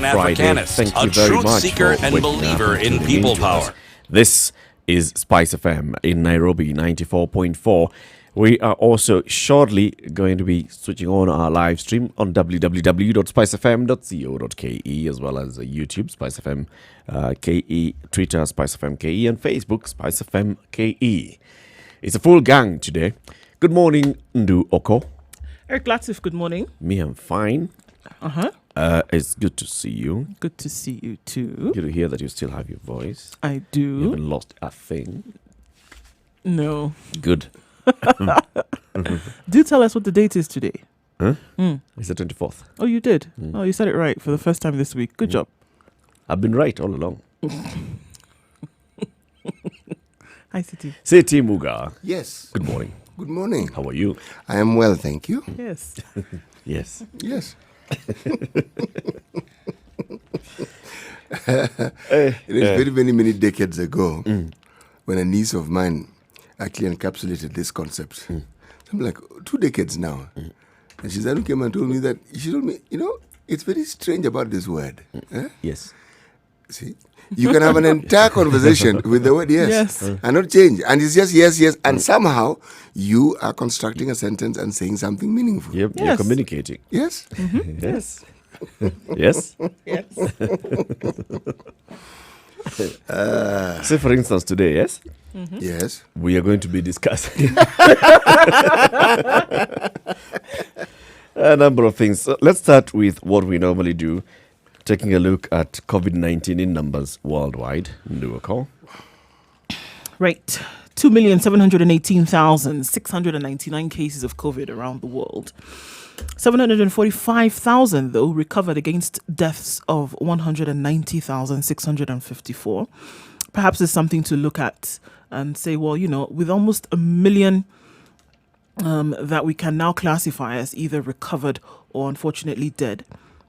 Africanist, Thank you a very truth much seeker for and waking up believer and in tuning people into us. power. This is Spice FM in Nairobi, 94.4. We are also shortly going to be switching on our live stream on www.spicefm.co.ke, as well as YouTube, Spice FM KE, Twitter, Spice FM KE, and Facebook, Spice FM KE. It's a full gang today. Good morning, Ndu Oko. Eric Latif, good morning. Me, I'm fine. It's good to see you. Good to see you too. Good to hear that you still have your voice. I do. You haven't lost a thing. No. Good. Do tell us what the date is today. Huh? It's the 24th. Oh, you did? Oh, you said it right for the first time this week. Good job. I've been right all along. Hi, City. Seti Muga. Yes. Good morning. Good morning. How are you? I am well, thank you. Yes. Yes. Yes. It is very many decades ago when a niece of mine actually encapsulated this concept. I'm like, 2 decades now. And she then came and told me that, she told me, it's very strange about this word. Yes. See? You can have an entire conversation with the word yes, and not change. And it's just yes, yes. And somehow you are constructing a sentence and saying something meaningful. Yep. Yes. You're communicating. Yes? Yes. Yes. Yes. Say, for instance, today, yes? Yes. We are going to be discussing a number of things. So let's start with what we normally do, taking a look at COVID-19 in numbers worldwide. Do a call. Right. 2,718,699 cases of COVID around the world. 745,000, though, recovered against deaths of 190,654. Perhaps it's something to look at and say, well, with almost 1 million that we can now classify as either recovered or unfortunately dead,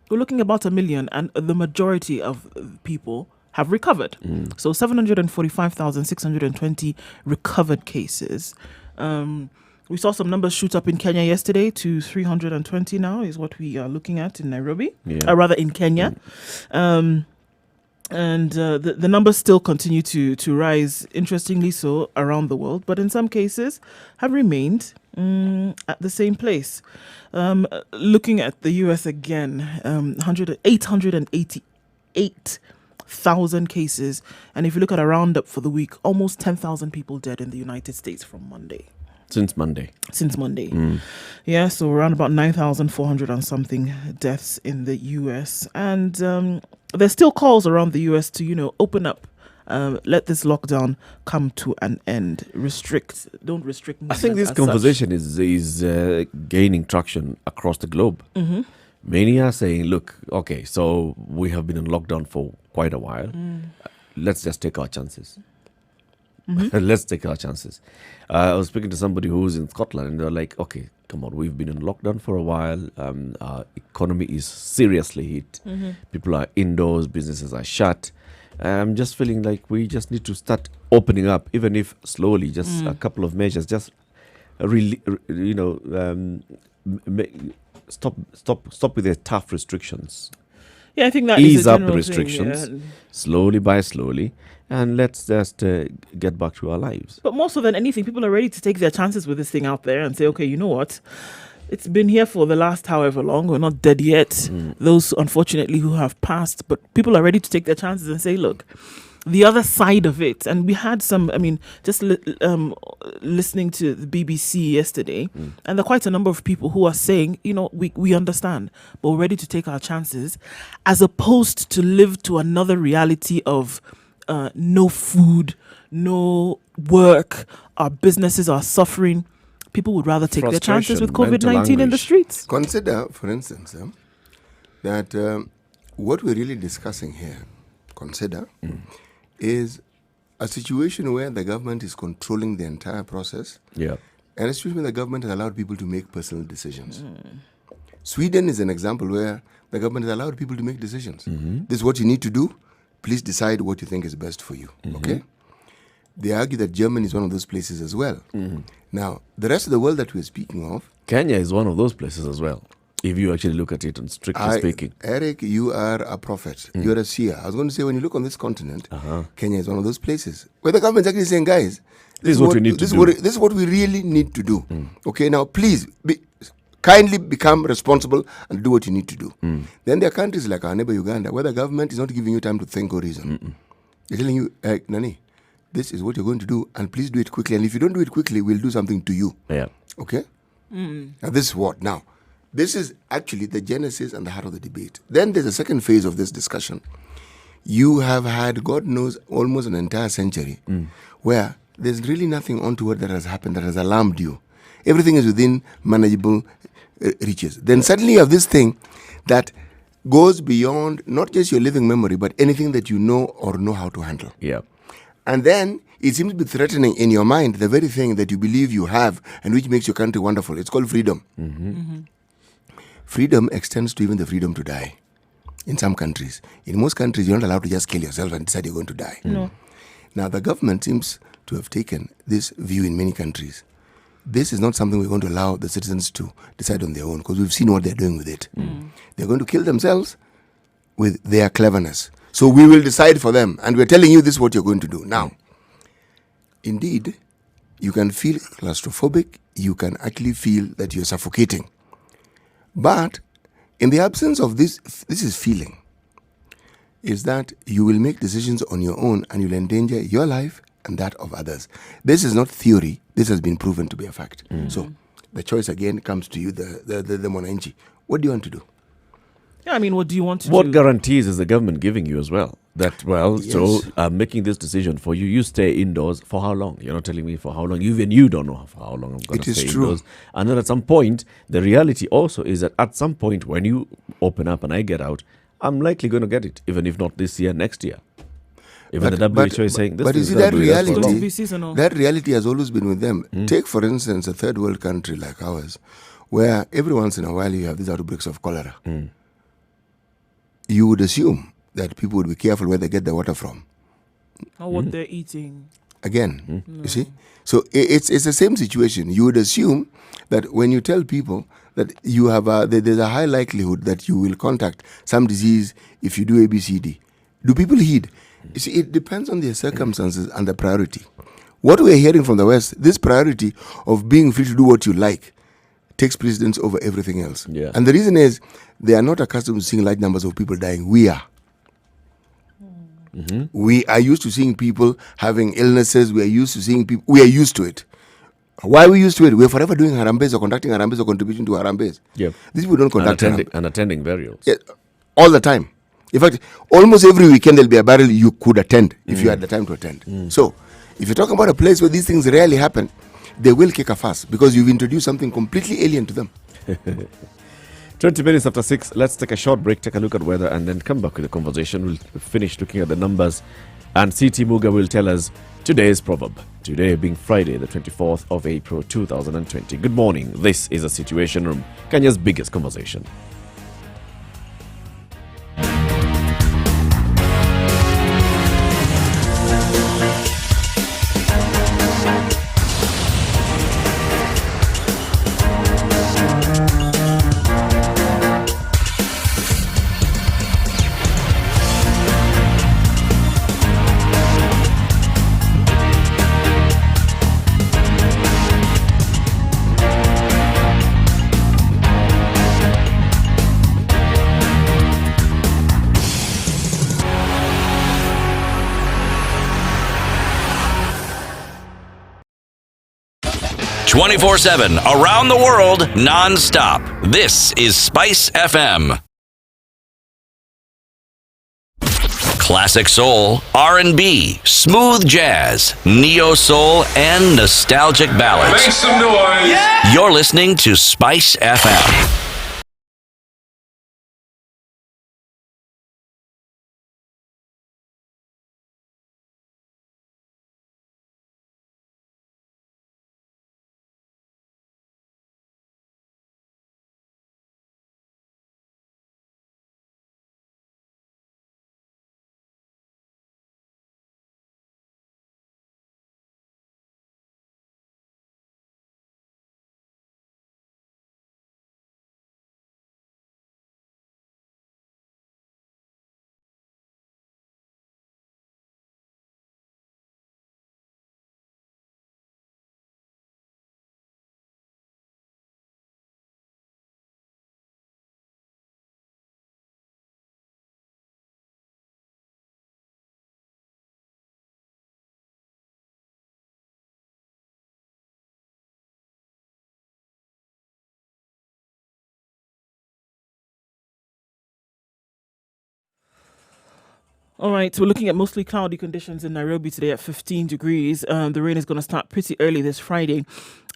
we're looking about 1 million, and the majority of people have recovered. So 745,620 recovered cases. We saw some numbers shoot up in Kenya yesterday to 320 now is what we are looking at in Nairobi, rather in Kenya. And the numbers still continue to rise, interestingly so, around the world, but in some cases have remained at the same place. Looking at the US again, 888,000 cases. And if you look at a roundup for the week, almost 10,000 people dead in the United States from Monday. Since Monday. Yeah, so around about 9,400 and something deaths in the US. And there's still calls around the US to, open up. Let this lockdown come to an end. Don't restrict movement. I think this conversation is gaining traction across the globe. Many are saying, look, okay, so we have been in lockdown for quite a while. Let's just take our chances. Let's take our chances. I was speaking to somebody who's in Scotland, and they're like, okay, come on, we've been in lockdown for a while. Our economy is seriously hit. People are indoors, businesses are shut. I'm just feeling like we just need to start opening up, even if slowly, just a couple of measures, just really, stop with the tough restrictions. Yeah, I think that ease is a up the general restrictions thing, slowly by slowly, and let's just get back to our lives. But more so than anything, people are ready to take their chances with this thing out there and say, okay, you know what? It's been here for the last however long. We're not dead yet. Those, unfortunately, who have passed. But people are ready to take their chances and say, look, the other side of it. And we had some, listening to the BBC yesterday, and there are quite a number of people who are saying, we understand, but we're ready to take our chances, as opposed to live to another reality of no food, no work, our businesses are suffering. People would rather take their chances with COVID-19 in the streets. Consider, for instance, that what we're really discussing here, is a situation where the government is controlling the entire process. Yeah. And a situation where the government has allowed people to make personal decisions. Sweden is an example where the government has allowed people to make decisions. This is what you need to do. Please decide what you think is best for you. Okay? They argue that Germany is one of those places as well. Now, the rest of the world that we're speaking of... Kenya is one of those places as well. If you actually look at it, and strictly speaking. Eric, you are a prophet. You're a seer. I was going to say, when you look on this continent, Kenya is one of those places where the government's actually saying, guys, this is what we need to do. This is what we really need to do. Okay, now please, kindly become responsible and do what you need to do. Then there are countries like our neighbor Uganda where the government is not giving you time to think or reason. They're telling you, Nani, this is what you're going to do, and please do it quickly. And if you don't do it quickly, we'll do something to you. Yeah. Okay? Now, this is what? Now, this is actually the genesis and the heart of the debate. Then there's a second phase of this discussion. You have had, God knows, almost an entire century where there's really nothing untoward that has happened that has alarmed you. Everything is within manageable reaches. Then suddenly you have this thing that goes beyond not just your living memory, but anything that you know or know how to handle. Yeah. And then it seems to be threatening in your mind the very thing that you believe you have and which makes your country wonderful. It's called freedom. Freedom extends to even the freedom to die in some countries. In most countries, you're not allowed to just kill yourself and decide you're going to die. No. Now, the government seems to have taken this view in many countries. This is not something we're going to allow the citizens to decide on their own, because we've seen what they're doing with it. They're going to kill themselves with their cleverness. So we will decide for them, and we're telling you this is what you're going to do. Now, indeed, you can feel claustrophobic. You can actually feel that you're suffocating. But in the absence of this is feeling, is that you will make decisions on your own and you'll endanger your life and that of others. This is not theory. This has been proven to be a fact. So the choice again comes to you, the Mwananchi. What do you want to do? Yeah, I mean, what do you want to do? What guarantees is the government giving you as well? That, Yes. so I'm making this decision for you. You stay indoors for how long? You're not telling me for how long. Even you don't know for how long I'm going to stay indoors. And then at some point, the reality also is that at some point when you open up and I get out, I'm likely going to get it, even if not this year, next year. Even the WHO is saying this. But you is see, gonna that be less for It's going to long. be seasonal. That reality has always been with them. Take, for instance, a third world country like ours, where every once in a while you have these outbreaks of cholera. You would assume that people would be careful where they get their water from. Or what they're eating. Again, you see? So it's the same situation. You would assume that when you tell people that you have there's a high likelihood that you will contact some disease if you do ABCD. Do people heed? You see, it depends on their circumstances and the priority. What we're hearing from the West, this priority of being free to do what you like takes precedence over everything else. Yeah. And the reason is they are not accustomed to seeing large numbers of people dying. We are. We are used to seeing people having illnesses. We are used to seeing people. We are used to it. Why are we used to it? We're forever doing harambes or conducting harambes or contributing to harambes. Yep. These people don't conduct And attending burials. yeah, all the time. In fact, almost every weekend there'll be a burial you could attend if you had the time to attend. So, if you're talking about a place where these things rarely happen, they will kick a fuss because you've introduced something completely alien to them. 20 minutes after 6, let's take a short break, take a look at weather, and then come back with the conversation. We'll finish looking at the numbers, and CT Muga will tell us today's proverb. Today being Friday, the 24th of April, 2020. Good morning. This is a Situation Room, Kenya's biggest conversation. .24/7 around the world, non-stop. This is Spice FM. Classic soul, R&B, smooth jazz, neo soul, and nostalgic ballads. Make some noise. You're listening to Spice FM. All right, so we're looking at mostly cloudy conditions in Nairobi today at 15 degrees. The rain is going to start pretty early this Friday.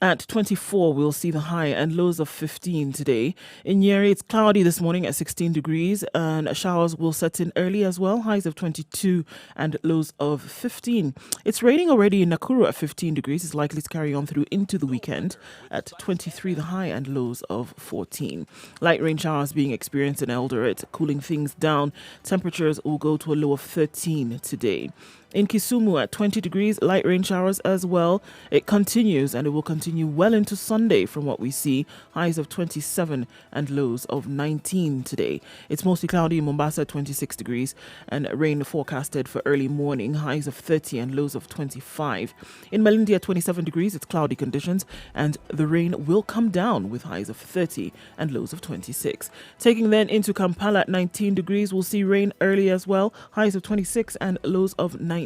At 24, we'll see the high and lows of 15 today. In Nyeri, it's cloudy this morning at 16 degrees, and showers will set in early as well. Highs of 22 and lows of 15. It's raining already in Nakuru at 15 degrees. It's likely to carry on through into the weekend. At 23, the high and lows of 14. Light rain showers being experienced in Eldoret, cooling things down. Temperatures will go to a low of 13 today. In Kisumu at 20 degrees, light rain showers as well. It continues and it will continue well into Sunday from what we see. Highs of 27 and lows of 19 today. It's mostly cloudy in Mombasa at 26 degrees and rain forecasted for early morning. Highs of 30 and lows of 25. In Malindi at 27 degrees, it's cloudy conditions and the rain will come down with highs of 30 and lows of 26. Taking then into Kampala at 19 degrees, we'll see rain early as well. Highs of 26 and lows of 19.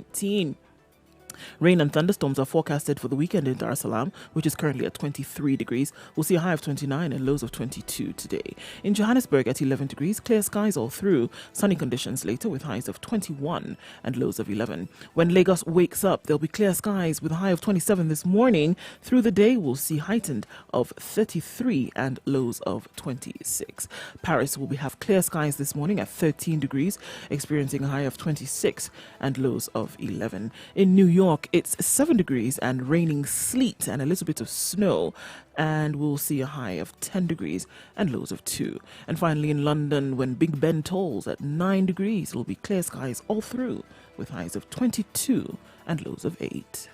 Rain and thunderstorms are forecasted for the weekend in Dar es Salaam, which is currently at 23 degrees. We'll see a high of 29 and lows of 22 today. In Johannesburg at 11 degrees, clear skies all through. Sunny conditions later with highs of 21 and lows of 11. When Lagos wakes up, there'll be clear skies with a high of 27 this morning. Through the day, we'll see heightened of 33 and lows of 26. Paris will have clear skies this morning at 13 degrees, experiencing a high of 26 and lows of 11. In New York, it's 7 degrees and raining sleet and a little bit of snow, and we'll see a high of 10 degrees and lows of 2. And finally in London, when Big Ben tolls at 9 degrees, it'll be clear skies all through with highs of 22 and lows of 8.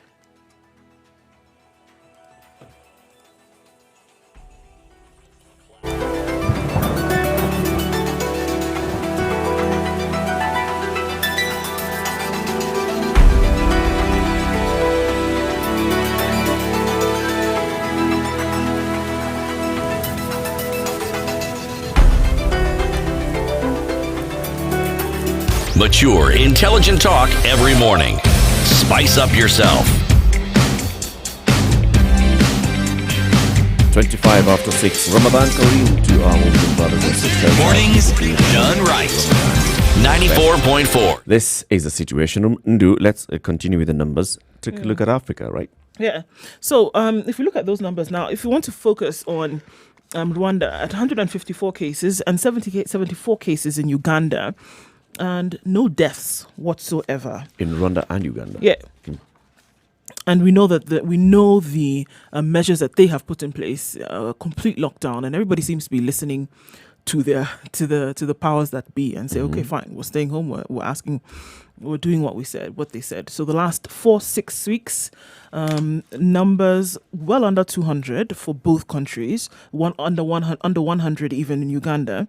Mature, intelligent talk every morning. Spice up yourself. 25 after 6. Ramadan Kareem to our Muslim brothers and sisters. Mornings done right. 94.4. This is the situation. Ndu, let's continue with the numbers. Take a look at Africa, right? Yeah. So if we look at those numbers now, if we want to focus on Rwanda at 154 cases and 74 cases in Uganda, and no deaths whatsoever In Rwanda and Uganda. Yeah. And we know that the measures that they have put in place, complete lockdown, and everybody seems to be listening to the powers that be and say, okay, fine, we're staying home. We're doing what they said. So the last 4-6 weeks, numbers well under 200 for both countries, under 100 even in Uganda,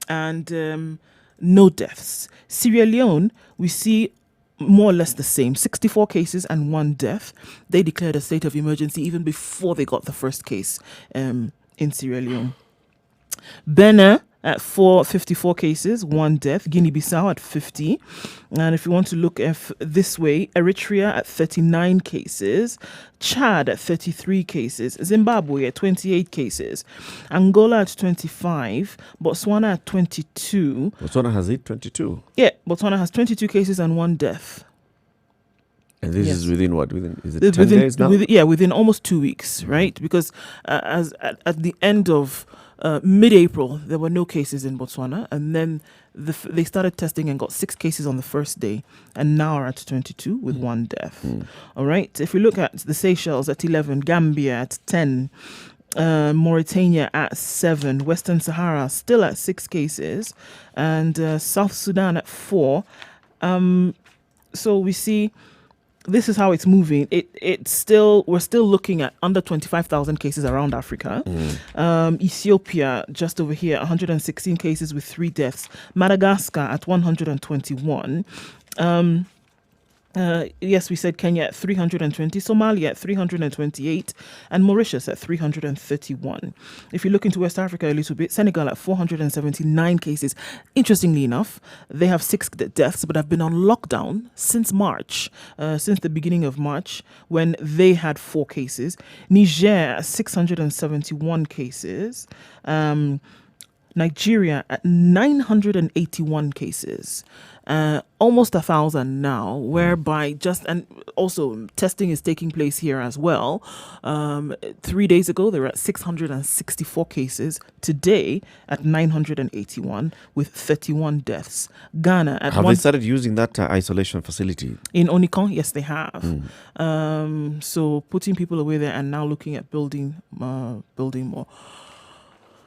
and no deaths. Sierra Leone, we see more or less the same, 64 cases and 1 death. They declared a state of emergency even before they got the first case in Sierra Leone. Benin at 54 cases, 1 death. Guinea-Bissau at 50. And if you want to look this way, Eritrea at 39 cases. Chad at 33 cases. Zimbabwe at 28 cases. Angola at 25. Botswana at 22. Botswana has 22? Yeah, Botswana has 22 cases and 1 death. And this is within what? Is it 10 within, days now? Within almost 2 weeks, right? Because at the end of mid-April, there were no cases in Botswana, and then they started testing and got 6 cases on the first day, and now are at 22 with 1 death. All right. If we look at the Seychelles at 11, Gambia at 10, Mauritania at 7, Western Sahara still at 6 cases, and South Sudan at 4. So we see. This is how it's moving. We're still looking at under 25,000 cases around Africa. Ethiopia, just over here, 116 cases with 3 deaths. Madagascar at 121. Yes, we said Kenya at 320, Somalia at 328, and Mauritius at 331. If you look into West Africa a little bit, Senegal at 479 cases. Interestingly enough, they have 6 deaths, but have been on lockdown since March, since the beginning of March, when they had 4 cases. Niger at 671 cases. Nigeria at 981 cases, almost 1,000 now, whereby and also testing is taking place here as well. 3 days ago, they were at 664 cases. Today, at 981 with 31 deaths. Ghana at Have they started using that isolation facility? In Onikon, yes, they have. So putting people away there and now looking at building more.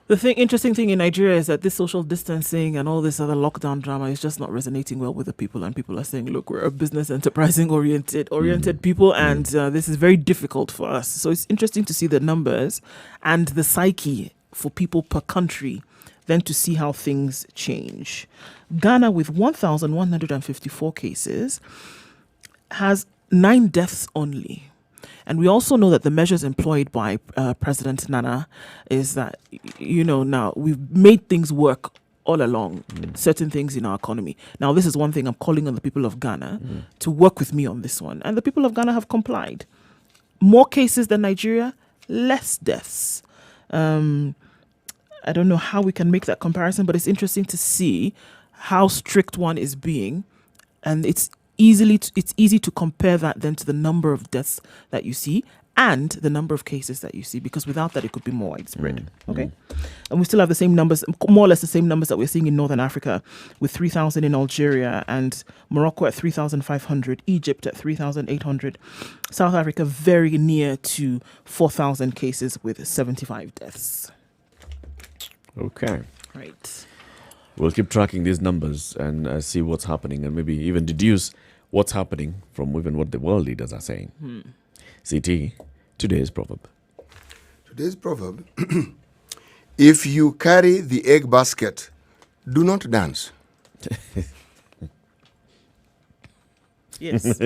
The interesting thing in Nigeria is that this social distancing and all this other lockdown drama is just not resonating well with the people, and people are saying, look, we're a business enterprising oriented people, and this is very difficult for us. So it's interesting to see the numbers and the psyche for people per country, then to see how things change. Ghana, with 1,154 cases, has 9 deaths only. And we also know that the measures employed by President Nana is that, now we've made things work all along, certain things in our economy. Now, this is one thing I'm calling on the people of Ghana to work with me on this one. And the people of Ghana have complied. More cases than Nigeria, less deaths. I don't know how we can make that comparison, but it's interesting to see how strict one is being. And it's easy to compare that then to the number of deaths that you see and the number of cases that you see, because without that it could be more widespread. Okay, and we still have the same numbers, more or less the same numbers that we're seeing in Northern Africa, with 3,000 in Algeria and Morocco at 3,500, Egypt at 3,800, South Africa very near to 4,000 cases with 75 deaths. Okay, right. We'll keep tracking these numbers and see what's happening, and maybe even deduce what's happening from even what the world leaders are saying. CT, today's proverb. Today's proverb, if you carry the egg basket, do not dance. Yes.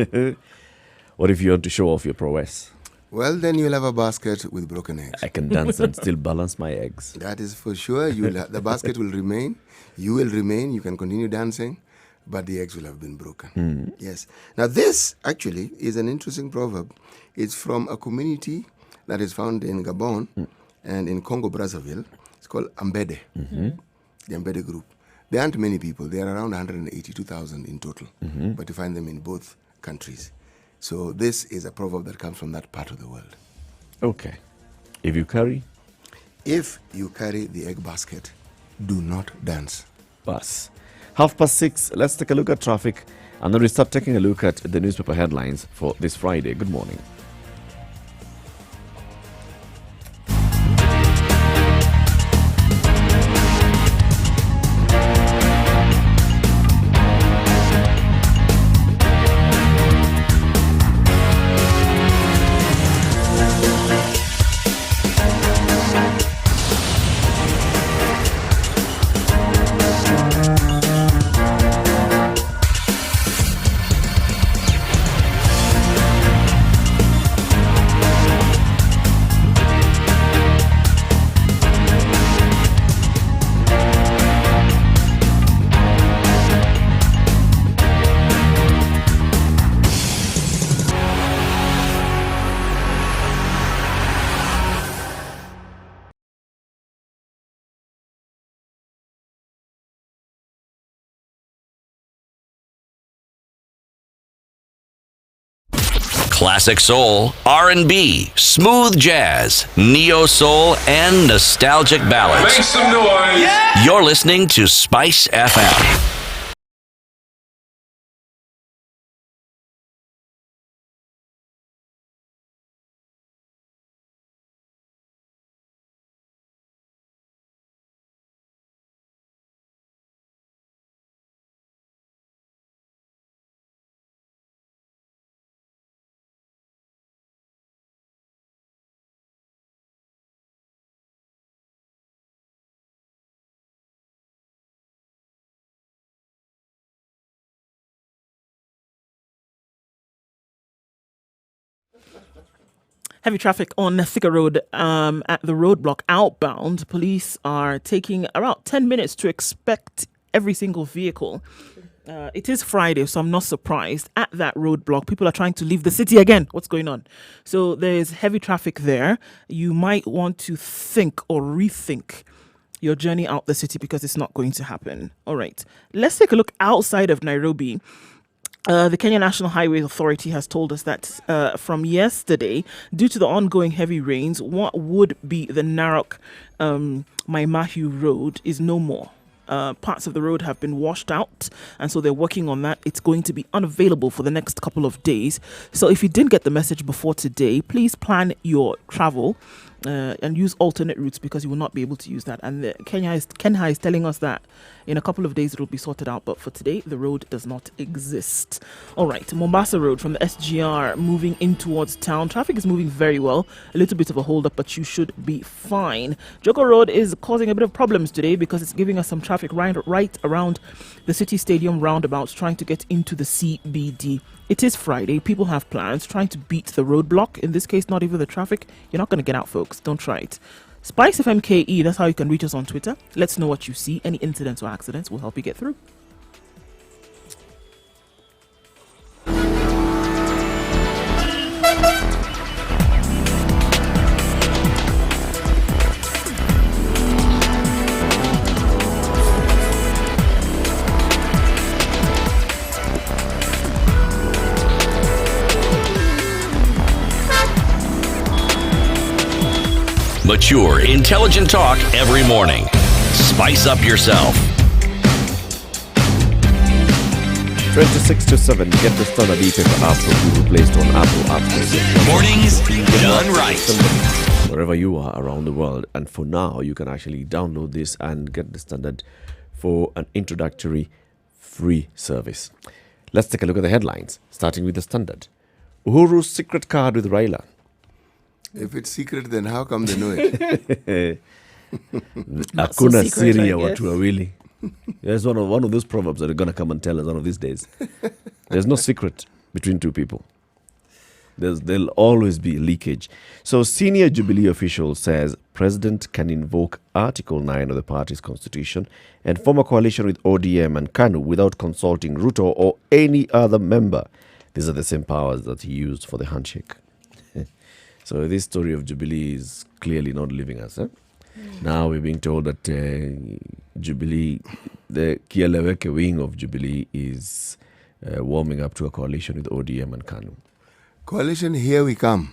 What if you want to show off your prowess? Well, then you'll have a basket with broken eggs. I can dance and still balance my eggs. That is for sure. The basket will remain. You will remain. You can continue dancing, but the eggs will have been broken. Yes. Now, this actually is an interesting proverb. It's from a community that is found in Gabon and in Congo-Brazzaville. It's called Ambede, the Ambede group. There aren't many people. There are around 182,000 in total, but you find them in both countries. So this is a proverb that comes from that part of the world. Okay. If you carry the egg basket, do not dance. Bus. 6:30. Let's take a look at traffic, and then we start taking a look at the newspaper headlines for this Friday. Good morning. Classic soul, R&B, smooth jazz, neo soul, and nostalgic ballads. Make some noise. Yeah. You're listening to Spice FM. Heavy traffic on Thika Road at the roadblock outbound. Police are taking around 10 minutes to inspect every single vehicle. It is Friday, so I'm not surprised. At that roadblock, people are trying to leave the city again. What's going on? So there's heavy traffic there. You might want to think or rethink your journey out the city because it's not going to happen. All right. Let's take a look outside of Nairobi. The Kenya National Highway Authority has told us that from yesterday, due to the ongoing heavy rains, what would be the Narok Maimahiu Road is no more. Parts of the road have been washed out, and so they're working on that. It's going to be unavailable for the next couple of days. So if you didn't get the message before today, please plan your travel and use alternate routes because you will not be able to use that. And Kenya is telling us that in a couple of days it will be sorted out, but for today the road does not exist. All right, Mombasa Road from the SGR moving in towards town. Traffic is moving very well. A little bit of a hold up, but you should be fine. Joko Road is causing a bit of problems today because it's giving us some traffic right around the City Stadium roundabout trying to get into the CBD. It is Friday. People have plans, trying to beat the roadblock. In this case, not even the traffic. You're not going to get out, folks. Don't try it. Spice FMKE, that's how you can reach us on Twitter. Let's know what you see. Any incidents or accidents will help you get through. Mature, intelligent talk every morning. Spice up yourself. 26 to 7. Get the Standard e-paper app from Google Play Store and Apple App Store. Mornings done right. Wherever you are around the world. And for now, you can actually download this and get the Standard for an introductory free service. Let's take a look at the headlines, starting with the Standard. Uhuru's secret card with Raila. If it's secret, then how come they know it? Hakuna siri ya watu wawili. There's one of those proverbs that are going to come and tell us one of these days. There's no secret between two people. There'll always be leakage. So senior Jubilee official says President can invoke Article 9 of the party's constitution and form a coalition with ODM and KANU without consulting Ruto or any other member. These are the same powers that he used for the handshake. So this story of Jubilee is clearly not leaving us. Now we're being told that Jubilee, the Kieleweke wing of Jubilee is warming up to a coalition with ODM and KANU. Coalition, here we come.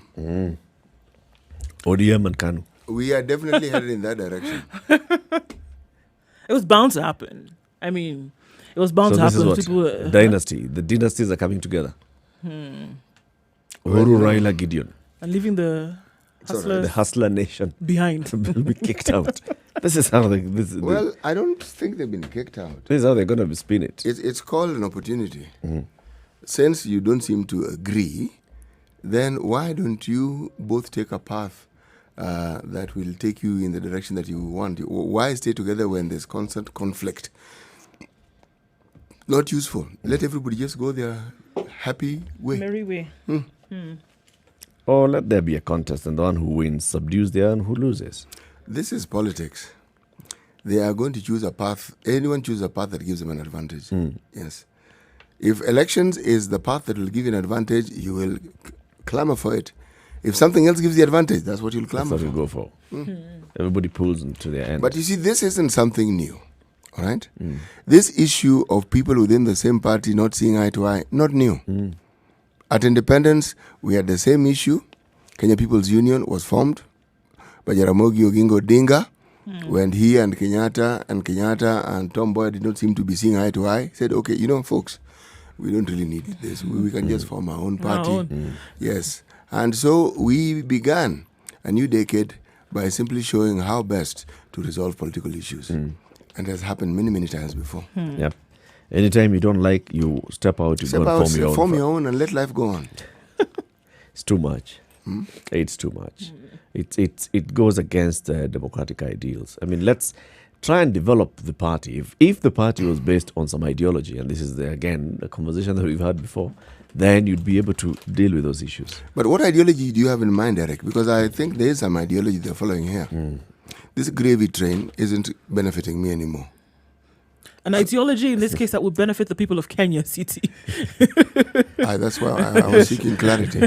ODM and KANU. We are definitely headed in that direction. It was bound to happen. I mean, it was bound to happen. So this is what? Dynasty. The dynasties are coming together. Uhuru, Raila, Gideon. And leaving the hustlers the hustler nation behind. will be kicked out. This is how well, I don't think they've been kicked out. This is how they're going to spin it. It's called an opportunity. Since you don't seem to agree, then why don't you both take a path that will take you in the direction that you want? Why stay together when there's constant conflict? Not useful. Let everybody just go their happy way. Merry way. Or let there be a contest and the one who wins subdues the one who loses. This is politics. They are going to choose a path. Anyone choose a path that gives them an advantage. Yes. If elections is the path that will give you an advantage, you will clamor for it. If something else gives you advantage, that's what you'll clamor for. That's what you'll go for. Everybody pulls into their end. But you see, this isn't something new. All right? This issue of people within the same party not seeing eye to eye, not new. At independence, we had the same issue. Kenya People's Union was formed by Jaramogi Oginga Odinga when he and Kenyatta and Tom Mboya did not seem to be seeing eye to eye. Said, okay, folks, we don't really need this. We can just form our own party. Yes. And so we began a new decade by simply showing how best to resolve political issues. And it has happened many, many times before. Yep. Anytime you don't like, you step out, you go and form your own and let life go on. It's too much. It's too much. It goes against democratic ideals. I mean, let's try and develop the party. If the party was based on some ideology, and this is, again, a conversation that we've had before, then you'd be able to deal with those issues. But what ideology do you have in mind, Eric? Because I think there is some ideology they're following here. This gravy train isn't benefiting me anymore. An ideology in this case that would benefit the people of Kenya City. That's why I was seeking clarity.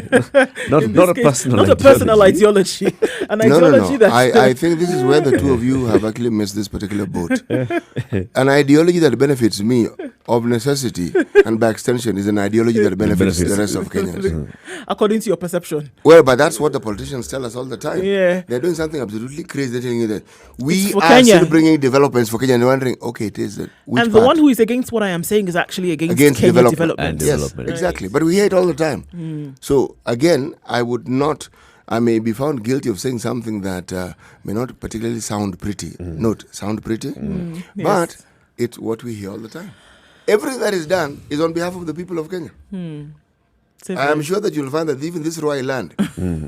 Not a personal ideology. An No. ideology that I think this is where the two of you have actually missed this particular boat. An ideology that benefits me of necessity and by extension is an ideology that benefits the rest of Kenyans. according to your perception. Well, but that's what the politicians tell us all the time. Yeah. They're doing something absolutely crazy. They're telling you that we for are Kenya. still bringing developments for Kenya, and they're wondering, okay, it is which And the part? one who is against what I am saying is actually against Kenya development. development. And Yes, development. exactly. But we hear it all the time. So again, I may be found guilty of saying something that may not particularly sound pretty. Note, sound pretty, but Yes. it's what we hear all the time. Everything that is done is on behalf of the people of Kenya. I am sure that you'll find that even this royal land,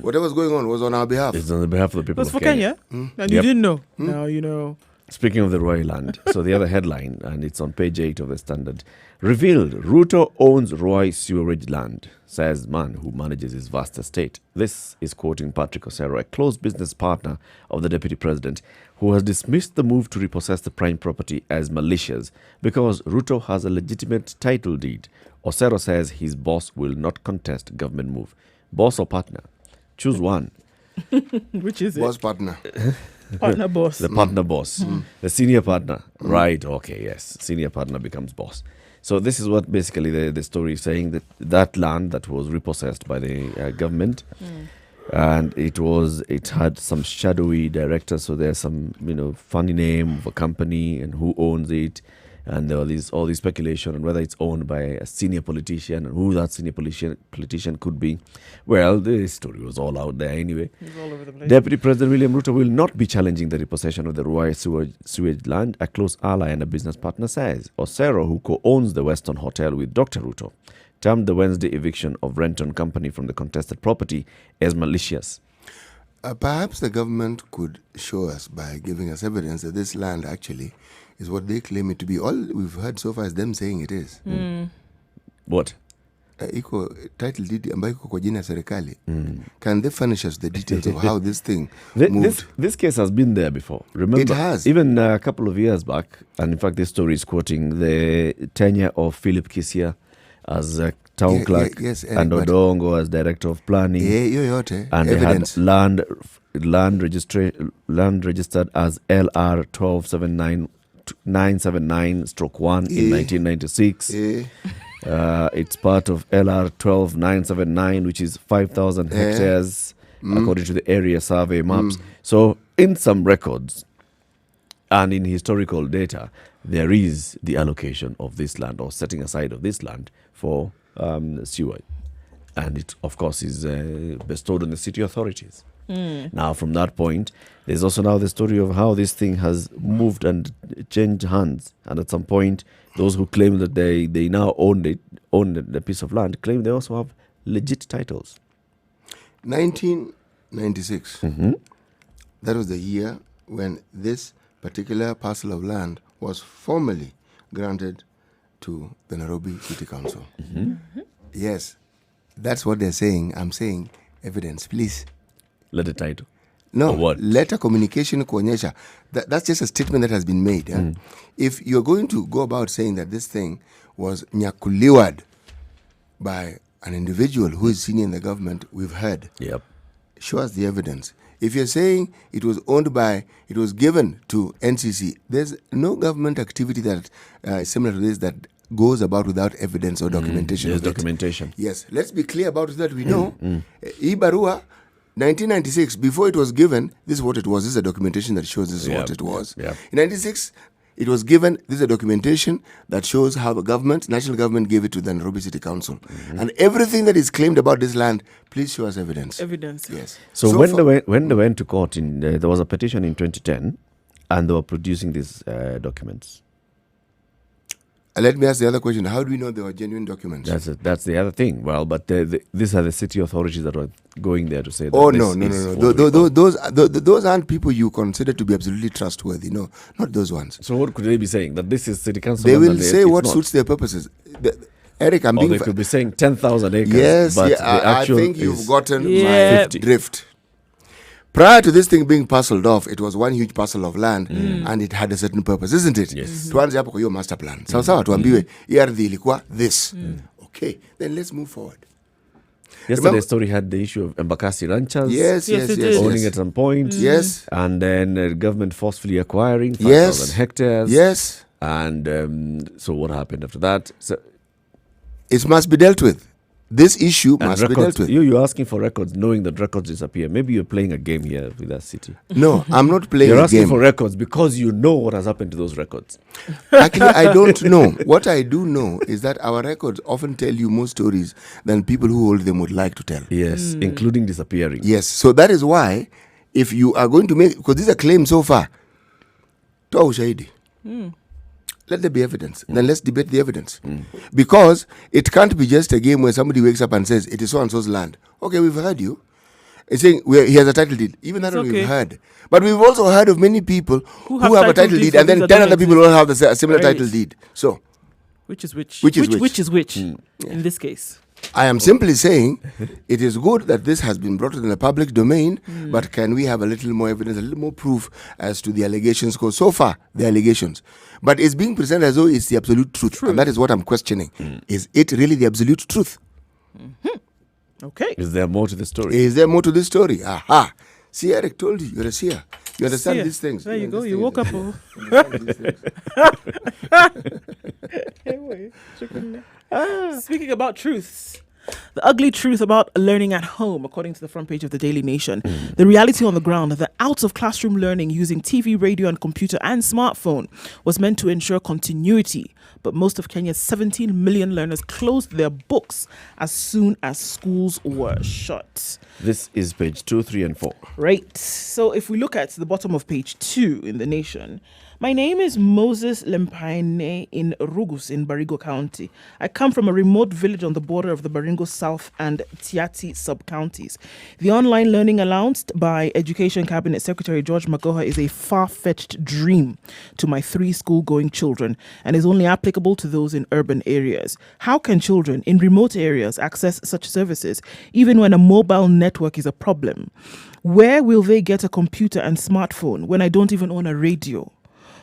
whatever's going on was on our behalf. It's on behalf of the people It was of for Kenya. And you Yep. didn't know. Now you know. Speaking of the royal land, so the other headline, and it's on page 8 of the Standard, revealed Ruto owns Roy sewerage land, says man who manages his vast estate. This is quoting Patrick Osero, a close business partner of the deputy president, who has dismissed the move to repossess the prime property as malicious because Ruto has a legitimate title deed. Osero says his boss will not contest government move. Boss or partner? Choose one. Which is Boss partner. it? Partner boss. The partner boss. The senior partner. Right, okay, yes. Senior partner becomes boss. So this is what basically the story is saying, that that land that was repossessed by the government, and it had some shadowy director, so there's some funny name of a company and who owns it, and there was all this speculation on whether it's owned by a senior politician and who that senior politician could be. Well, the story was all out there anyway. He's all over the place. Deputy President William Ruto will not be challenging the repossession of the Ruai sewage land, a close ally and a business partner says. Osero, who co-owns the Weston Hotel with Dr. Ruto, termed the Wednesday eviction of Renton Company from the contested property as malicious. Perhaps the government could show us by giving us evidence that this land actually is what they claim it to be. All we've heard so far is them saying it is. What? Iko title deed ambayo iko kwa jina ya serikali. Can they furnish us the details of how this thing moved? This case has been there before. Remember, It has. Even a couple of years back, and in fact this story is quoting the tenure of Philip Kisia as a town clerk, yes, and but- Odongo as director of planning. Hiyo yote And evidence. they had land registered as LR 1279/979/1 in 1996. It's part of LR 12979, which is 5,000 hectares according to the area survey maps. So in some records and in historical data, there is the allocation of this land or setting aside of this land for sewer. And it, of course, is bestowed on the city authorities. Now, from that point, there's also now the story of how this thing has moved and changed hands. And at some point, those who claim that they now own the piece of land claim they also have legit titles. 1996. That was the year when this particular parcel of land was formally granted to the Nairobi City Council. Yes, that's what they're saying. I'm saying evidence, please. Letter title. No, Or what? letter communication kuonyesha. That's just a statement that has been made. If you're going to go about saying that this thing was nyakuliwad by an individual who is senior in the government, we've heard. Yep. Show us the evidence. If you're saying it was given to NCC, there's no government activity that similar to this that goes about without evidence or documentation. There's of it. documentation. Yes, let's be clear about it that we know. Ibarua, 1996, before it was given, this is what it was. This is a documentation that shows this is what it was. Yep. In 96, it was given, this is a documentation that shows how the government, national government, gave it to the Nairobi City Council. And everything that is claimed about this land, please show us evidence. Evidence. Yes. So when they went to court, there was a petition in 2010, and they were producing these documents. Let me ask the other question. How do we know they were genuine documents? That's the other thing. Well, but these are the city authorities that were going there to say that. Oh, this no. is what we call. Those aren't people you consider to be absolutely trustworthy. No, not those ones. So what could they be saying? That this is city council? They land will and say it's what not? suits their purposes. Eric, I'm Or being... they could be saying 10,000 acres. Yes, but yeah, the I actual think you've is gotten Yeah. my drift. Prior to this thing being parceled off, it was one huge parcel of land and it had a certain purpose, isn't it? Yes. Tuanze hapo kwa hiyo master plan. Sawa tuambiwe hii ardhi ilikuwa this. Okay, then let's move forward. Yesterday's story had the issue of Embakasi ranchers Yes, owning at some point. Yes. And then government forcefully acquiring 5,000 Yes. hectares. Yes. And so what happened after that? So, It must be dealt with. This issue and must be records, dealt with. you're asking for records, knowing that records disappear. Maybe you're playing a game here with that city. No, I'm not playing You're a asking game. for records because you know what has happened to those records. Actually, I don't know. What I do know is that our records often tell you more stories than people who hold them would like to tell. Yes, including disappearing. Yes, so that is why if you are going to make, because these are claims so far, toa ushahidi. Let there be evidence. Then let's debate the evidence. Because it can't be just a game where somebody wakes up and says, it is so-and-so's land. Okay, we've heard you. It's saying he has a title deed. Even that It's we've okay. heard. But we've also heard of many people who have a title deed for and then things 10 that other don't people don't have a similar Right. title deed. So, Which is which? Which is which? Which is which in this case? I am simply saying it is good that this has been brought in the public domain, but can we have a little more evidence, a little more proof as to the allegations? Because so far, the allegations. But it's being presented as though it's the absolute truth. And that is what I'm questioning. Is it really the absolute truth? Okay. Is there more to the story? Is there more to this story? Aha. See, Eric told you, you're a seer. You understand Seer. these things. There you go. understand You woke up. Speaking about truths. The ugly truth about learning at home, according to the front page of the Daily Nation. The reality on the ground, the out of classroom learning using TV, radio, and computer and smartphone was meant to ensure continuity. But most of Kenya's 17 million learners closed their books as soon as schools were shut. This is page 2, 3, and 4. Right. So if we look at the bottom of page 2 in the Nation, my name is Moses Lempaine in Rugus in Baringo County. I come from a remote village on the border of the Baringo South and Tiati sub-counties. The online learning announced by Education Cabinet Secretary George Magoha is a far-fetched dream to my 3 school-going children and is only applicable to those in urban areas. How can children in remote areas access such services even when a mobile network is a problem? Where will they get a computer and smartphone when I don't even own a radio?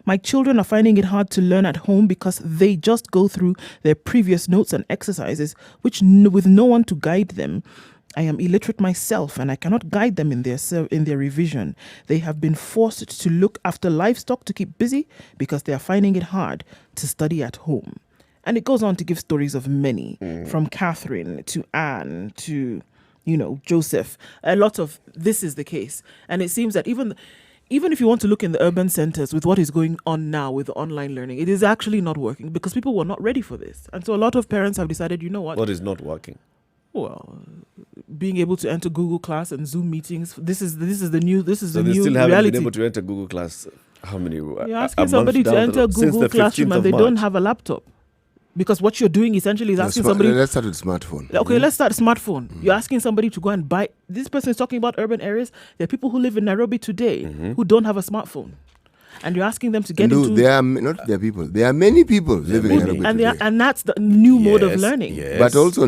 My children are finding it hard to learn at home because they just go through their previous notes and exercises, which with no one to guide them. I am illiterate myself and I cannot guide them in their revision. They have been forced to look after livestock to keep busy because they are finding it hard to study at home. And it goes on to give stories of many, from Catherine to Anne to, Joseph. A lot of this is the case. And it seems that even if you want to look in the urban centers with what is going on now with the online learning, it is actually not working because people were not ready for this. And so a lot of parents have decided, you know what? What is not working? Well, being able to enter Google Class and Zoom meetings, this is the new So they new still haven't reality. been able to enter Google Class. How many? You're asking somebody to enter Google Classroom and they don't have a laptop. Because what you're doing essentially is asking somebody... Let's start with smartphone. Okay, let's start smartphone. You're asking somebody to go and buy... This person is talking about urban areas. There are people who live in Nairobi today who don't have a smartphone. And you're asking them to get into... There are not there are people. There are many people living in Nairobi today. And that's the new mode of learning. Yes. But also,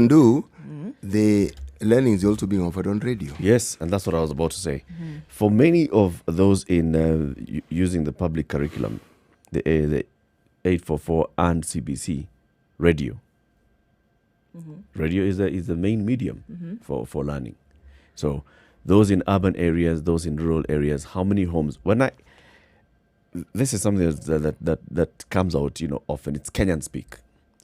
the learning is also being offered on radio. Yes, and that's what I was about to say. For many of those in using the public curriculum, the 844 and CBC, radio is the main medium for learning. So those in urban areas, those in rural areas, how many homes? This is something that comes out, often. It's Kenyan speak.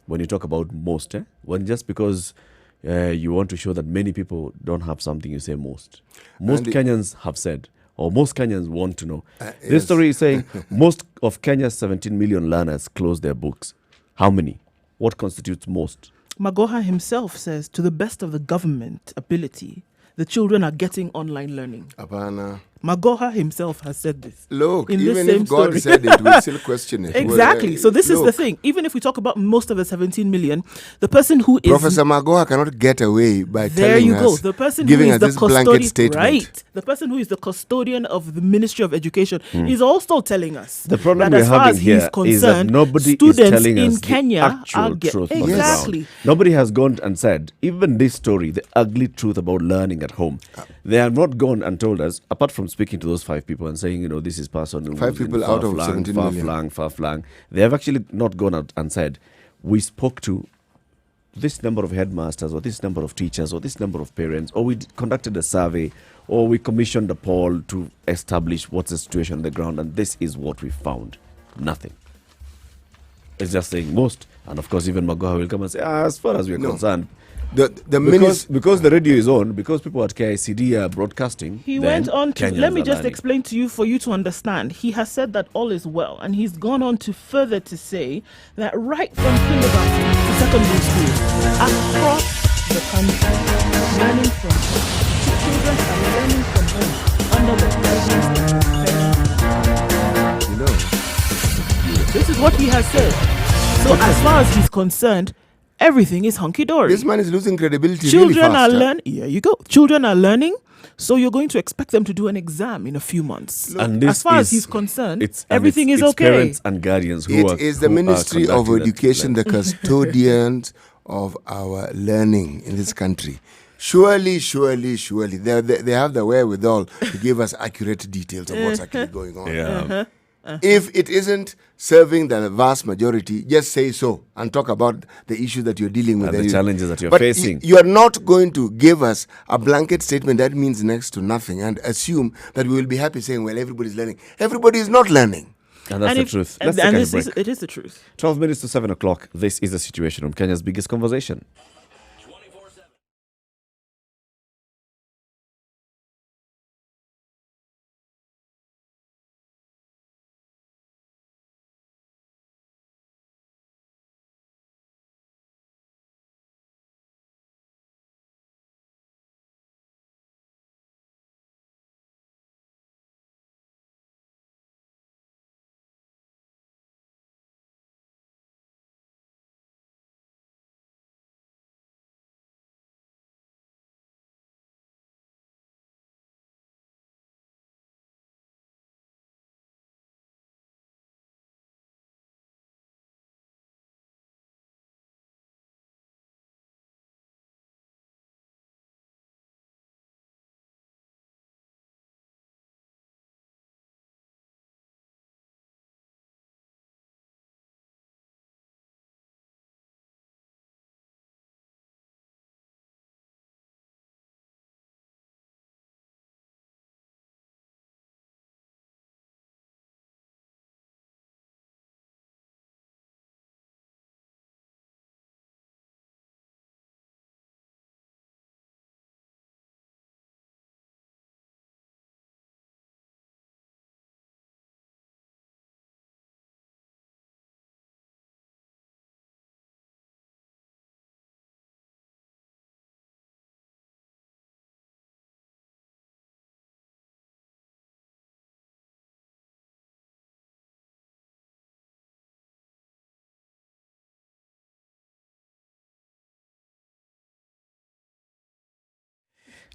When you talk about most, when just because you want to show that many people don't have something, you say most. Most Kenyans have said, or most Kenyans want to know. This story is saying most of Kenya's 17 million learners close their books. How many? What constitutes most? Magoha himself says, to the best of the government ability, the children are getting online learning. Apana. Magoha himself has said this. Look, in even this same if God story. said it, we'll still question it. Exactly. So this is the thing. Even if we talk about most of the 17 million, the person who is... Professor Magoha cannot get away by there telling you go. us, The person giving who is us the this blanket custodian, statement. right? The person who is the custodian of the Ministry of Education is also telling us The problem that we're as far having as here he's is that concerned, nobody is students telling in us Kenya the actual are truth on the exactly. ground. Nobody has gone and said, even this story, the ugly truth about learning at home, they have not gone and told us, apart from speaking to those 5 people and saying, this is person 5 people out of 17 million. far flung. They have actually not gone out and said, we spoke to this number of headmasters or this number of teachers or this number of parents, or we conducted a survey, or we commissioned a poll to establish what's the situation on the ground, and this is what we found. Nothing. It's just saying most. And of course, even Magoha will come and say, as far as we're concerned, because the radio is on, because people at KICD are broadcasting. He went on to, let me just explain to you for you to understand. He has said that all is well, and he's gone on to further to say that right from kindergarten to secondary school, across the country, learning from children are learning from home under the guidance. This is what he has said. So as far as he's concerned, everything is hunky-dory. This man is losing credibility Children really fast. are learning. Here you go. Children are learning. So you're going to expect them to do an exam in a few months. And this as far as he's concerned, everything is it's okay. Parents and guardians who It is the Ministry of Education, the custodians of our learning in this country. Surely, they have the wherewithal to give us accurate details of what's actually going on. Yeah. If it isn't serving the vast majority, just say so and talk about the issues that you're dealing with. And the challenges that you're but facing. You are not going to give us a blanket statement that means next to nothing and assume that we will be happy saying, well, everybody's learning. Everybody is not learning. And that's the truth. Let's and take a break. it is the truth. 12 minutes to 7 o'clock. This is the situation on Kenya's biggest conversation.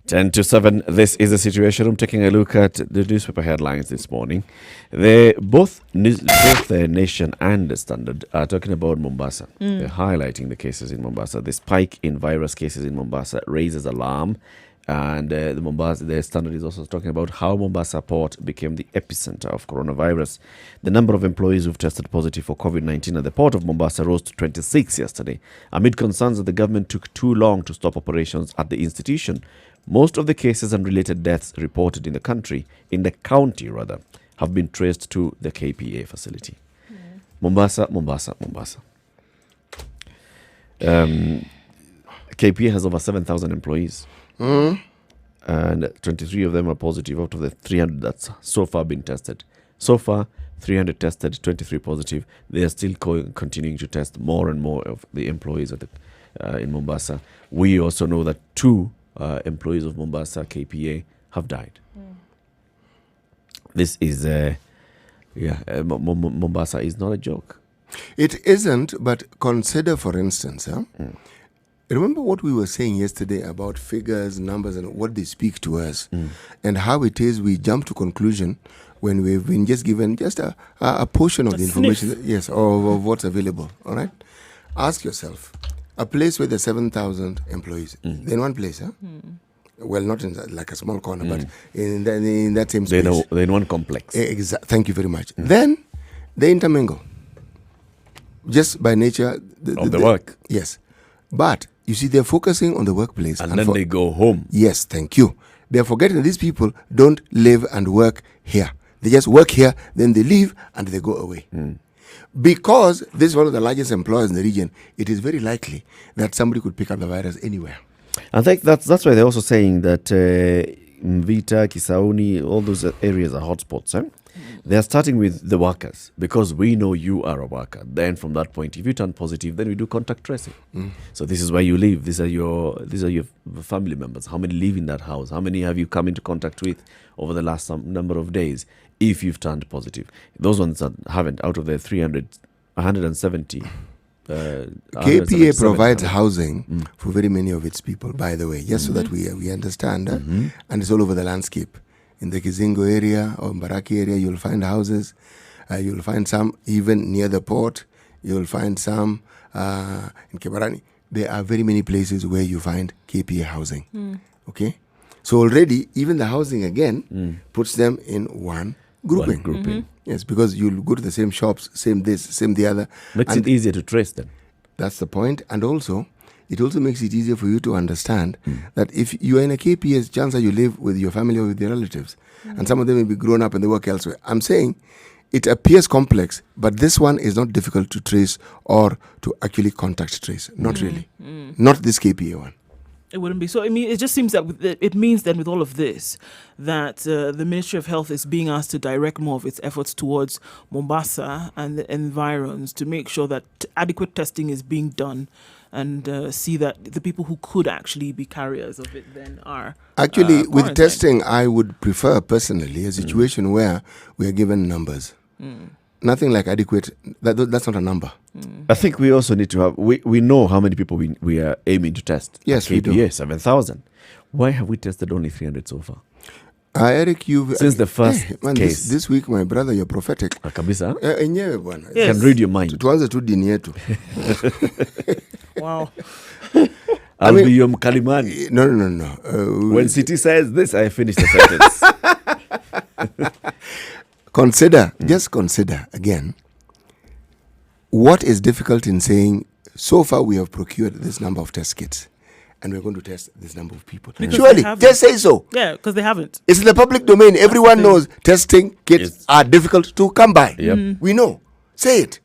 Ten to 7, this is the situation room. Taking a look at the newspaper headlines this morning. Both the Nation and the Standard are talking about Mombasa. They're highlighting the cases in Mombasa. The spike in virus cases in Mombasa raises alarm. And the Standard is also talking about how Mombasa port became the epicenter of coronavirus. The number of employees who've tested positive for COVID-19 at the port of Mombasa rose to 26 yesterday, amid concerns that the government took too long to stop operations at the institution. Most of the cases and related deaths reported in the county, have been traced to the KPA facility. Mombasa. KPA has over 7,000 employees. And 23 of them are positive out of the 300 that's so far been tested. So far, 300 tested, 23 positive. They are still continuing to test more and more of the employees at in Mombasa. We also know that 2 employees of Mombasa KPA have died. This is Mombasa is not a joke. It isn't, but consider, for instance, remember what we were saying yesterday about figures, numbers, and what they speak to us, and how it is we jump to conclusion when we've been just given just a portion of the information, of what's available. All right, ask yourself, a place where there's 7,000 employees, in one place, Well, not in like a small corner, but in that same space. They're in one complex. Thank you very much. Then they intermingle. Just by nature Of the work. Yes. But you see, they're focusing on the workplace. And then they go home. Yes, thank you. They're forgetting that these people don't live and work here. They just work here, then they leave and they go away. Because this is one of the largest employers in the region, it is very likely that somebody could pick up the virus anywhere. I think that's why they're also saying that Mvita, Kisauni, all those areas are hotspots. They're starting with the workers because we know you are a worker. Then from that point, if you turn positive, then we do contact tracing. So this is where you live. These are your family members. How many live in that house? How many have you come into contact with over the last number of days? If you've turned positive, those ones that haven't, out of the 170. KPA provides housing for very many of its people, by the way, just so that we understand. And it's all over the landscape. In the Kizingo area or Mbaraki area, you'll find houses. You'll find some even near the port. You'll find some in Kebarani. There are very many places where you find KPA housing. Okay? So already, even the housing again puts them in one grouping. Yes, because you'll go to the same shops, same this, same the other. Makes it easier to trace them. That's the point. And also, it also makes it easier for you to understand that if you are in a KPS, chances are you live with your family or with your relatives. And some of them may be grown up and they work elsewhere. I'm saying it appears complex, but this one is not difficult to trace or to actually contact trace. Not really. Not this KPA one. It wouldn't be. So, I mean, it just seems that it means then with all of this that the Ministry of Health is being asked to direct more of its efforts towards Mombasa and the environs to make sure that adequate testing is being done and see that the people who could actually be carriers of it then are actually, with quarantined. testing, I would prefer personally a situation where we are given numbers. Nothing like adequate. That's not a number. I think we also need to have, we know how many people we are aiming to test. Yes, KPA, we do. 7,000. Why have we tested only 300 so far? Eric, Since the first case. This week, my brother, you're prophetic. Kabisa. Enyewe bwana. Yes. Can read your mind. Tuanze tu dini yetu. Wow. I'll be your mkalimani. No. When City says this, I finish the sentence. Just consider again, what is difficult in saying, so far we have procured this number of test kits and we're going to test this number of people. Because Surely, they haven't. just say so. Yeah, because they haven't. It's in the public domain. Everyone knows testing kits are difficult to come by. Yep. We know. Say it.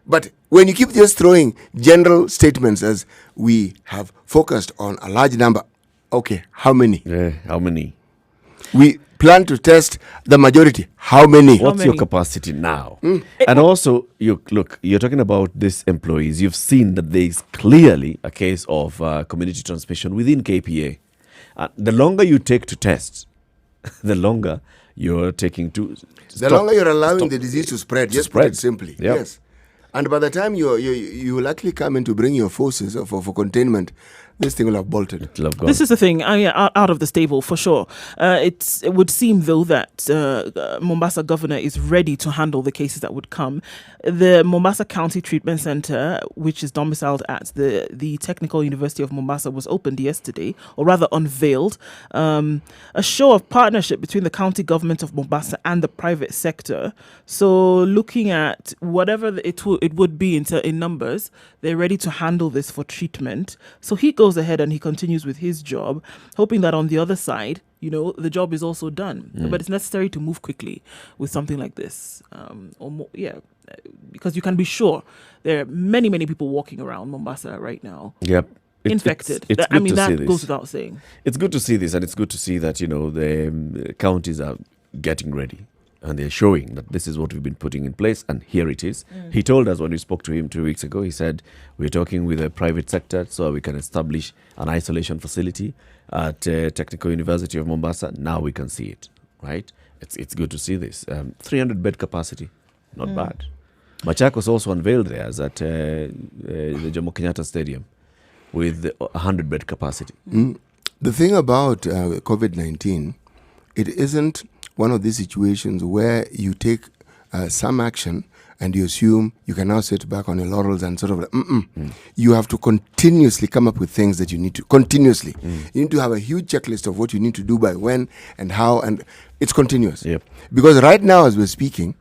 But when you keep just throwing general statements as we have focused on a large number, okay, how many? How many? We plan to test the majority. How many? What's your many? capacity now? And also, you're talking about these employees. You've seen that there is clearly a case of community transmission within KPA. The longer you take to test, the longer you're taking to The longer you're allowing the disease to spread, just put spread. it simply. Yep. Yes. And by the time you will actually come in to bring your forces for containment, this thing will have bolted. It'll have gone. This is the thing, out of the stable for sure. It would seem though that Mombasa governor is ready to handle the cases that would come. The Mombasa County Treatment Center, which is domiciled at the Technical University of Mombasa, was opened yesterday, or rather unveiled. A show of partnership between the county government of Mombasa and the private sector. So looking at whatever it would be in numbers, they're ready to handle this for treatment. So he goes ahead and he continues with his job, hoping that on the other side, the job is also done. But it's necessary to move quickly with something like this, or more, because you can be sure there are many, many people walking around Mombasa right now. Yep. Infected. It's I good mean, to see that this. goes without saying. It's good to see this, and it's good to see that the counties are getting ready. And they're showing that this is what we've been putting in place, and here it is. He told us when we spoke to him 2 weeks ago, he said, we're talking with the private sector so we can establish an isolation facility at Technical University of Mombasa. Now we can see it, right? It's good to see this. 300 bed capacity, not bad. Machakos also unveiled theirs at the Jomo Kenyatta Stadium with 100 bed capacity. The thing about COVID-19, it isn't one of these situations where you take some action and you assume you can now sit back on your laurels and sort of you have to continuously come up with things that you need to continuously. You need to have a huge checklist of what you need to do by when and how, and it's continuous. Yep. Because right now, as we're speaking,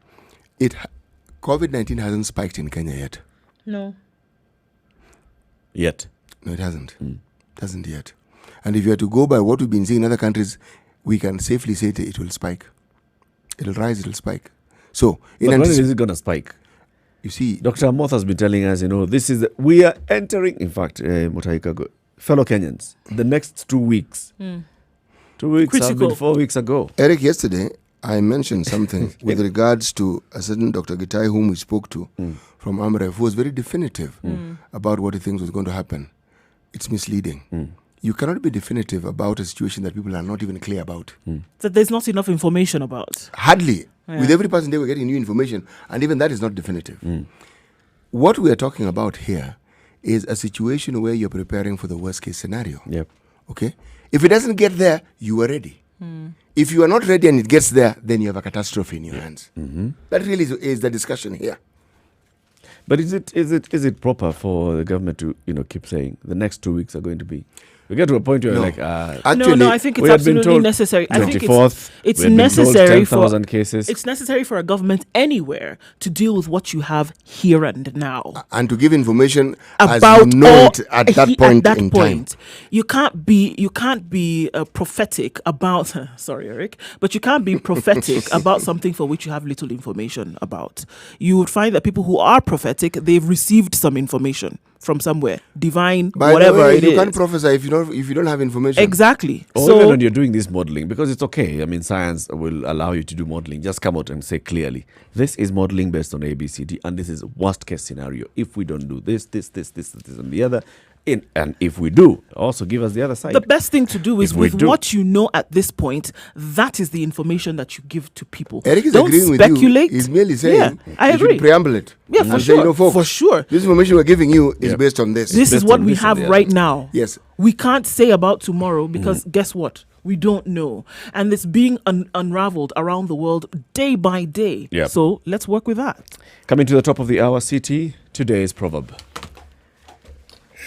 COVID-19 hasn't spiked in Kenya yet. No. Yet. No, it hasn't. It hasn't yet. And if you are to go by what we've been seeing in other countries, we can safely say that it will spike. It'll rise, it'll spike. So, But when is it going to spike? you see, Dr. Amoth has been telling us, we are entering, in fact, Mutaika, fellow Kenyans, the next 2 weeks. 2 weeks have Critical. been 4 weeks ago. Eric, yesterday I mentioned something with regards to a certain Dr. Gitai whom we spoke to from Amref, who was very definitive about what he thinks was going to happen. It's misleading. You cannot be definitive about a situation that people are not even clear about. That there's not enough information about. Hardly. With every person they were getting new information, and even that is not definitive. What we are talking about here is a situation where you're preparing for the worst case scenario. Yep. Okay? If it doesn't get there, you are ready. If you are not ready and it gets there, then you have a catastrophe in your hands. That really is the discussion here. But is it proper for the government to keep saying the next 2 weeks are going to be? We get to a point where No. like Actually, No, I think it's we had been absolutely told necessary. I think 24th, it's we had been told necessary for 10,000 cases. It's necessary for a government anywhere to deal with what you have here and now. and to give information About as you know all- it at that point in time. You can't be prophetic about sorry, Eric, but you can't be prophetic about something for which you have little information about. You would find that people who are prophetic, they've received some information from somewhere, divine, By whatever the way, it you is. can't prophesy if you don't have information. Exactly. Or So even when you're doing this modeling, because it's okay. I mean, science will allow you to do modeling. Just come out and say clearly, this is modeling based on ABCD, and this is worst case scenario. If we don't do this, and the other, and if we do, also give us the other side. the best thing to do is If we with do. what you know at this point, that is the information that you give to people. Eric is Don't agreeing with speculate. you. He's merely saying I you should agree. preamble it. Yeah, And for say, sure. folks, For sure. this information we're giving you is Yep. based on this. This is Based what on we this and have the right other. now. Yes. We can't say about tomorrow because guess what? We don't know. And it's being unraveled around the world day by day. Yep. So let's work with that. Coming to the top of the hour, CT, today's proverb.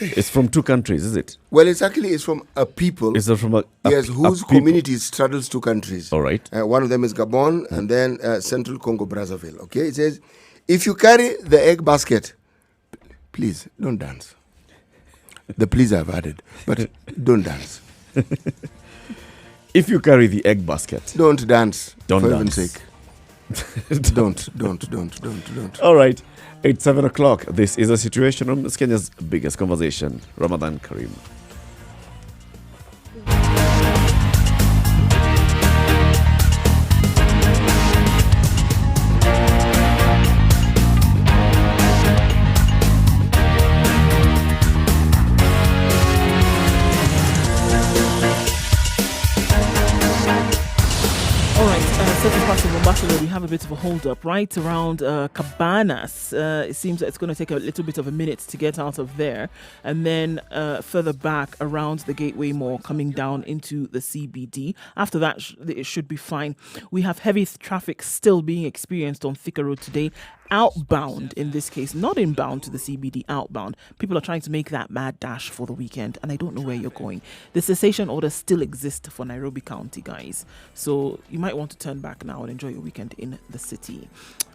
It's from 2 countries, is it? Well, it's from a people. Is it from a Yes, a whose people? community straddles 2 countries. All right. One of them is Gabon and then Central Congo Brazzaville. Okay, it says, if you carry the egg basket, please don't dance. The please I've added, but don't dance. If you carry the egg basket, Don't dance. Don't for dance. heaven's sake. Don't. all right. It's 7 o'clock. This is a Situation Room. It's Kenya's biggest conversation. Ramadan Kareem. All right, certain parts of Mombasa where we have a bit of a hold up, right around Cabanas. It seems that it's going to take a little bit of a minute to get out of there. And then further back around the Gateway Mall coming down into the CBD. After that, it should be fine. We have heavy traffic still being experienced on Thika Road today. Outbound in this case, not inbound to the CBD, outbound. People are trying to make that mad dash for the weekend, and I don't know where you're going. The cessation order still exists for Nairobi County, guys. So you might want to turn back now and enjoy your weekend in the city.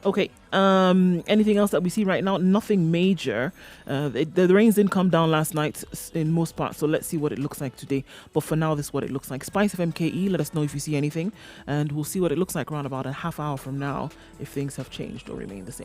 Okay, anything else that we see right now? Nothing major. The rains didn't come down last night in most parts, so let's see what it looks like today. But for now, this is what it looks like. Spice of MKE, let us know if you see anything, and we'll see what it looks like around about a half hour from now if things have changed or remain the same.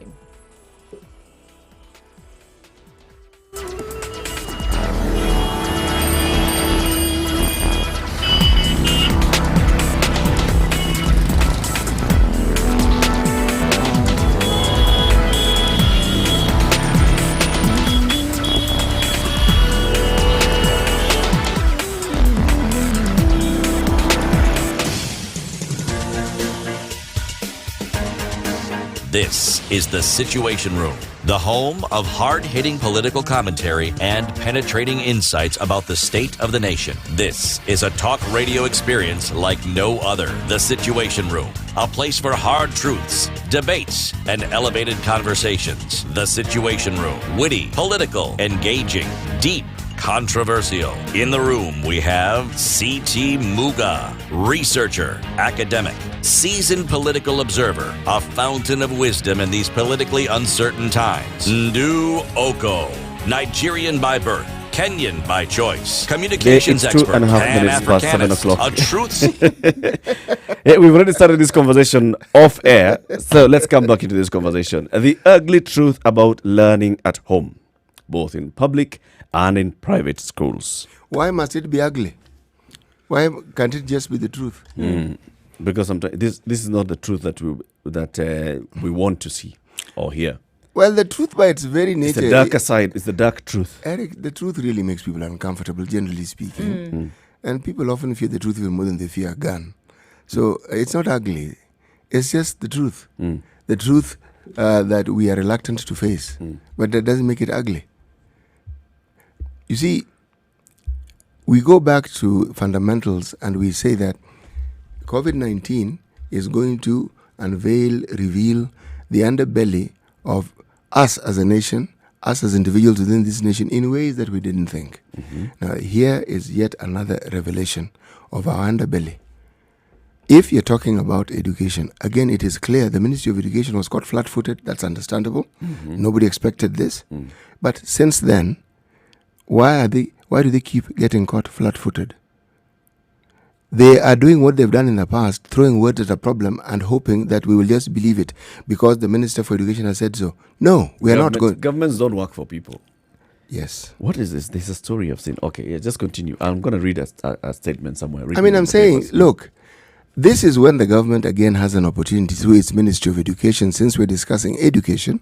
This is The Situation Room, the home of hard-hitting political commentary and penetrating insights about the state of the nation. This is a talk radio experience like no other. The Situation Room, a place for hard truths, debates, and elevated conversations. The Situation Room. Witty, political, engaging, deep, controversial. In the room, we have C.T. Muga, researcher, academic, seasoned political observer, a fountain of wisdom in these politically uncertain times. Ndu Oko, Nigerian by birth, Kenyan by choice, communications It's expert, 2.5 minutes past 7 Pan-Africanist, o'clock. a truth Hey, we've already started this conversation off air, so let's come back into this conversation. The ugly truth about learning at home, both in public and in private schools. Why must it be ugly? Why can't it just be the truth? Because sometimes this is not the truth that we want to see or hear. Well, the truth by its very It's nature... the darker side. It's the dark truth. Eric, the truth really makes people uncomfortable, generally speaking. And people often fear the truth even more than they fear a gun. So it's not ugly. It's just the truth. The truth that we are reluctant to face. But that doesn't make it ugly. You see, we go back to fundamentals and we say that COVID-19 is going to reveal the underbelly of us as a nation, us as individuals within this nation, in ways that we didn't think. Now, here is yet another revelation of our underbelly. If you're talking about education, again, it is clear the Ministry of Education was caught flat-footed. That's understandable. Nobody expected this. But since then, why do they keep getting caught flat-footed? They are doing what they've done in the past, throwing words at a problem and hoping that we will just believe it because the Minister for Education has said so. No, we are not going. Governments don't work for people. Yes. What is this? This is a story of sin. Okay, yeah, just continue. I'm going to read a statement somewhere. I'm saying, look, this is when the government again has an opportunity through its Ministry of Education, since we're discussing education,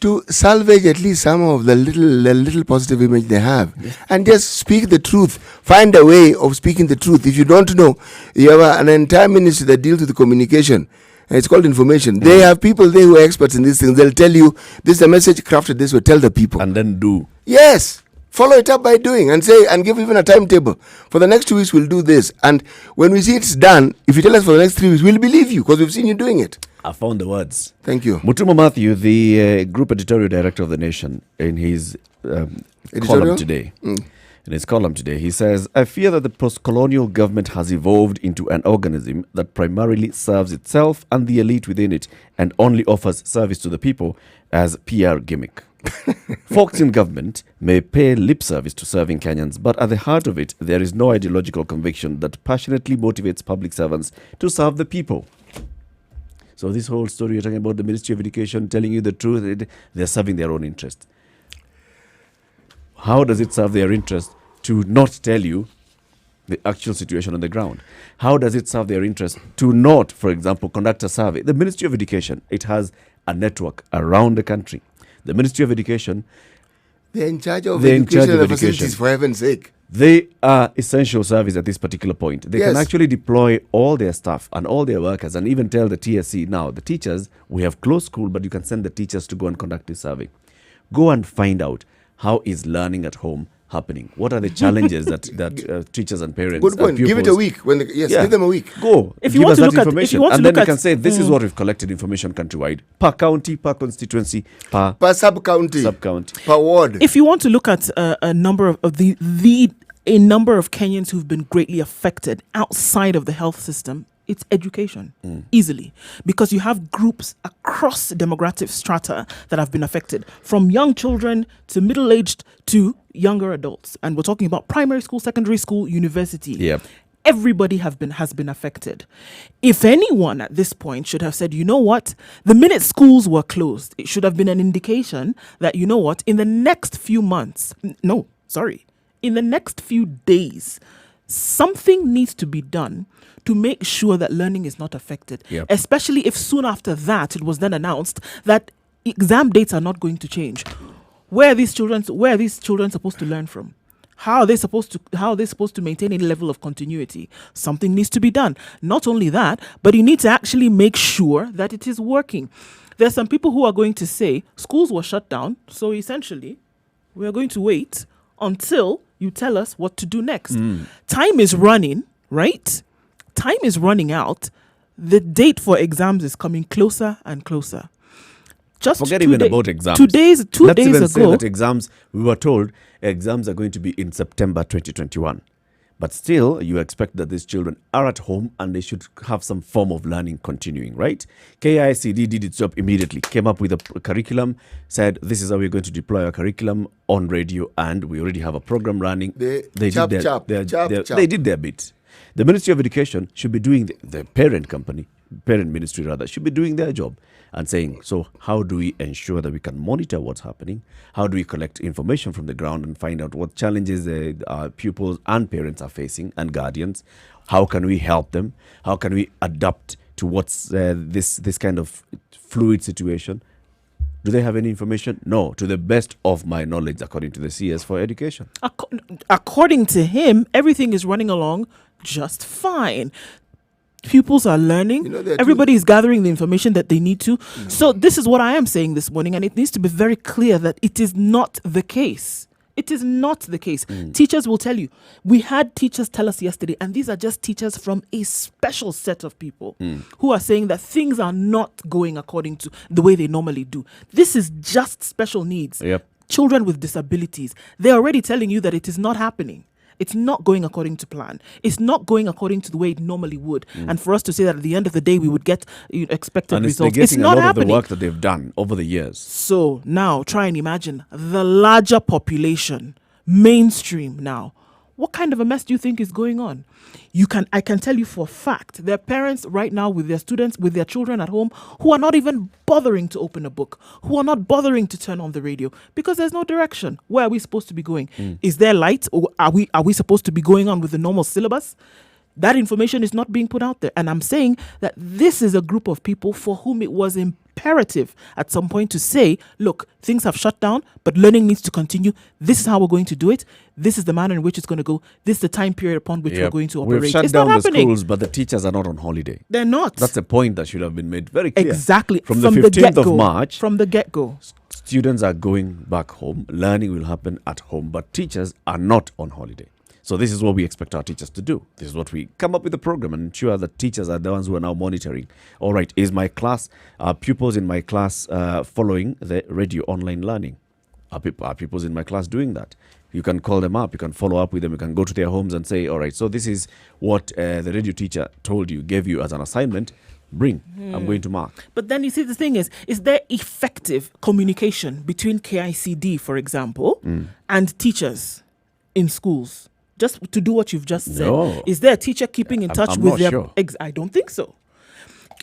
to salvage at least some of the little positive image they have, and just speak the truth. Find a way of speaking the truth. If you don't know, you have an entire ministry that deals with the communication. And it's called information. They have people there who are experts in these things. They'll tell you, this is a message crafted this way. Tell the people. And then do. Yes. Follow it up by doing and say, and give even a timetable. For the next 2 weeks, we'll do this. And when we see it's done, if you tell us for the next 3 weeks, we'll believe you because we've seen you doing it. I found the words. Thank you. Mutumo Matthew, the group editorial director of The Nation, in his column today, he says, I fear that the post-colonial government has evolved into an organism that primarily serves itself and the elite within it and only offers service to the people as PR gimmick. Folks in government may pay lip service to serving Kenyans, but at the heart of it, there is no ideological conviction that passionately motivates public servants to serve the people. So this whole story you're talking about, the Ministry of Education telling you the truth, they're serving their own interest. How does it serve their interest to not tell you the actual situation on the ground? How does it serve their interest to not, for example, conduct a survey? The Ministry of Education, it has a network around the country. The Ministry of Education, they're in charge of educational facilities, for heaven's sake. They are essential service at this particular point. They can actually deploy all their staff and all their workers and even tell the TSC, now, the teachers, we have closed school, but you can send the teachers to go and conduct this survey. Go and find out how is learning at home happening. What are the challenges that teachers and parents Good point. Give it a week. Give them a week. Go. If give you want us to that look at, information. And then we can say, this is what we've collected information countrywide. Per county, per constituency, per sub-county, per ward. If you want to look at a number of a number of Kenyans who've been greatly affected outside of the health system, it's education, easily. Because you have groups across demographic strata that have been affected, from young children to middle-aged to younger adults. And we're talking about primary school, secondary school, university. Yep. Everybody has been affected. If anyone at this point should have said, you know what, the minute schools were closed, it should have been an indication that, you know what, in the next few months, in the next few days, something needs to be done to make sure that learning is not affected. Yep. Especially if soon after that it was then announced that exam dates are not going to change. Where are these children supposed to learn from? How are they supposed to maintain any level of continuity? Something needs to be done. Not only that, but you need to actually make sure that it is working. There's some people who are going to say schools were shut down, so essentially we are going to wait until you tell us what to do next. Time is running, right? Time is running out. the date for exams is coming closer and closer. Just Forget even about exams. 2 days Let's even say ago. that exams, we were told exams are going to be in September 2021. But still, you expect that these children are at home and they should have some form of learning continuing, right? KICD did its job immediately, came up with a curriculum, said this is how we're going to deploy our curriculum on radio, and we already have a program running. They did their bit. The Ministry of Education should be doing, the parent ministry rather, should be doing their job and saying, so how do we ensure that we can monitor what's happening? How do we collect information from the ground and find out what challenges our pupils and parents are facing and guardians? How can we help them? How can we adapt to what's this kind of fluid situation? Do they have any information? No, to the best of my knowledge, according to the CS for Education. According to him, everything is running along just fine. Pupils are learning. Everybody is gathering the information that they need to. No. So this is what I am saying this morning, and it needs to be very clear that it is not the case. It is not the case. Teachers will tell you. We had teachers tell us yesterday, and these are just teachers from a special set of people who are saying that things are not going according to the way they normally do. This is just special needs. Yep. Children with disabilities. They're already telling you that it is not happening. It's not going according to plan. It's not going according to the way it normally would. And for us to say that at the end of the day we would get expected results, it's not happening. Of the work that they've done over the years. So now try and imagine the larger population, mainstream now. What kind of a mess do you think is going on? I can tell you for a fact, there are parents right now with their students, with their children at home, who are not even bothering to open a book, who are not bothering to turn on the radio because there's no direction. Where are we supposed to be going? Is there light, or are we supposed to be going on with the normal syllabus? That information is not being put out there. And I'm saying that this is a group of people for whom it was imperative at some point to say, look, things have shut down, but learning needs to continue. This is how we're going to do it. This is the manner in which it's going to go. This is the time period upon which we're going to operate. We've shut down the schools, but the teachers are not on holiday. They're not. That's a point that should have been made very clear. Exactly. From the 15th of March. From the get-go. Students are going back home. Learning will happen at home, but teachers are not on holiday. So this is what we expect our teachers to do. This is what we come up with a program and ensure that teachers are the ones who are now monitoring. All right, is my class, pupils in my class following the radio online learning? Are pupils in my class doing that? You can call them up, you can follow up with them, you can go to their homes and say, all right, so this is what the radio teacher told you, gave you as an assignment. Bring, I'm going to mark. But then you see, the thing is there effective communication between KICD, for example, and teachers in schools? Just to do what you've just said. No. Is there a teacher keeping in touch I'm with not their... Sure. I don't think so.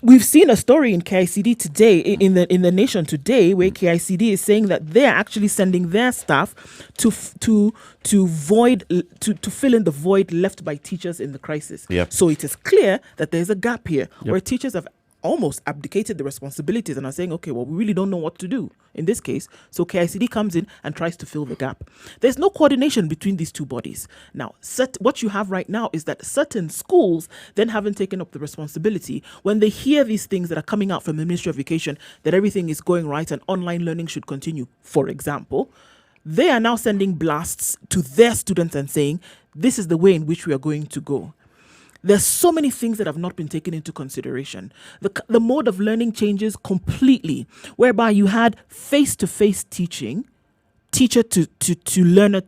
We've seen a story in KICD today, in the Nation today, where KICD is saying that they're actually sending their staff to fill in the void left by teachers in the crisis. Yep. So it is clear that there's a gap here where teachers have almost abdicated the responsibilities and are saying, okay, well, we really don't know what to do in this case. So KICD comes in and tries to fill the gap. There's no coordination between these two bodies. Now, what you have right now is that certain schools then haven't taken up the responsibility when they hear these things that are coming out from the Ministry of Education, that everything is going right and online learning should continue, for example. They are now sending blasts to their students and saying, this is the way in which we are going to go. There's so many things that have not been taken into consideration. The mode of learning changes completely, whereby you had face-to-face teaching, teacher to learner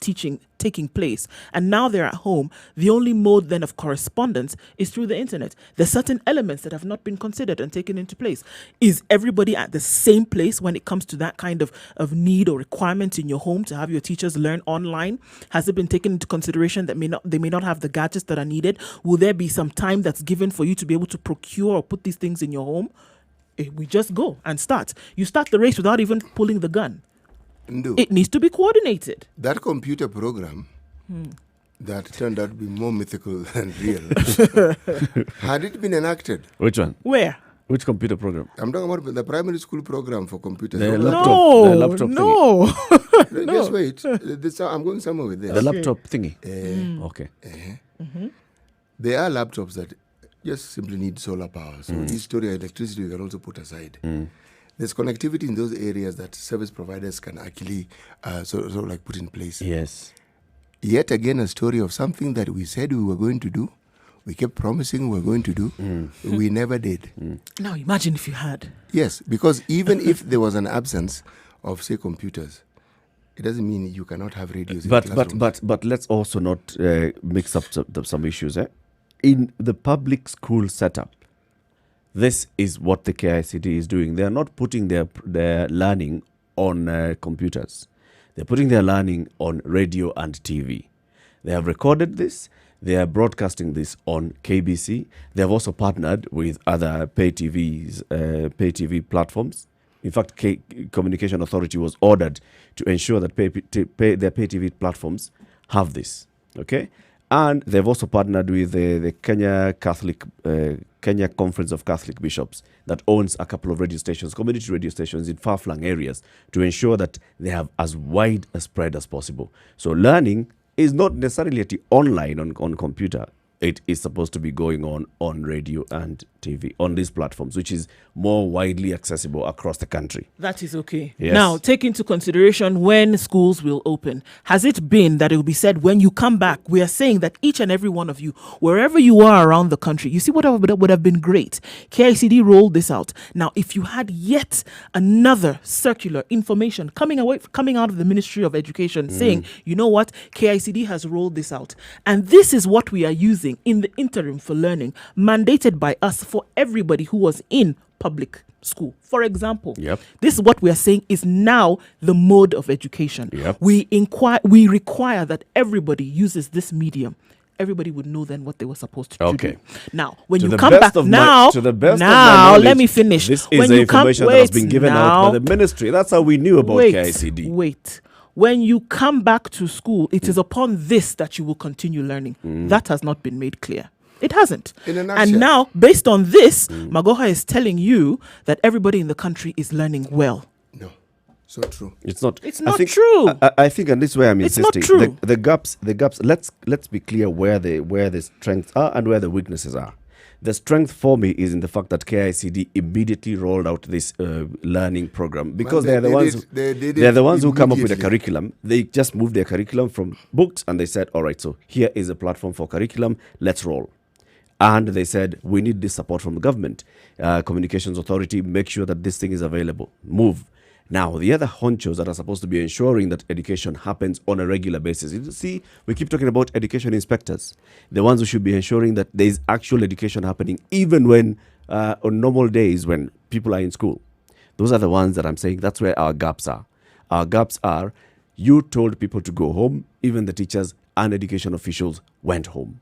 teaching taking place, and now they're at home. The only mode then of correspondence is through the internet. There's certain elements that have not been considered and taken into place. Is everybody at the same place when it comes to that kind of need or requirement in your home to have your teachers learn online? Has it been taken into consideration that they may not have the gadgets that are needed? Will there be some time that's given for you to be able to procure or put these things in your home? We just go and start. You start the race without even pulling the gun. No. It needs to be coordinated. That computer program that turned out to be more mythical than real, had it been enacted? Which one? Where? Which computer program? I'm talking about the primary school program for computers. The laptop no. thingy. Just wait. I'm going somewhere with this. The laptop thingy. Okay. There are laptops that just simply need solar power. So each story of electricity we can also put aside. There's connectivity in those areas that service providers can actually sort of like put in place. Yes. Yet again, a story of something that we said we were going to do. We kept promising we were going to do. We never did. Now imagine if you had. Yes, because even if there was an absence of, say, computers, it doesn't mean you cannot have radios in classrooms. But let's also not mix up some issues. In the public school setup, this is what the KICD is doing. They are not putting their learning on computers. They're putting their learning on radio and TV. They have recorded this. They are broadcasting this on KBC. They have also partnered with other pay TV platforms. In fact, Communication Authority was ordered to ensure that their pay TV platforms have this. Okay, and they've also partnered with the Kenya Conference of Catholic Bishops that owns a couple of radio stations, community radio stations in far-flung areas, to ensure that they have as wide a spread as possible. So learning is not necessarily online on computer. It is supposed to be going on radio and TV on these platforms, which is more widely accessible across the country. That is okay. Yes. Now, take into consideration when schools will open. Has it been that it will be said when you come back? We are saying that each and every one of you, wherever you are around the country, you see what would have been great. KICD rolled this out. Now, if you had yet another circular information coming out of the Ministry of Education saying, you know what, KICD has rolled this out, and this is what we are using in the interim for learning, mandated by us for everybody who was in public school. For example, this is what we are saying is now the mode of education. We require that everybody uses this medium. Everybody would know then what they were supposed to do. Now, when you come back now, let me finish. This is the information that has been given out by the ministry. That's how we knew about KICD. Wait. When you come back to school, it is upon this that you will continue learning. That has not been made clear. It hasn't. And now, based on this, Magoha is telling you that everybody in the country is learning well. No, so true. It's not. It's not true. I think, and this is where I'm insisting. It's not true. The gaps. Let's be clear where the strengths are and where the weaknesses are. The strength for me is in the fact that KICD immediately rolled out this learning program because they're the ones who come up with a curriculum. They just moved their curriculum from books and they said, all right, so here is a platform for curriculum. Let's roll. And they said, we need this support from the government. Communications Authority, make sure that this thing is available. Move. Now, the other honchos that are supposed to be ensuring that education happens on a regular basis. You see, we keep talking about education inspectors, the ones who should be ensuring that there is actual education happening, even when on normal days when people are in school. Those are the ones that I'm saying that's where our gaps are. Our gaps are, you told people to go home, even the teachers and education officials went home.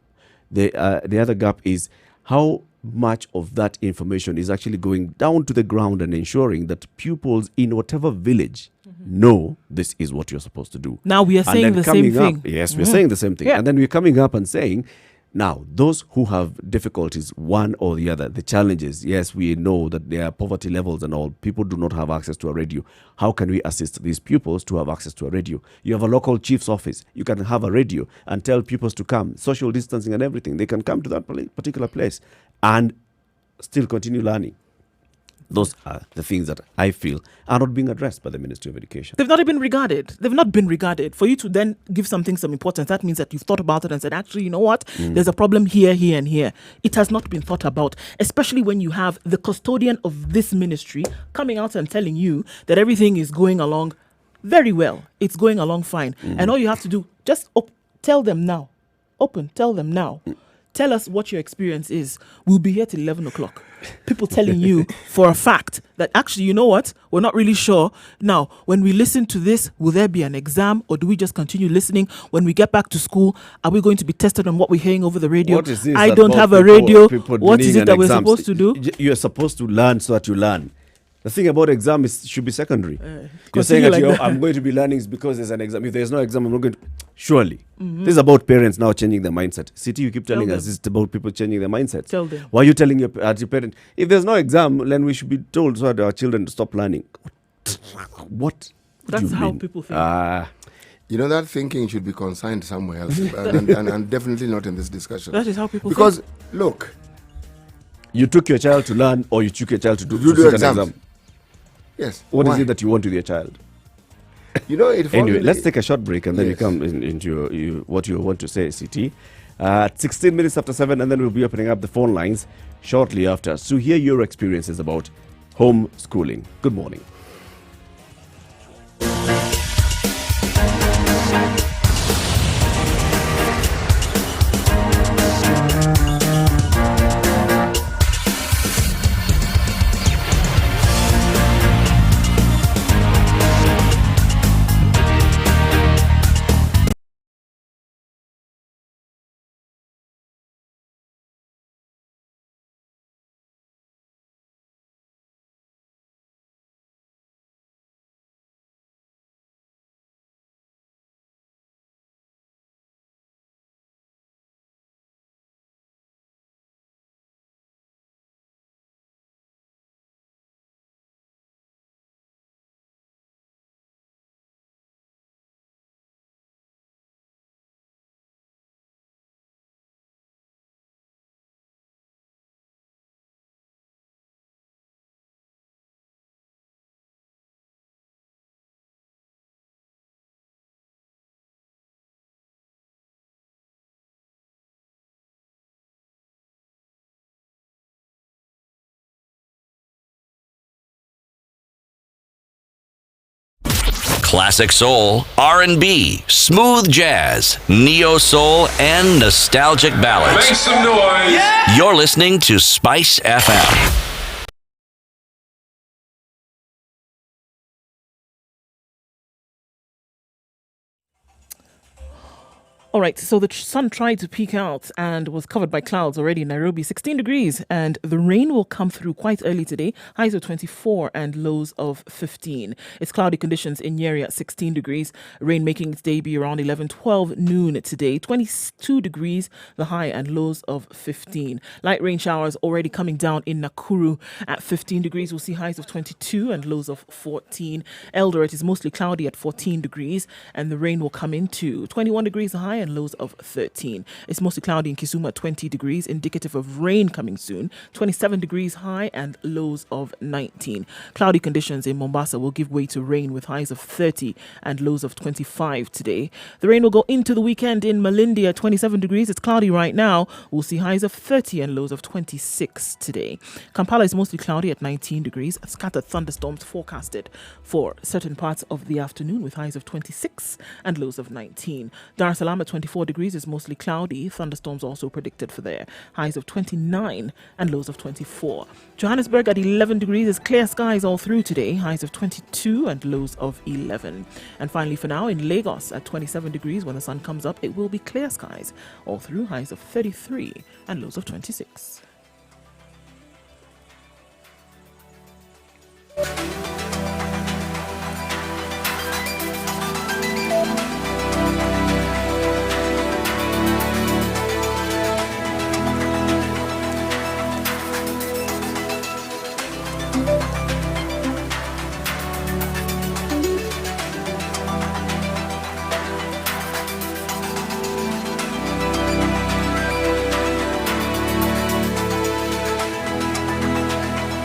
The other gap is how much of that information is actually going down to the ground and ensuring that pupils in whatever village know this is what you're supposed to do. Now we are saying the same thing. Yes, we're saying the same thing. And then we're coming up and saying, now, those who have difficulties, one or the other, the challenges, yes, we know that there are poverty levels and all. People do not have access to a radio. How can we assist these pupils to have access to a radio? You have a local chief's office. You can have a radio and tell pupils to come. Social distancing and everything. They can come to that particular place and still continue learning. Those are the things that I feel are not being addressed by the Ministry of Education. They've not been regarded. They've not been regarded. For you to then give something some importance, that means that you've thought about it and said, actually, you know what? There's a problem here, here, and here. It has not been thought about, especially when you have the custodian of this ministry coming out and telling you that everything is going along very well. It's going along fine. And all you have to do, just tell them now. Tell them now. Tell us what your experience is. We'll be here till 11 o'clock. People telling you for a fact that actually, you know what? We're not really sure. Now, when we listen to this, will there be an exam or do we just continue listening? When we get back to school, are we going to be tested on what we're hearing over the radio? What is this? I don't have a radio. What is it that we're supposed to do? You're supposed to learn so that you learn. The thing about exam should be secondary. You're saying that I'm going to be learning because there's an exam. If there's no exam, I'm not going to. Surely. This is about parents now changing their mindset. City, you keep telling us it's about people changing their mindsets. Tell them. Why are you telling your parent? If there's no exam, then we should be told so that our children to stop learning. What? That's how people think. You know, that thinking should be consigned somewhere else and definitely not in this discussion. That is how people think. Because, look. You took your child to learn or you took your child to do exams. exam. Yes. What is it that you want with your child? Anyway, let's take a short break and then Yes. you come into what you want to say, CT. 16 minutes after 7, and then we'll be opening up the phone lines shortly after to hear your experiences about homeschooling. Good morning. Classic soul, R&B, smooth jazz, neo soul, and nostalgic ballads. Make some noise. Yeah. You're listening to Spice FM. All right, so the sun tried to peek out and was covered by clouds already in Nairobi, 16 degrees, and the rain will come through quite early today, highs of 24 and lows of 15. It's cloudy conditions in Nyeri at 16 degrees, rain making its debut around 11-12 noon today, 22 degrees, the high and lows of 15. Light rain showers already coming down in Nakuru at 15 degrees. We'll see highs of 22 and lows of 14. Eldoret is mostly cloudy at 14 degrees, and the rain will come into 21 degrees, the high and lows of 13. It's mostly cloudy in Kisumu at 20 degrees, indicative of rain coming soon. 27 degrees high and lows of 19. Cloudy conditions in Mombasa will give way to rain with highs of 30 and lows of 25 today. The rain will go into the weekend in Malindi at 27 degrees. It's cloudy right now. We'll see highs of 30 and lows of 26 today. Kampala is mostly cloudy at 19 degrees. Scattered thunderstorms forecasted for certain parts of the afternoon with highs of 26 and lows of 19. Dar es Salaam at 24 degrees is mostly cloudy. Thunderstorms also predicted for there. Highs of 29 and lows of 24. Johannesburg at 11 degrees is clear skies all through today. Highs of 22 and lows of 11. And finally for now in Lagos at 27 degrees when the sun comes up, it will be clear skies all through. Highs of 33 and lows of 26.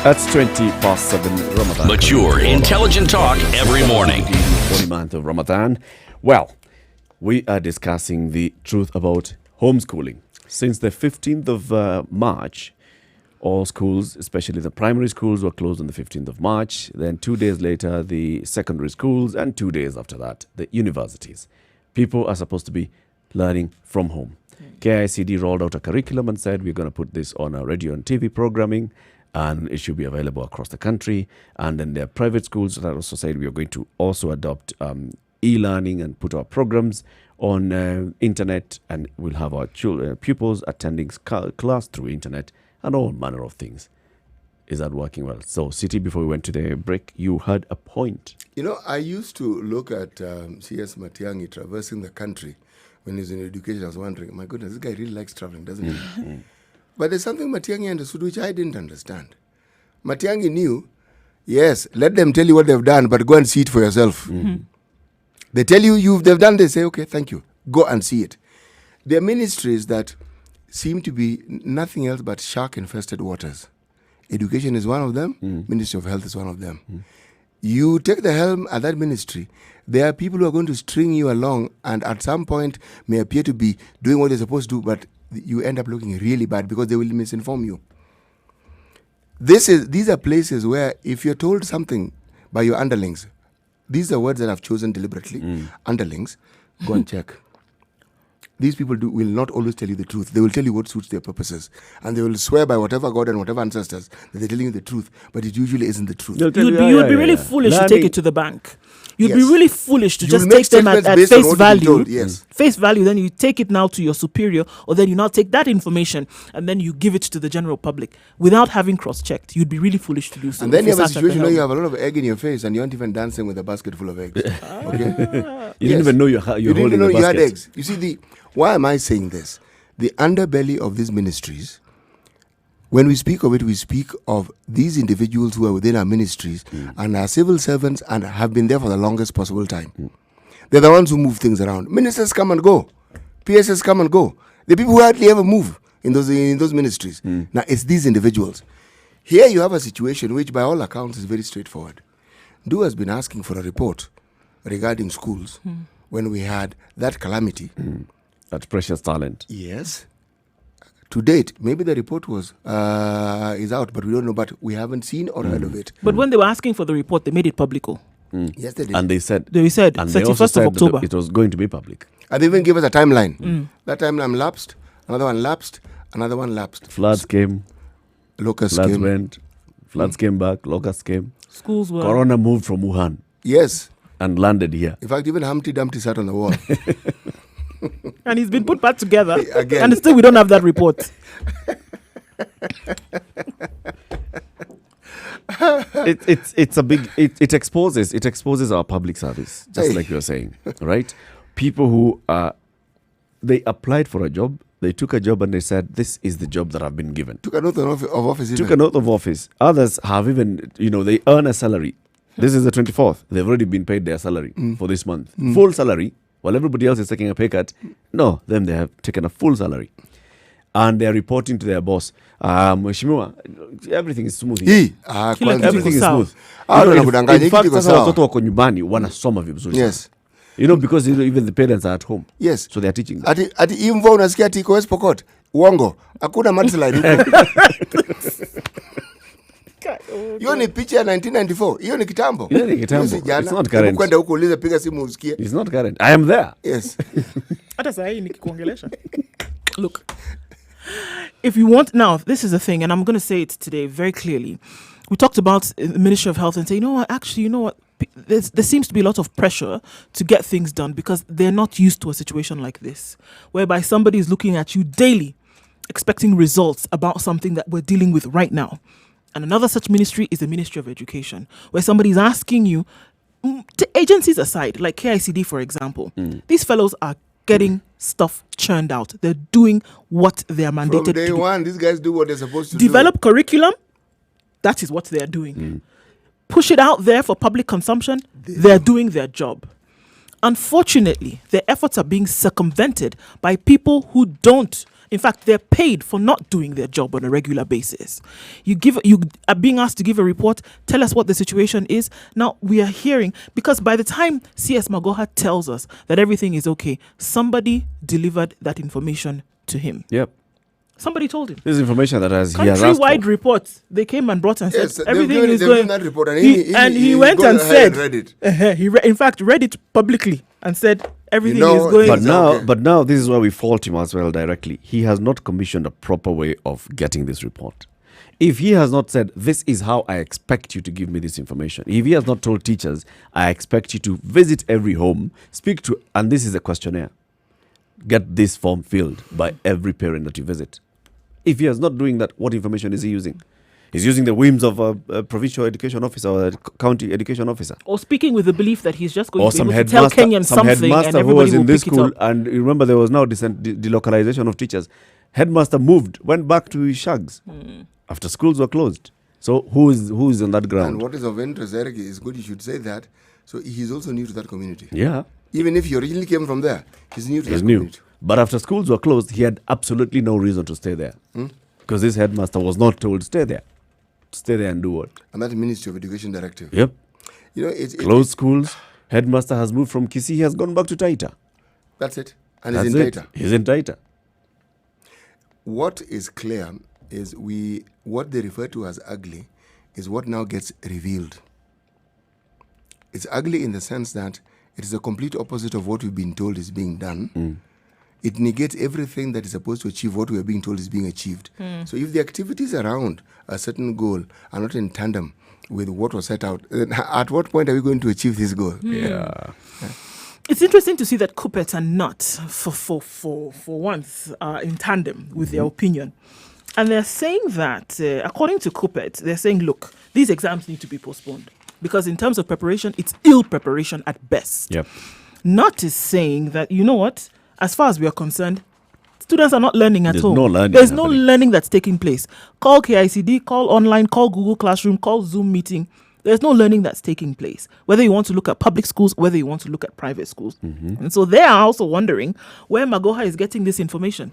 That's 7:20 Ramadan. Mature, intelligent talk every morning. The 40th month of Ramadan. Well, we are discussing the truth about homeschooling. Since the 15th of March, all schools, especially the primary schools, were closed on the 15th of March. Then 2 days later, the secondary schools, and 2 days after that, the universities. People are supposed to be learning from home. KICD rolled out a curriculum and said, we're going to put this on our radio and TV programming, and it should be available across the country. And then there are private schools that also said we are going to also adopt e-learning and put our programs on internet, and we'll have our pupils attending class through internet and all manner of things. Is that working well? So, City, before we went to the break, you had a point. You know, I used to look at C.S. Matiang'i traversing the country when he was in education. I was wondering, my goodness, this guy really likes traveling, doesn't he? But there's something Matiang'i understood which I didn't understand. Matiang'i knew, yes, let them tell you what they've done, but go and see it for yourself. They tell you they've done this, say, okay, thank you. Go and see it. There are ministries that seem to be nothing else but shark-infested waters. Education is one of them. Ministry of Health is one of them. You take the helm at that ministry, there are people who are going to string you along and at some point may appear to be doing what they're supposed to do, but you end up looking really bad because they will misinform you. These are places where if you're told something by your underlings, these are words that I've chosen deliberately, underlings, go and check. These people will not always tell you the truth. They will tell you what suits their purposes. And they will swear by whatever God and whatever ancestors that they're telling you the truth. But it usually isn't the truth. You would be really foolish to take it to the bank. You'd be Yes. really foolish to You just will make take them at statements based on face what you've value. been told, yes. Face value, then you take it now to your superior, or then you now take that information and then you give it to the general public without having cross-checked. You'd be really foolish to do so. And then if you have a sat at the situation where helm. you have a lot of egg in your face and you aren't even dancing with a basket full of eggs. Okay? You didn't even know you're You didn't holding even know the you had basket. eggs. You see, why am I saying this? The underbelly of these ministries, when we speak of it, we speak of these individuals who are within our ministries and are civil servants and have been there for the longest possible time. They're the ones who move things around. Ministers come and go. PSs come and go. The people who hardly ever move in those ministries. Now, it's these individuals. Here you have a situation which, by all accounts, is very straightforward. Du has been asking for a report regarding schools when we had that calamity. That precious talent. Yes. To date, maybe the report is out, but we don't know. But we haven't seen or heard of it. But when they were asking for the report, they made it public. Yes, they did. And they said, They said and they also 31st said of October. that it was going to be public. And they even gave us a timeline. That timeline lapsed. Another one lapsed. Another one lapsed. Floods came, Locusts floods came. went, floods came back, locusts came. Schools were... Corona moved from Wuhan Yes. and landed here. In fact, even Humpty Dumpty sat on the wall. And he's been put back together. Again. And still we don't have that report. It's a big it exposes our public service, just Hey. like you're saying, right? People who they applied for a job, they took a job and they said, this is the job that I've been given. Took an oath of office. Took an oath of office. Others have even, they earn a salary. This is the 24th. They've already been paid their salary for this month. Full salary, while everybody else is taking a pay cut. No, them, they have taken a full salary. And they're reporting to their boss, Mheshimiwa, everything is smooth here. Everything is sawa. smooth. Ah, In nakudanganya, fact, kiko sasa sawa. watoto wako nyumbani wanasoma vizuri. Yes. Because even the parents are at home. Yes. So they're teaching them. Ati hii mvua unasikia ati iko West Pokot. Uongo. Hakuna mudslide huko. Hiyo ni picha ya 1994. Hiyo ni kitambo. Hiyo ni kitambo. Hiyo si jana. It's not current. Hebu kwenda huko uliza, piga simu usikie. It's not current. I am there. Yes. Hata saa hii nikikuongelesha. Look, if you want, now this is the thing, and I'm going to say it today very clearly. We talked about the Ministry of Health and say, you know what, there seems to be a lot of pressure to get things done because they're not used to a situation like this, whereby somebody is looking at you daily, expecting results about something that we're dealing with right now. And another such ministry is the Ministry of Education, where somebody is asking you, agencies aside, like KICD, for example, these fellows are getting stuff churned out. They're doing what they are mandated From to day do. one, these guys do what they're supposed to Develop curriculum. That is what they are doing. Push it out there for public consumption. They're doing their job. Unfortunately, their efforts are being circumvented by people who don't. In fact, they're paid for not doing their job on a regular basis. You are being asked to give a report, tell us what the situation is. Now, we are hearing, because by the time CS Magoha tells us that everything is okay, somebody delivered that information to him. Yep. Somebody told him. This is information that he has asked Countrywide for. reports, they came and brought and said Yes, everything they've is given going. that report and he went gone and ahead said, and read it. in fact, read it publicly and said everything know, is going. But now, okay. but now this is why we fault him as well directly. He has not commissioned a proper way of getting this report. If he has not said, this is how I expect you to give me this information. If he has not told teachers, I expect you to visit every home, speak to, and this is a questionnaire. Get this form filled by every parent that you visit. If he is not doing that, what information is he using? He's using the whims of a provincial education officer or a county education officer. Or speaking with the belief that he's just going Or to be some able to tell Kenyans some something and headmaster who everybody was will in this pick it school, up. and you remember there was now delocalization of teachers. Headmaster moved, went back to his shags after schools were closed. So who is on that ground? And what is of interest, Eric, is good you should say that. So he's also new to that community. Yeah, Even if he originally came from there, he's new to he's that new. community. But after schools were closed, he had absolutely no reason to stay there. Because this headmaster was not told, stay there and do what? And that Ministry of Education directive. Yep. Closed schools. Headmaster has moved from Kisii. He has gone back to Taita. That's it. And That's he's in it. Taita. He's in Taita. What is clear is what they refer to as ugly is what now gets revealed. It's ugly in the sense that it is the complete opposite of what we've been told is being done. It negates everything that is supposed to achieve what we are being told is being achieved. So if the activities around a certain goal are not in tandem with what was set out, then at what point are we going to achieve this goal? Yeah. It's interesting to see that Kuppet and not, for once, are in tandem with their opinion. And they're saying that, according to Kuppet, they're saying, look, these exams need to be postponed. Because in terms of preparation, it's ill preparation at best. Yep. Not is saying that, you know what, as far as we are concerned, students are not learning at home. There's no learning that's taking place. Call KICD, call online, call Google Classroom, call Zoom meeting. There's no learning that's taking place. Whether you want to look at public schools, whether you want to look at private schools. And so they are also wondering where Magoha is getting this information.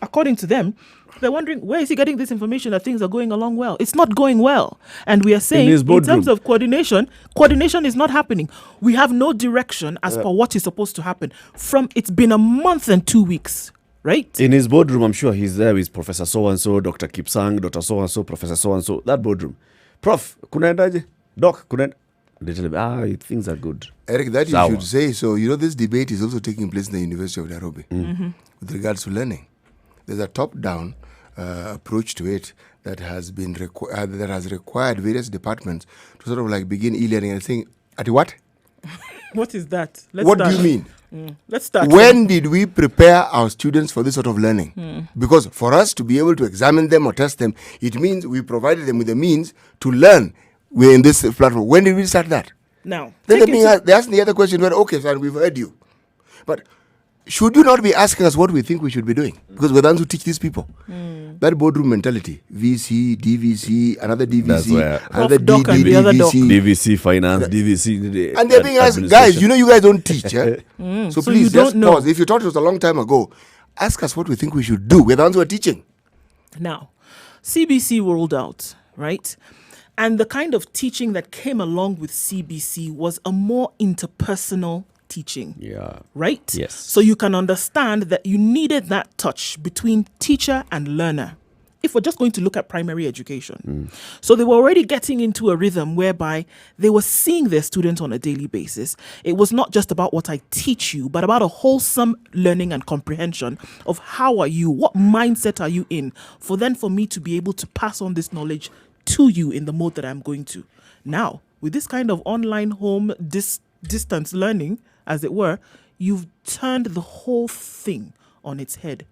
According to them, they're wondering, where is he getting this information that things are going along well? It's not going well. And we are saying, in terms of coordination is not happening. We have no direction as per what is supposed to happen. It's been a month and 2 weeks, right? In his boardroom, I'm sure he's there with Professor so-and-so, Dr. Kipsang, Dr. so-and-so, Professor so-and-so. That boardroom. Prof, kunaendaje? Doc, they tell him, things are good. Eric, that you should say. So, this debate is also taking place in the University of Nairobi with regards to learning. There's a top-down approach to it that has been that has required various departments to sort of like begin e-learning and saying, at what? What is that? What do you mean? Let's start. When did we prepare our students for this sort of learning? Because for us to be able to examine them or test them, it means we provided them with the means to learn in this platform. When did we start that? Now, then they ask the other question, well, okay, sir, we've heard you. But should you not be asking us what we think we should be doing? Because we're the ones who teach these people. That boardroom mentality, VC, DVC, another DVC, another DVC. DVC finance, DVC. And they're being asked, guys, you guys don't teach. So please, just pause. If you thought it was a long time ago, ask us what we think we should do. We're the ones who are teaching. Now, CBC rolled out, right? And the kind of teaching that came along with CBC was a more interpersonal teaching. Yeah. Right? Yes. So you can understand that you needed that touch between teacher and learner. If we're just going to look at primary education. So they were already getting into a rhythm whereby they were seeing their students on a daily basis. It was not just about what I teach you, but about a wholesome learning and comprehension of how are you, what mindset are you in, for me to be able to pass on this knowledge to you in the mode that I'm going to. Now, with this kind of online home distance learning, as it were, you've turned the whole thing on its head.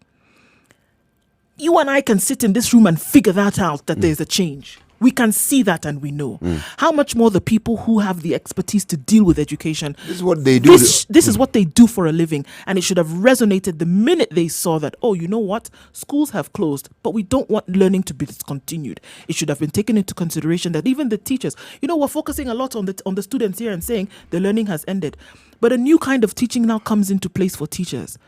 You and I can sit in this room and figure that out, that there's a change. We can see that and we know. How much more the people who have the expertise to deal with education. This is what they do. This is what they do for a living. And it should have resonated the minute they saw that, oh, you know what? Schools have closed, but we don't want learning to be discontinued. It should have been taken into consideration that even the teachers, we're focusing a lot on the students here and saying the learning has ended. But a new kind of teaching now comes into place for teachers.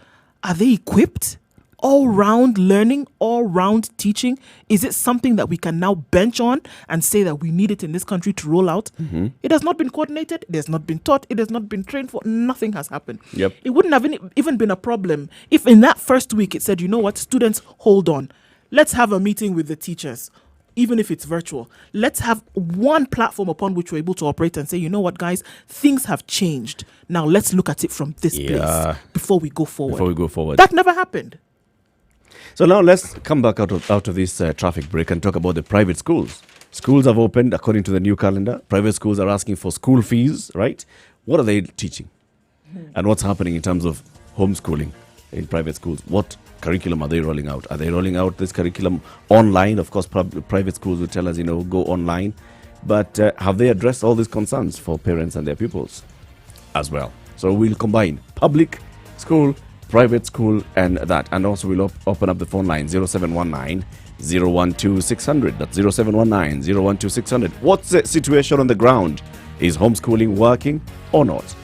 Are they equipped? All-round learning, all-round teaching? Is it something that we can now bench on and say that we need it in this country to roll out? It has not been coordinated. It has not been taught. It has not been trained for. Nothing has happened. Yep. It wouldn't have even been a problem if in that first week it said, you know what, students, hold on. Let's have a meeting with the teachers, even if it's virtual. Let's have one platform upon which we're able to operate and say, you know what, guys, things have changed. Now let's look at it from this place before we go forward. That never happened. So now let's come back out of this traffic break and talk about the private schools. Schools have opened according to the new calendar. Private schools are asking for school fees, right? What are they teaching? And what's happening in terms of homeschooling in private schools? What curriculum are they rolling out? Are they rolling out this curriculum online? Of course, private schools will tell us, go online. But have they addressed all these concerns for parents and their pupils as well? So we'll combine public school, private school, and that. And also we'll open up the phone line 0719 012 600. That's 0719 012 600. What's the situation on the ground? Is homeschooling working or not?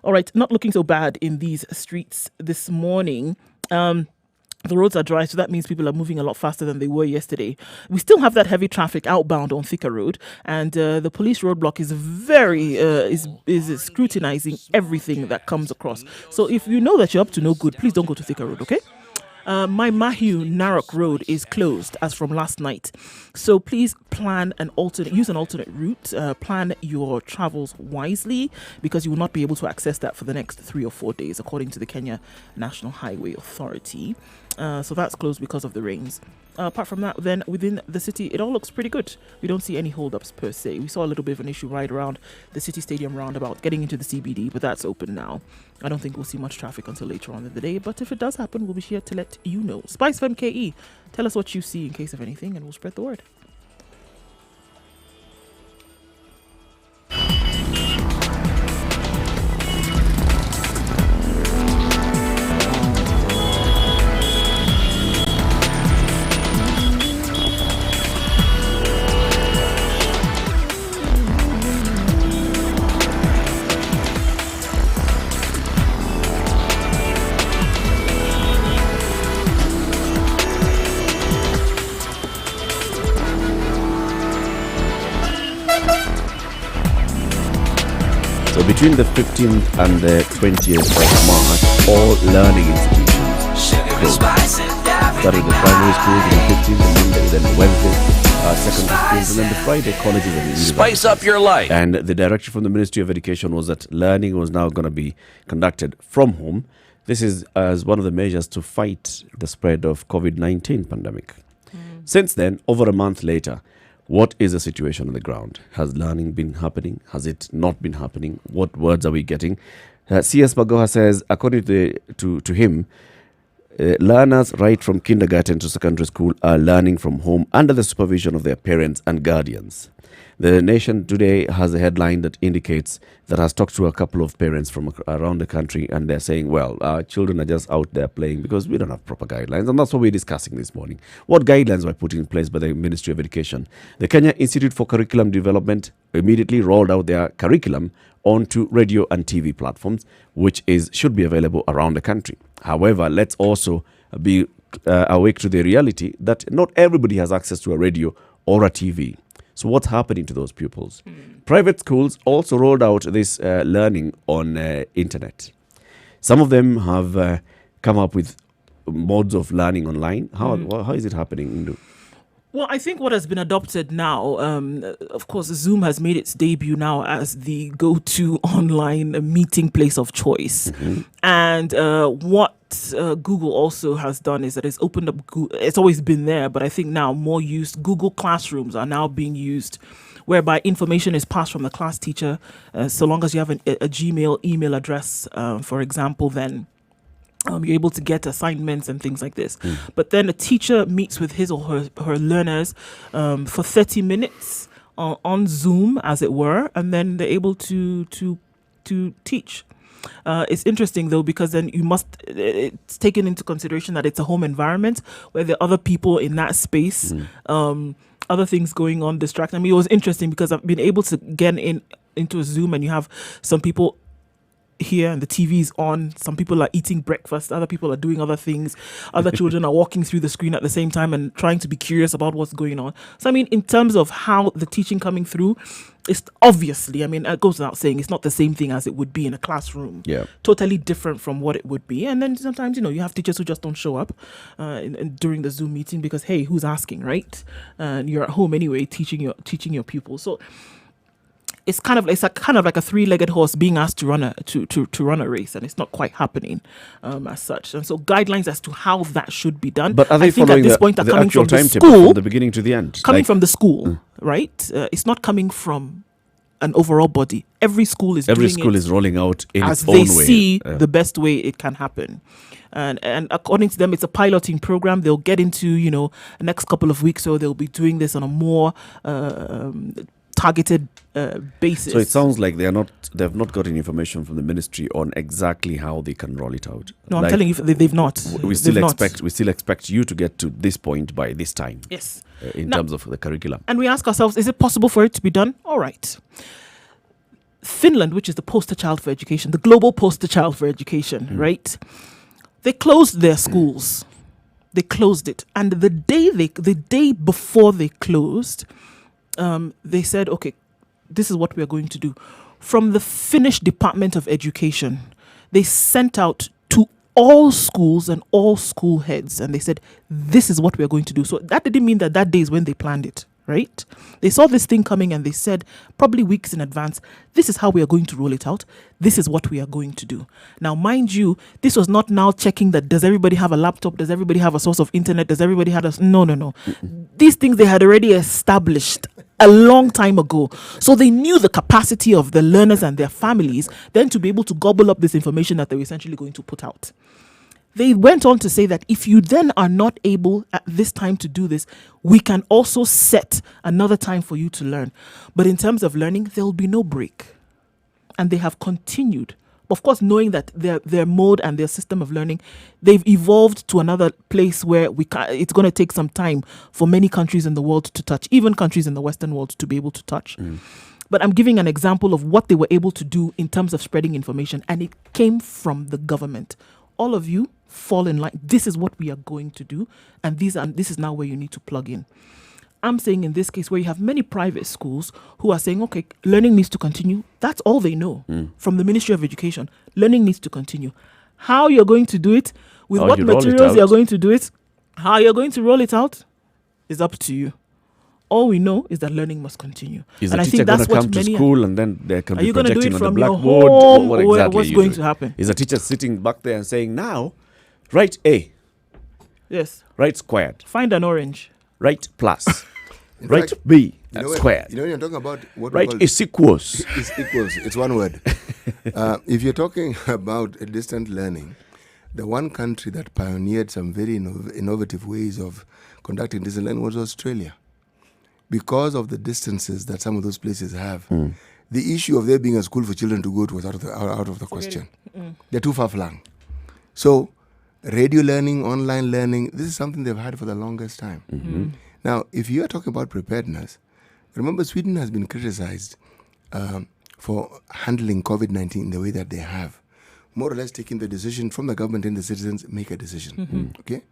All right, not looking so bad in these streets this morning. The roads are dry, so that means people are moving a lot faster than they were yesterday. We still have that heavy traffic outbound on Thika Road, and the police roadblock is very is scrutinizing everything that comes across. So if you know that you're up to no good, please don't go to Thika Road, okay? My Mahiu Narok Road is closed as from last night, so please use an alternate route. Plan your travels wisely, because you will not be able to access that for the next 3 or 4 days, according to the Kenya National Highway Authority. So that's closed because of the rains. Apart from that, then within the city, it all looks pretty good. We don't see any holdups per se. We saw a little bit of an issue right around the City Stadium roundabout, getting into the CBD, but that's open now. I don't think we'll see much traffic until later on in the day, but if it does happen, we'll be here to let you know. Spice FM KE, tell us what you see in case of anything, and we'll spread the word. So between the 15th and the 20th of March, all learning institutions closed. Started the primary schools on the 15th, and Monday, then Wednesday, secondary schools, and then the Friday, colleges and universities. Spice up your life. And the direction from the Ministry of Education was that learning was now going to be conducted from home. This is as one of the measures to fight the spread of COVID-19 pandemic. Since then, over a month later, what is the situation on the ground? Has learning been happening? Has it not been happening? What words are we getting? C.S. Bagoha says, according to him, learners right from kindergarten to secondary school are learning from home under the supervision of their parents and guardians. The Nation today has a headline that indicates that has talked to a couple of parents from around the country, and they're saying, well, our children are just out there playing because we don't have proper guidelines. And that's what we're discussing this morning. What guidelines were put in place by the Ministry of Education? The Kenya Institute for Curriculum Development immediately rolled out their curriculum onto radio and TV platforms, which should be available around the country. However, let's also be awake to the reality that not everybody has access to a radio or a TV. So what's happening to those pupils? Private schools also rolled out this learning on internet. Some of them have come up with modes of learning online. How is it happening, Indu? Well, I think what has been adopted now, of course, Zoom has made its debut now as the go-to online meeting place of choice. And what Google also has done is that it's opened up, it's always been there, but I think now more used, Google Classrooms are now being used, whereby information is passed from the class teacher. So long as you have a Gmail email address, for example, then you're able to get assignments and things like this. But then a teacher meets with his or her learners for 30 minutes on Zoom, as it were, and then they're able to teach. It's interesting, though, because then it's taken into consideration that it's a home environment where there are other people in that space, other things going on, distracting. I mean, it was interesting because I've been able to get into a Zoom, and you have some people here and the TV is on. Some people are eating breakfast, other people are doing other things, other children are walking through the screen at the same time and trying to be curious about what's going on. So I mean, in terms of how the teaching coming through, it's obviously, I mean, it goes without saying, it's not the same thing as it would be in a classroom. Totally different from what it would be. And then sometimes, you have teachers who just don't show up during the Zoom meeting because, hey, who's asking, right? And you're at home anyway teaching your pupils. So it's kind of like a three-legged horse being asked to run a race, and it's not quite happening as such. And so guidelines as to how that should be done. But are they following the coming actual from the timetable school, from the beginning to the end? Coming from the school, right? It's not coming from an overall body. Every school is rolling out in as its own way. They see the best way it can happen. And according to them, it's a piloting program. They'll get into, the next couple of weeks, so they'll be doing this on a more targeted basis. So it sounds like they've not gotten information from the ministry on exactly how they can roll it out. No, I'm telling you, they've not. We still expect you to get to this point by this time. Yes. In terms of the curriculum. And we ask ourselves, is it possible for it to be done? All right. Finland, which is the poster child for education, the global poster child for education, right? They closed their schools. They closed it. And the day before they closed, they said, okay, this is what we are going to do. From the Finnish Department of Education, they sent out to all schools and all school heads, and they said, this is what we are going to do. So that didn't mean that day is when they planned it, right? They saw this thing coming and they said, probably weeks in advance, this is how we are going to roll it out. This is what we are going to do. Now, mind you, this was not now checking that does everybody have a laptop? Does everybody have a source of internet? Does everybody have a... No. These things they had already established a long time ago. So they knew the capacity of the learners and their families then to be able to gobble up this information that they were essentially going to put out. They went on to say that if you then are not able at this time to do this, we can also set another time for you to learn. But in terms of learning, there will be no break. And they have continued. Of course, knowing that their mode and their system of learning, they've evolved to another place where it's going to take some time for many countries in the world to touch, even countries in the Western world to be able to touch. But I'm giving an example of what they were able to do in terms of spreading information, and it came from the government. All of you fall in line. This is what we are going to do, and this is now where you need to plug in. I'm saying in this case where you have many private schools who are saying, okay, learning needs to continue. That's all they know from the Ministry of Education. Learning needs to continue. How you're going to do it, with what materials you're going to do it, how you're going to roll it out is up to you. All we know is that learning must continue. Is a teacher going to come to school and then they can be projecting on the blackboard? Home, what exactly what's going to happen? Is a teacher sitting back there and saying, now, write A. Yes. Write squared. Find an orange. Write plus. In Write fact, B when, squared. you're talking about what Write we call is equals. is equals. It's one word. If you're talking about distant learning, the one country that pioneered some very innovative ways of conducting distant learning was Australia. Because of the distances that some of those places have, the issue of there being a school for children to go to was out of the question. They're too far flung. So, radio learning, online learning, this is something they've had for the longest time. Now, if you are talking about preparedness, remember Sweden has been criticized for handling COVID-19 in the way that they have. More or less taking the decision from the government and the citizens make a decision. Okay?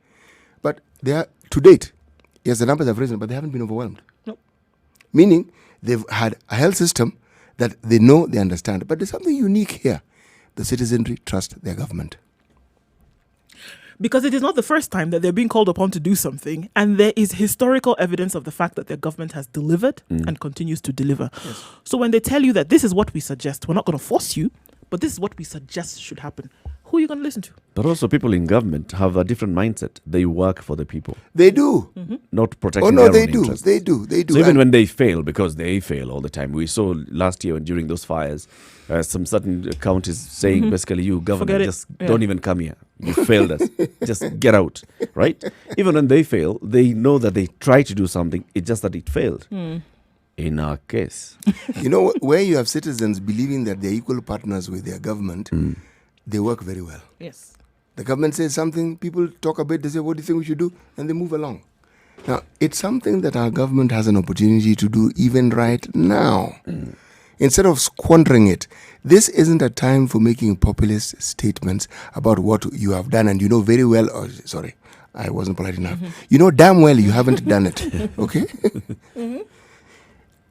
But they are, to date, yes, the numbers have risen, but they haven't been overwhelmed. Nope. Meaning, they've had a health system that they know, they understand. But there's something unique here. The citizenry trust their government. Because it is not the first time that they're being called upon to do something, and there is historical evidence of the fact that their government has delivered and continues to deliver. Yes. So when they tell you that this is what we suggest, we're not going to force you, but this is what we suggest should happen, who are you going to listen to? But also people in government have a different mindset. They work for the people. They do. Not protecting their own they do. interests. They do. So even when they fail, because they fail all the time. We saw last year during those fires, some certain counties saying basically, you government, just don't even come here. You failed us. Just get out, right? Even when they fail, they know that they try to do something. It's just that it failed. In our case. You know, where you have citizens believing that they're equal partners with their government, they work very well. Yes. The government says something, people talk a bit, they say, what do you think we should do? And they move along. Now, it's something that our government has an opportunity to do even right now. Instead of squandering it, this isn't a time for making populist statements about what you have done. And you know very well, sorry, I wasn't polite enough. You know damn well you haven't done it, okay?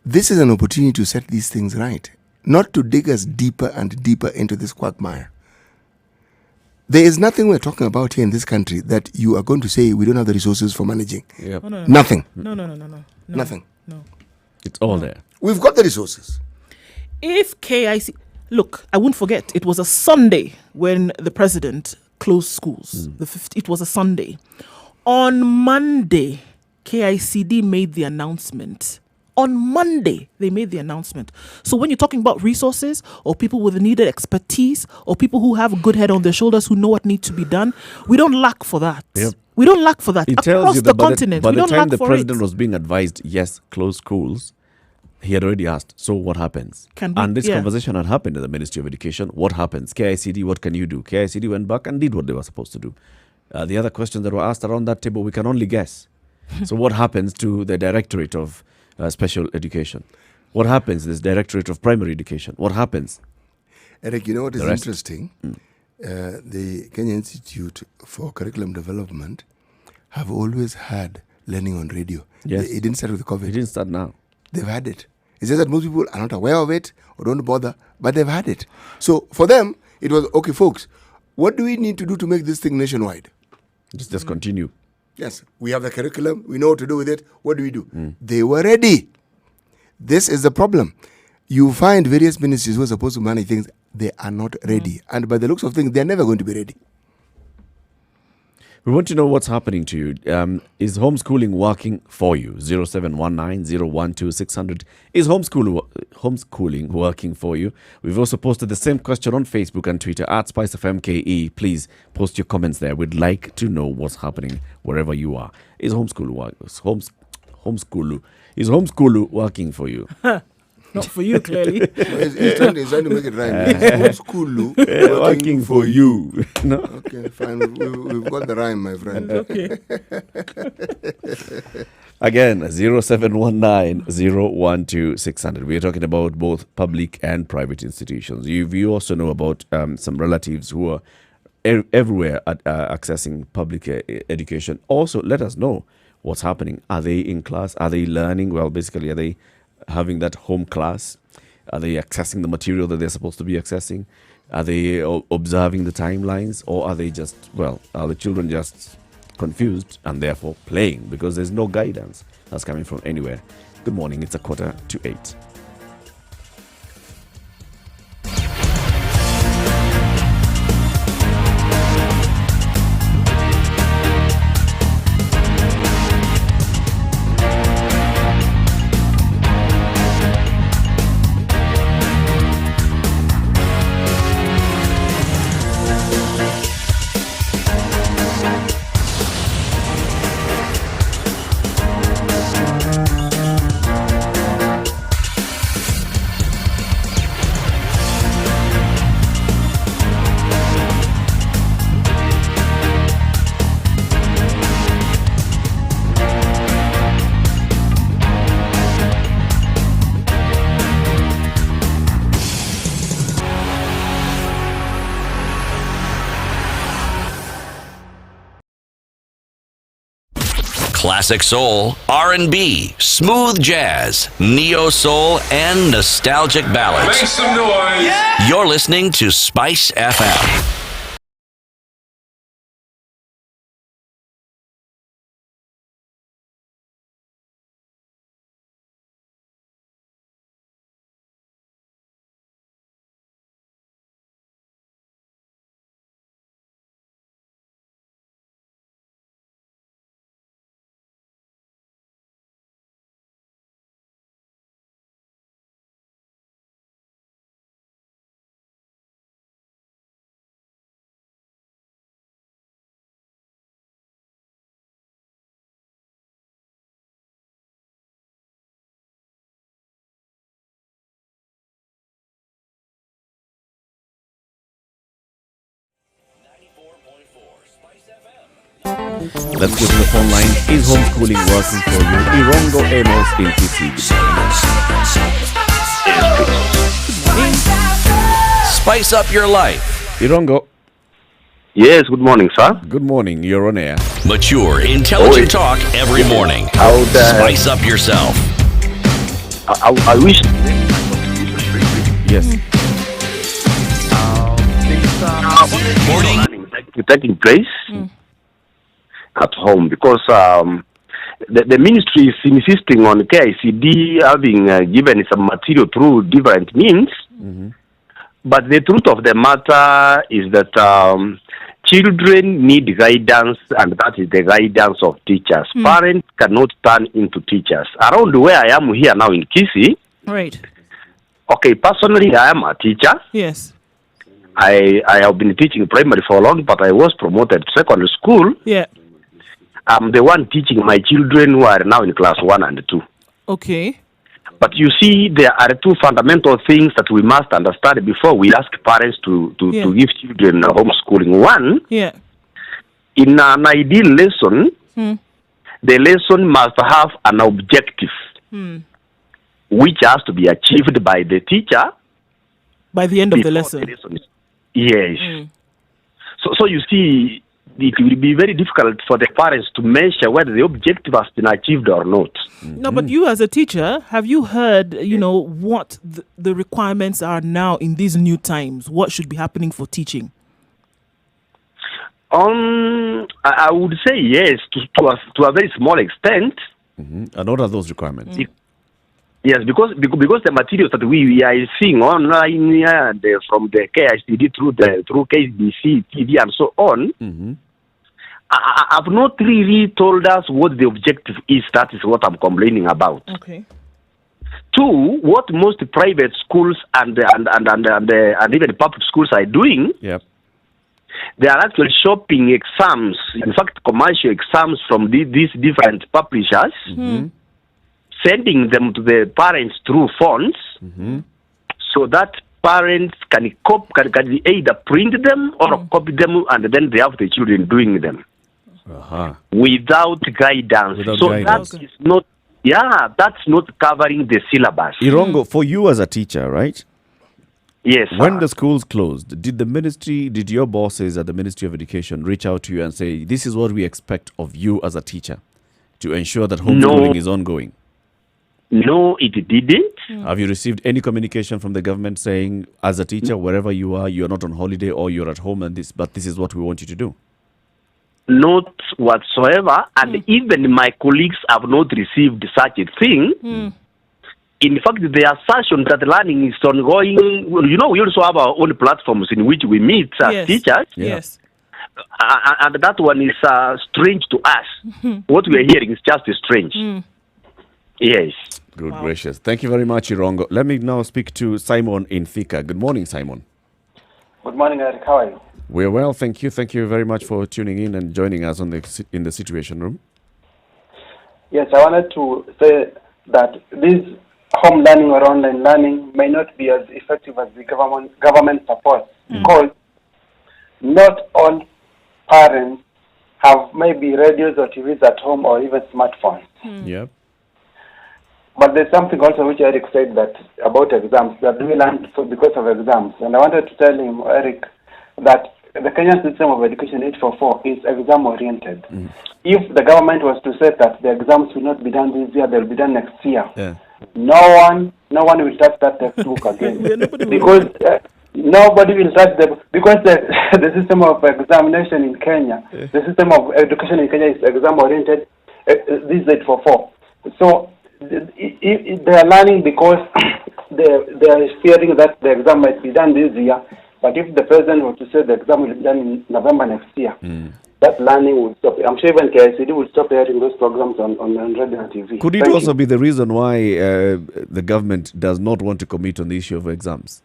This is an opportunity to set these things right, not to dig us deeper and deeper into this quagmire. There is nothing we're talking about here in this country that you are going to say we don't have the resources for managing. Yep. No. Nothing. No. Nothing. No. It's all there. We've got the resources. If KIC... Look, I won't forget, it was a Sunday when the president closed schools. It was a Sunday. On Monday, KICD made the announcement. On Monday, they made the announcement. So when you're talking about resources or people with the needed expertise or people who have a good head on their shoulders who know what needs to be done, we don't lack for that. Yep. We don't lack for that. It Across tells you the that continent, by we the don't time lack the for president it. was being advised, yes, close schools, he had already asked, so what happens? And this conversation had happened in the Ministry of Education. What happens? KICD, what can you do? KICD went back and did what they were supposed to do. The other questions that were asked around that table, we can only guess. So what happens to the Directorate of Special Education? What happens? This Directorate of Primary Education. What happens? Eric, you know what is interesting? The Kenya Institute for Curriculum Development have always had learning on radio. Yes. It didn't start with COVID. It didn't start now. They've had it. It's just that most people are not aware of it or don't bother, but they've had it. So for them, it was, okay, folks, what do we need to do to make this thing nationwide? Just continue. Yes, we have the curriculum. We know what to do with it. What do we do? They were ready. This is the problem. You find various ministries who are supposed to manage things, they are not ready. And by the looks of things, they're never going to be ready. We want to know what's happening to you. Is homeschooling working for you? 0719-012-600. Is homeschooling working for you? We've also posted the same question on Facebook and Twitter at SpiceFMKE. Please post your comments there. We'd like to know what's happening wherever you are. Is homeschooling working for you? Not for you, clearly. He's trying to make it rhyme. Homeschool Working for you. No? Okay, fine. We've got the rhyme, my friend. Okay. Again, 0719-012-600. We are talking about both public and private institutions. You also know about some relatives who are everywhere at accessing public education. Also, let us know what's happening. Are they in class? Are they learning? Well, basically, are they having that home class? Are they accessing the material that they're supposed to be accessing? Are they observing the timelines? Or are they just, are the children just confused and therefore playing because there's no guidance that's coming from anywhere? Good morning, it's 7:45. Classic soul, R&B, smooth jazz, neo soul, and nostalgic ballads. Make some noise. Yeah. You're listening to Spice FM. Let's go to the phone line. Is homeschooling working for you? Irongo Amos in Kisumu. Spice up your life. Irongo. Yes, good morning, sir. Good morning. You're on air. Mature, intelligent talk every morning. Spice up yourself. I wish. Yes. Morning. Taking place at home because the ministry is insisting on KICD having given some material through different means. Mm-hmm. But the truth of the matter is that children need guidance, and that is the guidance of teachers. Parents cannot turn into teachers. Around where I am here now in Kisi, Right. okay, personally I am a teacher. Yes. I have been teaching primary for long, but I was promoted to secondary school. Yeah. I'm the one teaching my children who are now in class 1 and 2. Okay. But you see, there are two fundamental things that we must understand before we ask parents to give children homeschooling. One, Yeah. in an ideal lesson, the lesson must have an objective. which has to be achieved by the teacher by the end of the before lesson. Yes. So you see, it will be very difficult for the parents to measure whether the objective has been achieved or not. No, but you as a teacher, have you heard, what the requirements are now in these new times? What should be happening for teaching? I would say yes, to a very small extent. And what are those requirements? Yes, because the materials that we are seeing online from the KICD through KBC, TV, and so on, have not really told us what the objective is. That is what I'm complaining about. Okay. Two, what most private schools and even public schools are doing. Yep. They are actually shopping exams, in fact, commercial exams from these different publishers, sending them to the parents through phones, so that parents can either print them or copy them, and then they have the children doing them without guidance. Guidance. That is not, that's not covering the syllabus. Irongo, for you as a teacher, right? Yes. When the schools closed, did your bosses at the Ministry of Education reach out to you and say, this is what we expect of you as a teacher to ensure that homeschooling is ongoing? No, it didn't. Have you received any communication from the government saying, as a teacher, wherever you are not on holiday or you're at home, but this is what we want you to do? Not whatsoever. And even my colleagues have not received such a thing. In fact, the assertion that learning is ongoing, we also have our own platforms in which we meet as teachers. Yes. And that one is strange to us. What we are hearing is just strange. Yes. Good gracious. Thank you very much, Irongo. Let me now speak to Simon in Thika. Good morning, Simon. Good morning, Eric. How are you? We're well, thank you. Thank you very much for tuning in and joining us in the Situation Room. Yes, I wanted to say that this home learning or online learning may not be as effective as the government supports, because not all parents have maybe radios or TVs at home or even smartphones. Yep. But there's something also which Eric said that about exams, that we learn because of exams. And I wanted to tell him, Eric, that the Kenyan system of education 844 is exam-oriented. If the government was to say that the exams will not be done this year, they'll be done next year, no one will touch that textbook again. Because nobody will touch because the system of examination in Kenya, the system of education in Kenya is exam-oriented. This is 844. So they are learning because they are fearing that the exam might be done this year. But if the president were to say the exam will be done in November next year, that learning would stop. I'm sure even KICD will stop airing those programs on radio and TV. Could it also be the reason why the government does not want to commit on the issue of exams?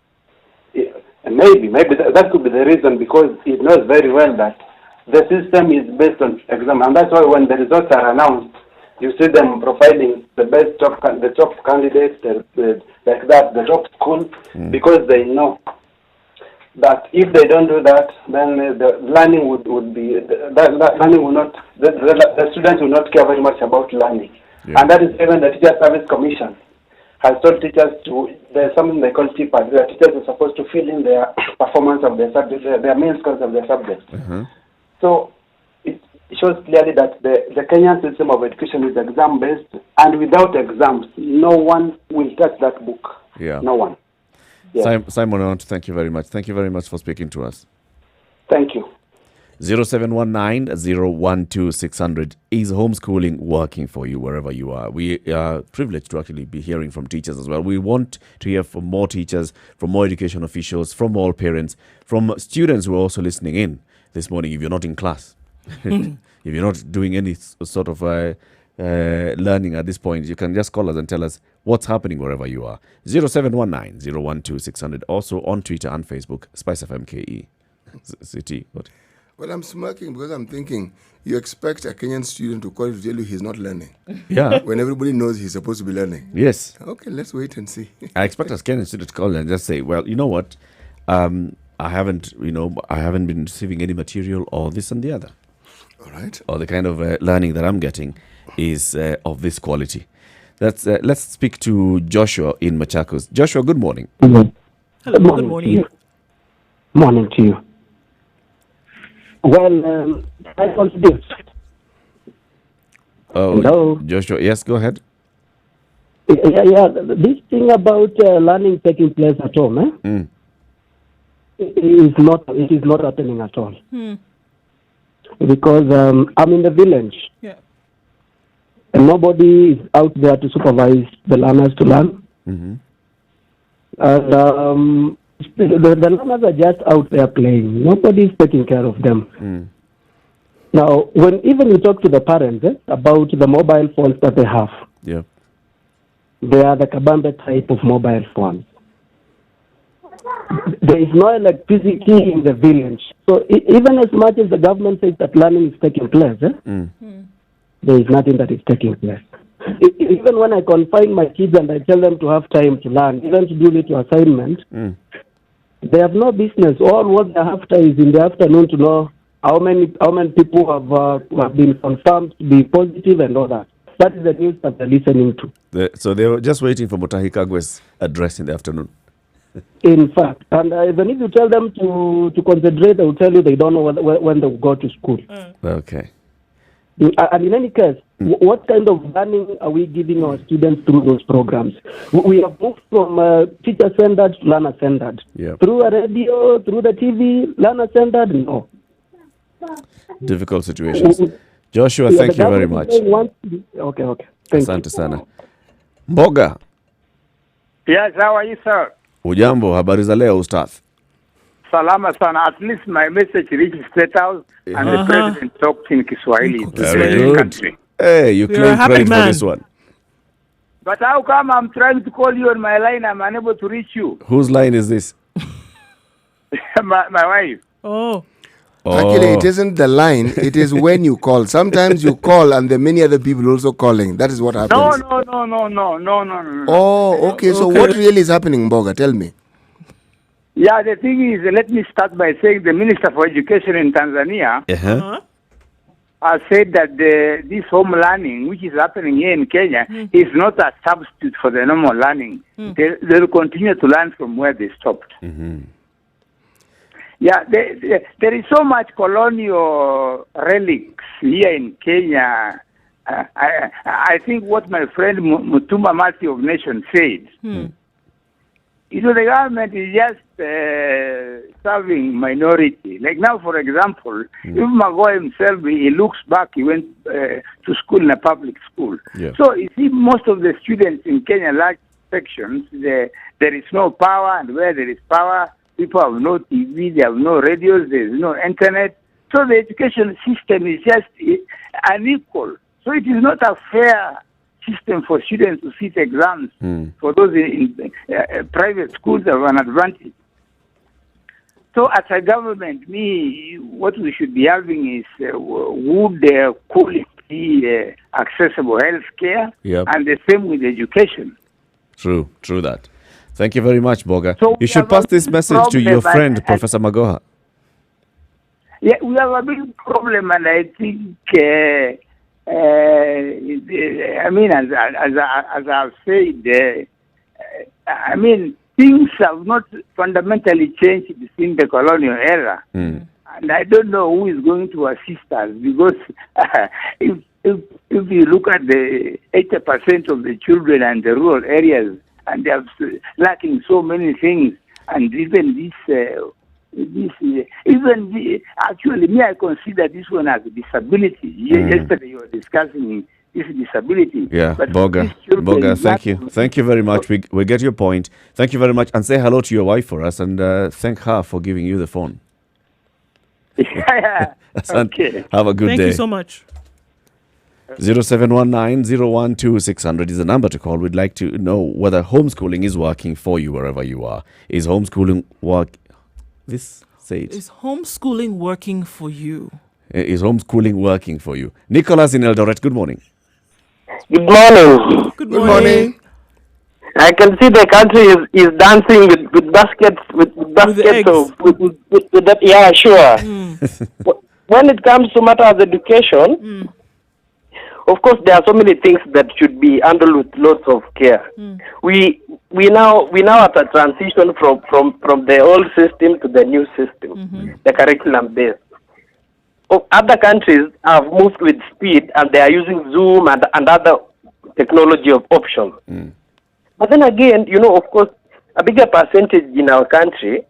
Yeah, maybe that could be the reason, because it knows very well that the system is based on exam, and that's why when the results are announced, you see them providing the top candidates, the top school, because they know that if they don't do that, then the learning would be learning will not. The students will not care very much about learning, and that is even the Teacher Service Commission has told teachers to. There's something they call TPAD. The teachers are supposed to fill in their performance of their subject, their main scores of their subject. So it shows clearly that the Kenyan system of education is exam-based, and without exams, no one will touch that book. No one. Simon, I want to thank you very much. Thank you very much for speaking to us. Thank you. 0719-012-600. Is homeschooling working for you wherever you are? We are privileged to actually be hearing from teachers as well. We want to hear from more teachers, from more education officials, from all parents, from students who are also listening in this morning. If you're not in class, if you're not doing any sort of learning at this point, you can just call us and tell us what's happening wherever you are. 0719-012-600. Also on Twitter and Facebook, Spice FM KE. City. What? Well, I'm smirking because I'm thinking you expect a Kenyan student to call you to tell you he's not learning. Yeah. When everybody knows he's supposed to be learning. Yes. Okay, let's wait and see. I expect a Kenyan student to call and just say, well, you know what? I haven't been receiving any material or this and the other. All right. Or the kind of learning that I'm getting is of this quality. Let's speak to Joshua in Machakos. Joshua, good morning. Hello, Good morning. Morning to you. Well, I want this. Oh, Hello. Joshua, yes, go ahead. Yeah. This thing about learning taking place at home, it is not happening at all. Because I'm in the village. Yeah. And nobody is out there to supervise the learners to learn. Mm-hmm. And the learners are just out there playing. Nobody is taking care of them. Now, when even you talk to the parents about the mobile phones that they have, Yeah. they are the kabambe type of mobile phones. There is no electricity in the village. So even as much as the government says that learning is taking place, there is nothing that is taking place. Even when I confine my kids and I tell them to have time to learn, even to do little assignments, they have no business. All what they have to is in the afternoon to know how many people have been confirmed to be positive and all that. That is the news that they're listening to. So they were just waiting for Mutahi Kagwe's address in the afternoon. In fact, and even if you tell them to concentrate, they will tell you they don't know when they will go to school. Okay. And in any case, what kind of learning are we giving our students through those programs? We have moved from teacher-centered to learner-centered. Yeah. Through a radio, through the TV, learner-centered, no. Difficult situations. Joshua, thank you very much. Okay. Thank Asante sana. Mboga, Yes, how are you, sir? ujambo, habari za leo Ustadh? Salama sana. At least my message reached State House and the president talked in Kiswahili. Very to the good. country. Hey, you You're a claim happy credit for man. this one. But how come I'm trying to call you on my line, I'm unable to reach you? Whose line is this? my wife. Oh. Actually, it isn't the line. It is when you call. Sometimes you call and there are many other people also calling. That is what happens. No. Oh, okay. So what really is happening, Mboga? Tell me. Yeah, the thing is, let me start by saying the Minister for Education in Tanzania has said that this home learning, which is happening here in Kenya, is not a substitute for the normal learning. They will continue to learn from where they stopped. Yeah, there is so much colonial relics here in Kenya. I think what my friend Mutuma Mati of Nation said, you know, the government is just serving minority. Like now, for example, if Magoa himself, he looks back, he went to school in a public school. Yeah. So you see, most of the students in Kenya, large sections, there is no power, and where there is power, people have no TV, they have no radios, there is no internet. So the education system is just unequal. So it is not a fair system for students to sit exams. For those in private schools have an advantage. So as a government, what we should be having is good quality, accessible health care, and the same with education. True that. Thank you very much, Boga. So you should pass this message to your friend, Professor Magoha. Yeah, we have a big problem, and I think, I mean, as I've said, I mean, things have not fundamentally changed since the colonial era. And I don't know who is going to assist us, because if you look at the 80% of the children and the rural areas, and they are lacking so many things, and even actually, I consider this one as a disability. Yesterday you were discussing this disability. Yeah, but Boga, thank you. Thank you very much. We get your point. Thank you very much. And say hello to your wife for us, and thank her for giving you the phone. Yeah. Okay. Have a good day. Thank you so much. 0719-012-600 is the number to call. We'd like to know whether homeschooling is working for you wherever you are. Is homeschooling Say it. Is homeschooling working for you? Is homeschooling working for you? Nicholas in Eldoret, good morning. Good morning. Good morning. I can see the country is dancing with baskets with eggs. with that. Yeah, sure. When it comes to matter of education, of course, there are so many things that should be handled with lots of care. We now at a transition from the old system to the new system, the curriculum based. Other countries have moved with speed, and they are using Zoom and other technology of options. But then again, of course, a bigger percentage in our country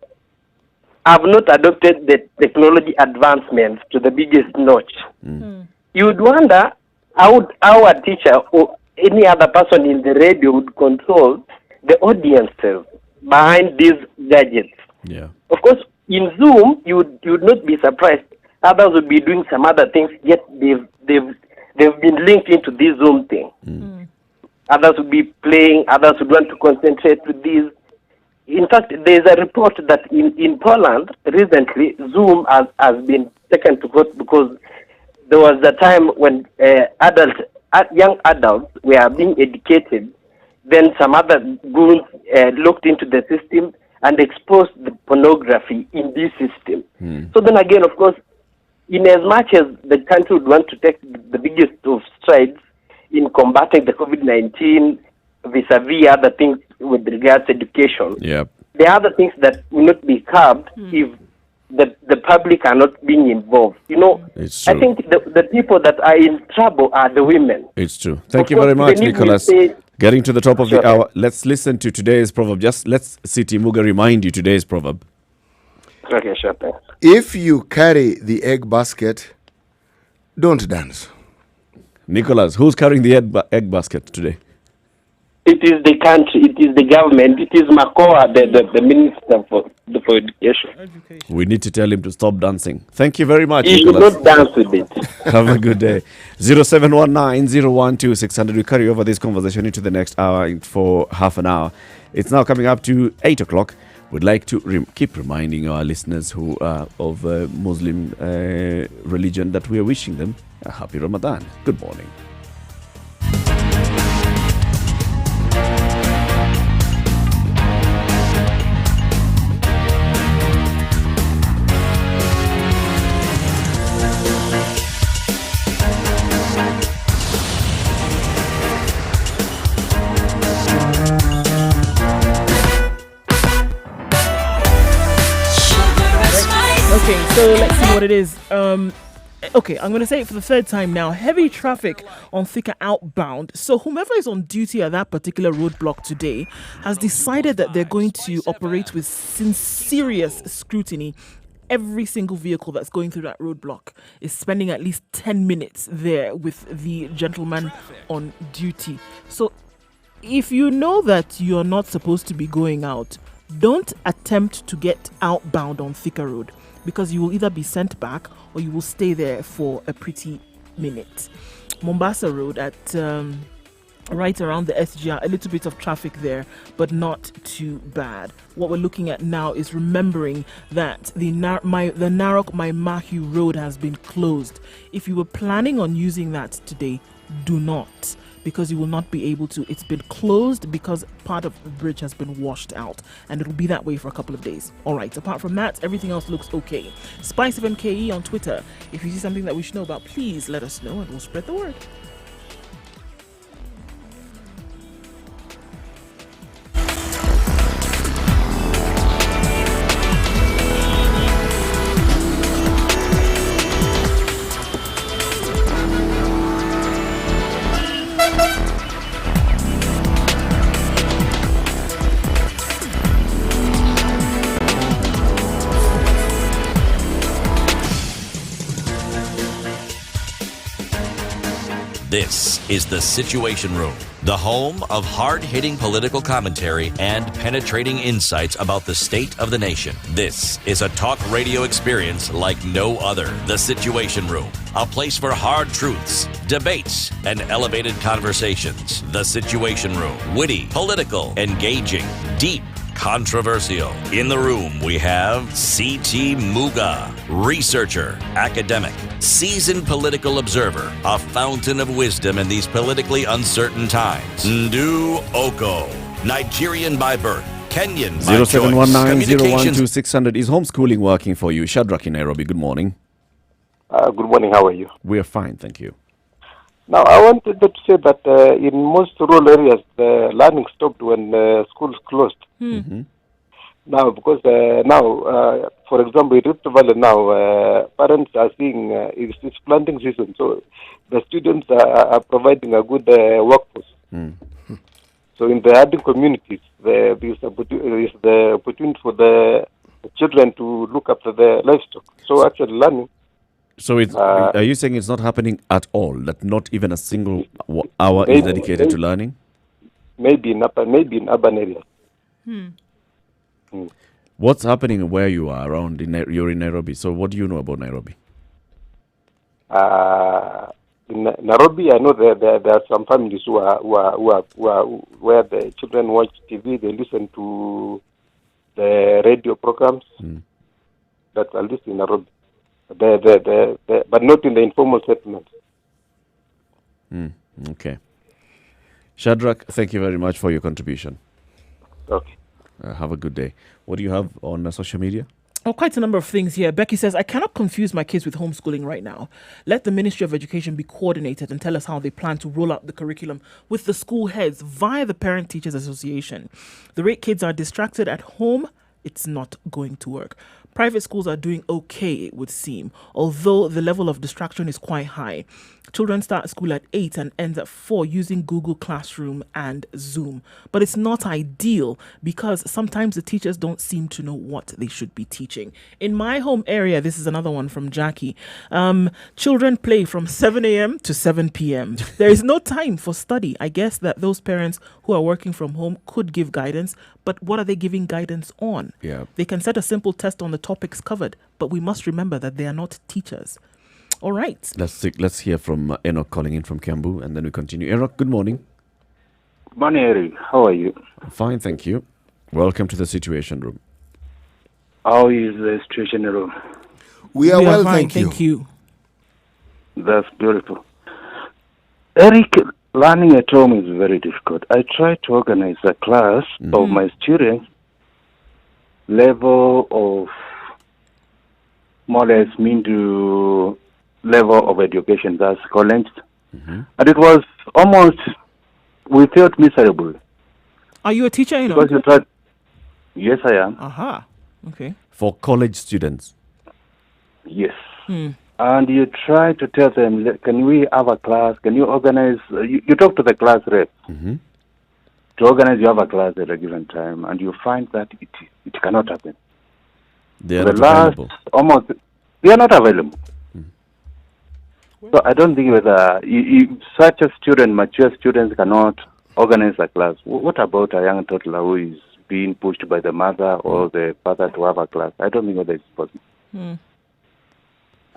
have not adopted the technology advancements to the biggest notch. You would wonder how a teacher or any other person in the radio would control the audiences behind these gadgets. Yeah. Of course, in Zoom, you would not be surprised. Others would be doing some other things, yet they've been linked into this Zoom thing. Others would be playing, others would want to concentrate with these. In fact, there is a report that in Poland, recently, Zoom has been taken to court because there was a time when young adults were being educated. Then some other groups looked into the system and exposed the pornography in this system. So then again, of course, in as much as the country would want to take the biggest of strides in combating the COVID-19 vis-a-vis other things with regards to education, there are other things that will not be curbed if the public are not being involved. It's true. I think the people that are in trouble are the women. It's true. Thank you very much, Nicholas. Getting to the top of the hour, let's listen to today's proverb. Just let's Siti Muga remind you today's proverb. Okay, sure. Thanks. If you carry the egg basket, don't dance. Nicholas, who's carrying the egg basket today? It is the country, it is the government, it is Makoa, the minister for education. We need to tell him to stop dancing. Thank you very much, He should Nicholas. not dance with it. Have a good day. 0719-012-600. We carry over this conversation into the next hour for half an hour. It's now coming up to 8 o'clock. We'd like to keep reminding our listeners who are of Muslim religion that we are wishing them a happy Ramadan. Good morning. Okay, so let's see what it is. Okay, I'm going to say it for the third time now. Heavy traffic on Thika outbound. So whomever is on duty at that particular roadblock today has decided that they're going to operate with serious scrutiny. Every single vehicle that's going through that roadblock is spending at least 10 minutes there with the gentleman on duty. So if you know that you're not supposed to be going out, don't attempt to get outbound on Thika Road, because you will either be sent back or you will stay there for a pretty minute. Mombasa Road at right around the SGR, a little bit of traffic there, but not too bad. What we're looking at now is remembering that the Narok Maimahu Road has been closed. If you were planning on using that today, do not, because you will not be able to. It's been closed because part of the bridge has been washed out, and it'll be that way for a couple of days. All right, apart from that, everything else looks okay. Spice of MKE on Twitter. If you see something that we should know about, please let us know and we'll spread the word. This is The Situation Room, the home of hard-hitting political commentary and penetrating insights about the state of the nation. This is a talk radio experience like no other. The Situation Room, a place for hard truths, debates, and elevated conversations. The Situation Room, witty, political, engaging, deep, controversial. In the room, we have C.T. Muga, researcher, academic, seasoned political observer, a fountain of wisdom in these politically uncertain times. Ndu Oko, Nigerian by birth, Kenyan by choice. 0719-012-600. Is homeschooling working for you? Shadrach in Nairobi, good morning. Good morning, how are you? We are fine, thank you. Now, I wanted to say that in most rural areas, the learning stopped when schools closed. Mm-hmm. Now, because for example, in Rift Valley now, parents are seeing it's planting season, so the students are providing a good workforce. Mm. So in the urban communities, there is the opportunity for the children to look after the livestock. So actually learning. So are you saying it's not happening at all? That not even a single hour is dedicated to learning? Maybe in urban areas. What's happening where you are around? You're in Nairobi. So what do you know about Nairobi? In Nairobi, I know there are some families who are where the children watch TV, they listen to the radio programs. That's at least in Nairobi. But not in the informal settlements. Okay. Shadrach, thank you very much for your contribution. Okay. Have a good day. What do you have on social media? Oh, quite a number of things here. Becky says, I cannot confuse my kids with homeschooling right now. Let the Ministry of Education be coordinated and tell us how they plan to roll out the curriculum with the school heads via the Parent Teachers Association. The rate kids are distracted at home, it's not going to work. Private schools are doing okay, it would seem, although the level of distraction is quite high. Children start school at 8 and end at 4 using Google Classroom and Zoom. But it's not ideal because sometimes the teachers don't seem to know what they should be teaching. In my home area, this is another one from Jackie. Children play from 7 a.m. to 7 p.m. There is no time for study. I guess that those parents who are working from home could give guidance, but what are they giving guidance on? Yeah. They can set a simple test on the topics covered, but we must remember that they are not teachers. All right. Let's hear from Enoch calling in from Kiambu, and then we continue. Enoch, good morning. Good morning, Eric. How are you? Fine, thank you. Welcome to the Situation Room. How is the Situation Room? We are well, fine, thank you. That's beautiful. Eric, learning at home is very difficult. I try to organize a class of my students' level of more or less mean to level of education, that's college. And it was almost, we felt miserable. Are you a teacher? Because you tried, yes, I am. Aha. Okay. For college students? Yes. And you try to tell them, can we have a class? Can you organize? You talk to the class rep to organize. You have a class at a given time, and you find that it cannot happen. They are not available. They are not available. So I don't think whether such a student, mature students, cannot organize a class. What about a young toddler who is being pushed by the mother or the father to have a class? I don't think whether it's possible.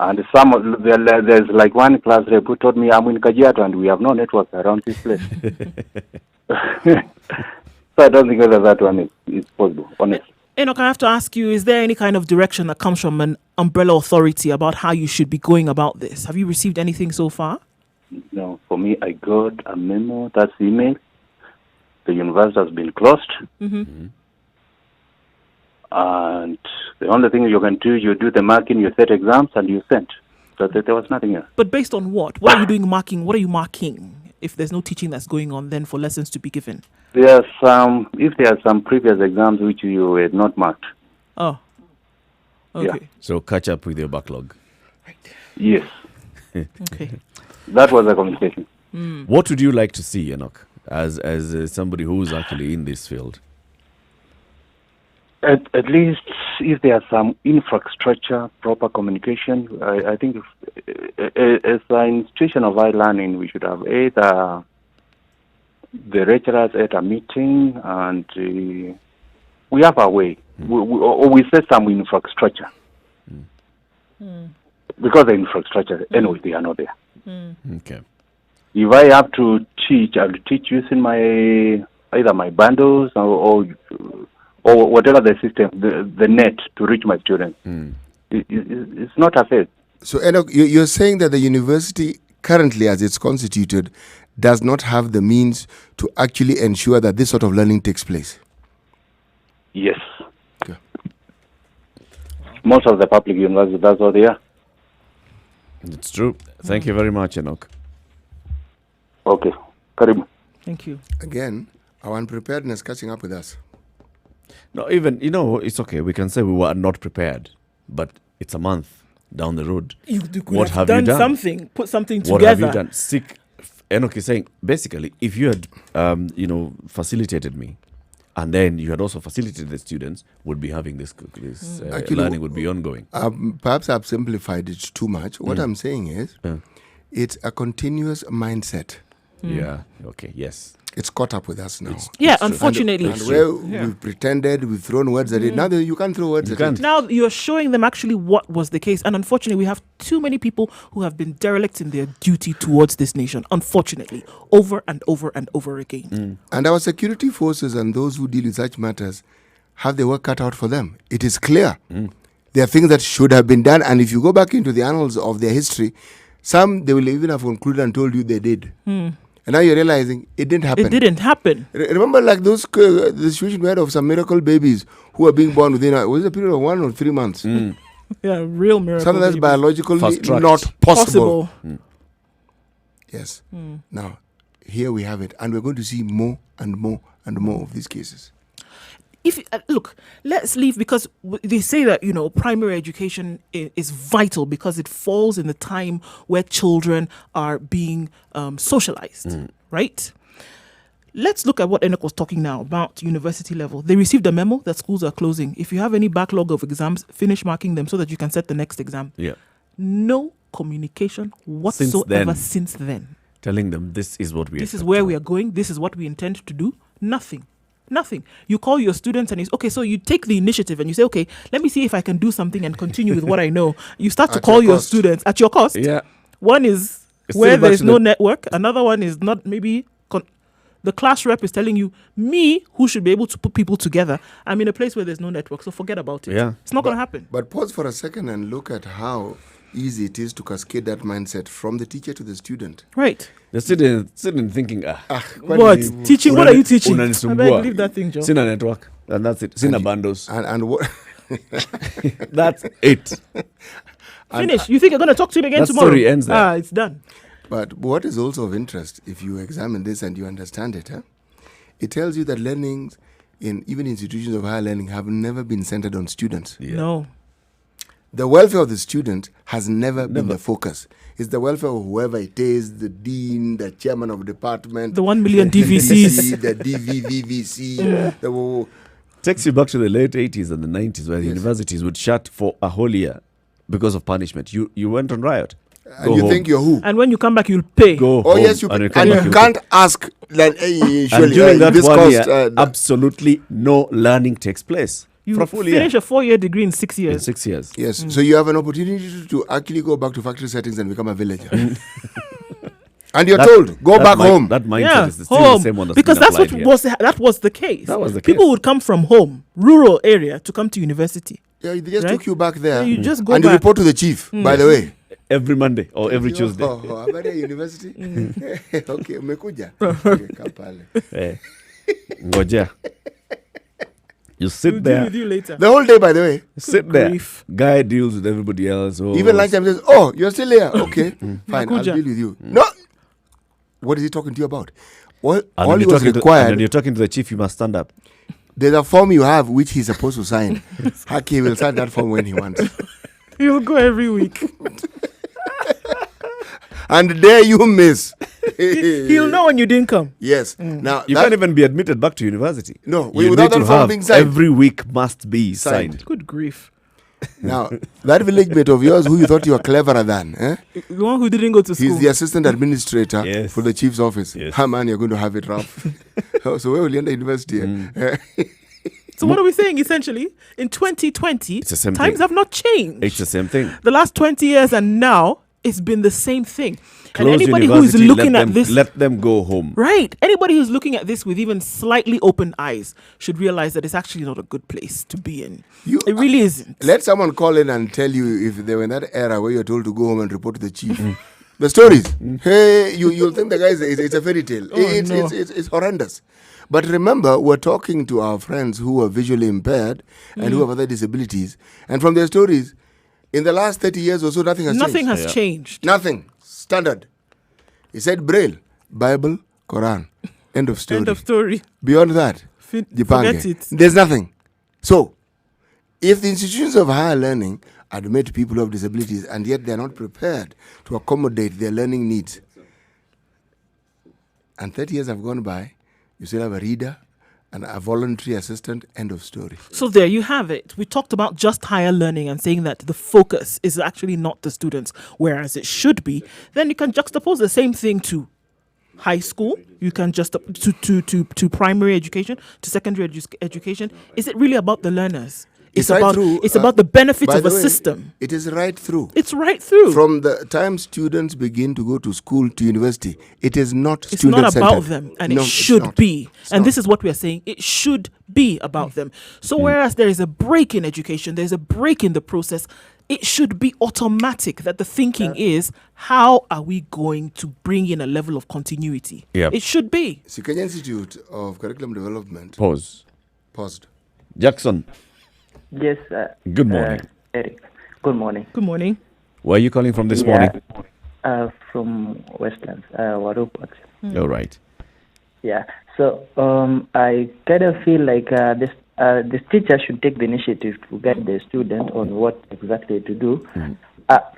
And there's like one class rep who told me, I'm in Kajiado and we have no network around this place. So I don't think whether that one is possible, honestly. Enoch, I have to ask you, is there any kind of direction that comes from an umbrella authority about how you should be going about this? Have you received anything so far? No, for me, I got a memo, that's email. The university has been closed. And the only thing you can do, you do the marking, you set exams, and you send. So there was nothing else. But based on what? What are you doing marking? What are you marking? If there's no teaching that's going on, then for lessons to be given? If there are some previous exams which you had not marked. Oh. Okay. Yeah. So catch up with your backlog. Yes. Okay. That was a communication. What would you like to see, Enoch, as somebody who's actually in this field? At least if there are some infrastructure, proper communication, I think as an institution of high learning, we should have either the lecturers at a meeting and we have a way. We set some infrastructure. Because the infrastructure, anyway, they are not there. Okay. If I have to teach, I'll teach using either my bundles or whatever the system, the net to reach my students. It's not a fair. So, Enoch, you're saying that the university currently, as it's constituted, does not have the means to actually ensure that this sort of learning takes place? Yes. Okay. Most of the public universities, that's what they are. It's true. Thank you very much, Enoch. Okay. Karibu. Thank you. Again, our unpreparedness catching up with us. No, even, it's okay. We can say we were not prepared, but it's a month down the road. You could What have have you done done? something, put something together. What have you done? Enoch is saying, basically, if you had, facilitated me, and then you had also facilitated the students, would be having this Actually, learning would be ongoing. Perhaps I've simplified it too much. What I'm saying is, it's a continuous mindset. Yeah. Okay. Yes. It's caught up with us now. Unfortunately. And where we've pretended, we've thrown words at it. Now you can't throw words at it. Now you're showing them actually what was the case. And unfortunately, we have too many people who have been derelict in their duty towards this nation, unfortunately, over and over and over again. And our security forces and those who deal with such matters have their work cut out for them. It is clear. There are things that should have been done. And if you go back into the annals of their history, some they will even have concluded and told you they did. And now you're realizing it didn't happen. It didn't happen. Remember, like the situation we had of some miracle babies who are being born within a period of 1 or 3 months. Yeah, real miracle. Something that's biologically not possible. Yes. Now, here we have it. And we're going to see more and more and more of these cases. If look, let's leave, because they say that primary education is vital because it falls in the time where children are being socialized, right? Let's look at what Enoch was talking now about university level. They received a memo that schools are closing. If you have any backlog of exams, finish marking them so that you can set the next exam. Yeah. No communication whatsoever since then. Telling them this is what we. This is where we are going. This is what we intend to do. Nothing. You call your students and okay, so you take the initiative and you say, okay, let me see if I can do something and continue with what I know. You start to call your students at your cost. Yeah. One is where there is no network. Another one is not maybe the class rep is telling you, me, who should be able to put people together, I'm in a place where there's no network, so forget about it. Yeah. It's not going to happen. But pause for a second and look at how easy it is to cascade that mindset from the teacher to the student. Right. The student thinking, what? Teaching? What are you teaching? I believe that thing, Joe. Sina network. And that's it. Sina bandos. And what? That's it. Finish. You think you're going to talk to him again tomorrow? Story ends there. It's done. But what is also of interest, if you examine this and you understand it, it tells you that learnings in even institutions of higher learning have never been centered on students. Yeah. No. The welfare of the student has never been the focus. It's the welfare of whoever it is, the dean, the chairman of department, the 1 million DVCs, the DVVVC. Takes you back to the late 80s and the 90s where the universities would shut for a whole year because of punishment. You went on riot. And you think you're who? And when you come back, you'll pay. Go home. Yes, you can. And you can't ask. Like, and during that 1 year, absolutely no learning takes place. You finish a 4-year degree in 6 years. In 6 years. Yes. So you have an opportunity to actually go back to factory settings and become a villager. And you're told, go back home. That mindset is still the same one. Because that was the case. That was the People would come from home, rural area, to come to university. Yeah, they just took you back there. You just go and back. You report to the chief, by the way. Every Monday or every Tuesday. About university? Okay, umekuja. Kapale. Ngoja. You sit there. With you later. The whole day, by the way. Sit there. Guy deals with everybody else. Even lunchtime says, you're still here. Okay, fine, I'll deal with you. No. What is he talking to you about? All he was required. When you're talking to the chief, you must stand up. There's a form you have which he's supposed to sign. Haki will sign that form when he wants. He'll go every week. And there you miss. He'll know when you didn't come. Yes. Now you can't even be admitted back to university. No, without that form being signed. Every week must be signed. Good grief. Now, that village mate of yours who you thought you were cleverer than, the one who didn't go to school. He's the assistant administrator for the chief's office. Yes. Man, you're going to have it rough. So where will you end the university? So what are we saying essentially? In 2020, times have not changed. It's the same thing. The last 20 years and now, it's been the same thing. Close and anybody who is looking at this, let them go home. Right. Anybody who's looking at this with even slightly open eyes should realize that it's actually not a good place to be in. It really isn't. Let someone call in and tell you if they were in that era where you're told to go home and report to the chief. The stories. Hey, you'll think the guy it's a fairy tale. It's horrendous. But remember, we're talking to our friends who are visually impaired and who have other disabilities. And from their stories, in the last 30 years or so, nothing has changed. Nothing has changed. Nothing. Standard. He said Braille. Bible, Quran. End of story. End of story. Beyond that, Forget it. There's nothing. So, if the institutions of higher learning admit people who have disabilities and yet they're not prepared to accommodate their learning needs, and 30 years have gone by, you still have a reader and a voluntary assistant, end of story. So there you have it. We talked about just higher learning and saying that the focus is actually not the students, whereas it should be. Then you can juxtapose the same thing to high school. You can just to primary education, to secondary education. Is it really about the learners? It's right about through, it's about the benefits of by a the way, system. It is right through. It's right through. From the time students begin to go to school, to university, it is not It's student-centered. not about them, and No, it it's should not. be. It's And not. this is what we are saying. It should be about them. So whereas there is a break in education, there's a break in the process, it should be automatic that the thinking is, how are we going to bring in a level of continuity? Yep. It should be. See, Kenya Institute of Curriculum Development. Pause. Paused. Jackson, Yes. good morning. Eric. Good morning. Good morning. Where are you calling from this morning? From Westlands, Warupot. All right. Yeah. So I kind of feel like this teacher should take the initiative to guide the student on what exactly to do.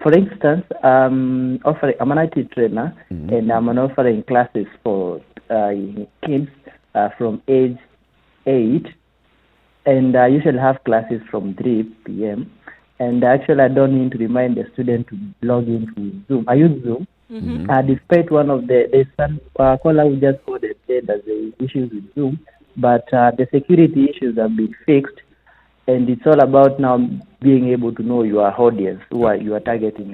For instance, I'm an IT trainer, and I'm offering classes for kids from age 8. And I usually have classes from 3 p.m. And actually, I don't need to remind the student to log into Zoom. I use Zoom. Despite one of there's some caller who just called and said that there is issues with Zoom, but the security issues have been fixed. And it's all about now being able to know your audience, who you are targeting.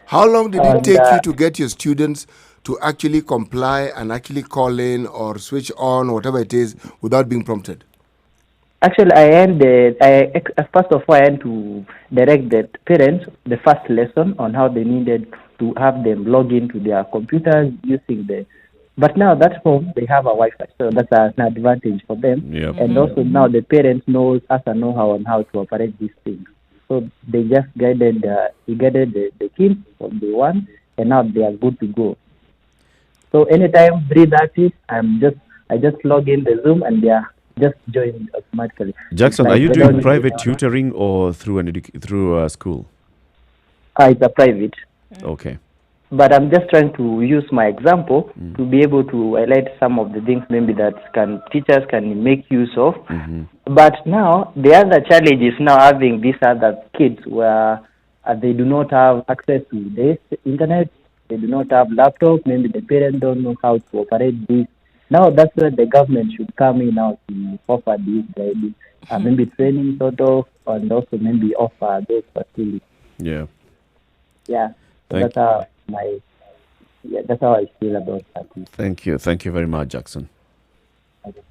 How long did it take you to get your students to actually comply and actually call in or switch on, whatever it is, without being prompted? Actually, first of all, I had to direct the parents the first lesson on how they needed to have them log into their computers using but now that's home, they have a Wi-Fi, so that's an advantage for them. Yep. And also now the parents has a know-how on how to operate these things. So they just guided the kids from day one, and now they are good to go. So anytime 3:30, I just log in the Zoom and they are just join automatically. Jackson, Like, are you I doing don't private need- tutoring or through a school? It's a private. Okay. But I'm just trying to use my example to be able to highlight some of the things maybe that teachers can make use of. But now the other challenge is now having these other kids where they do not have access to the internet, they do not have laptops, maybe the parents don't know how to operate this. Now that's where the government should come in now to offer this guidance, maybe training sort of, and also maybe offer those facilities. Yeah. Yeah. So that's how I feel about that. Thank you. Thank you very much, Jackson. Okay.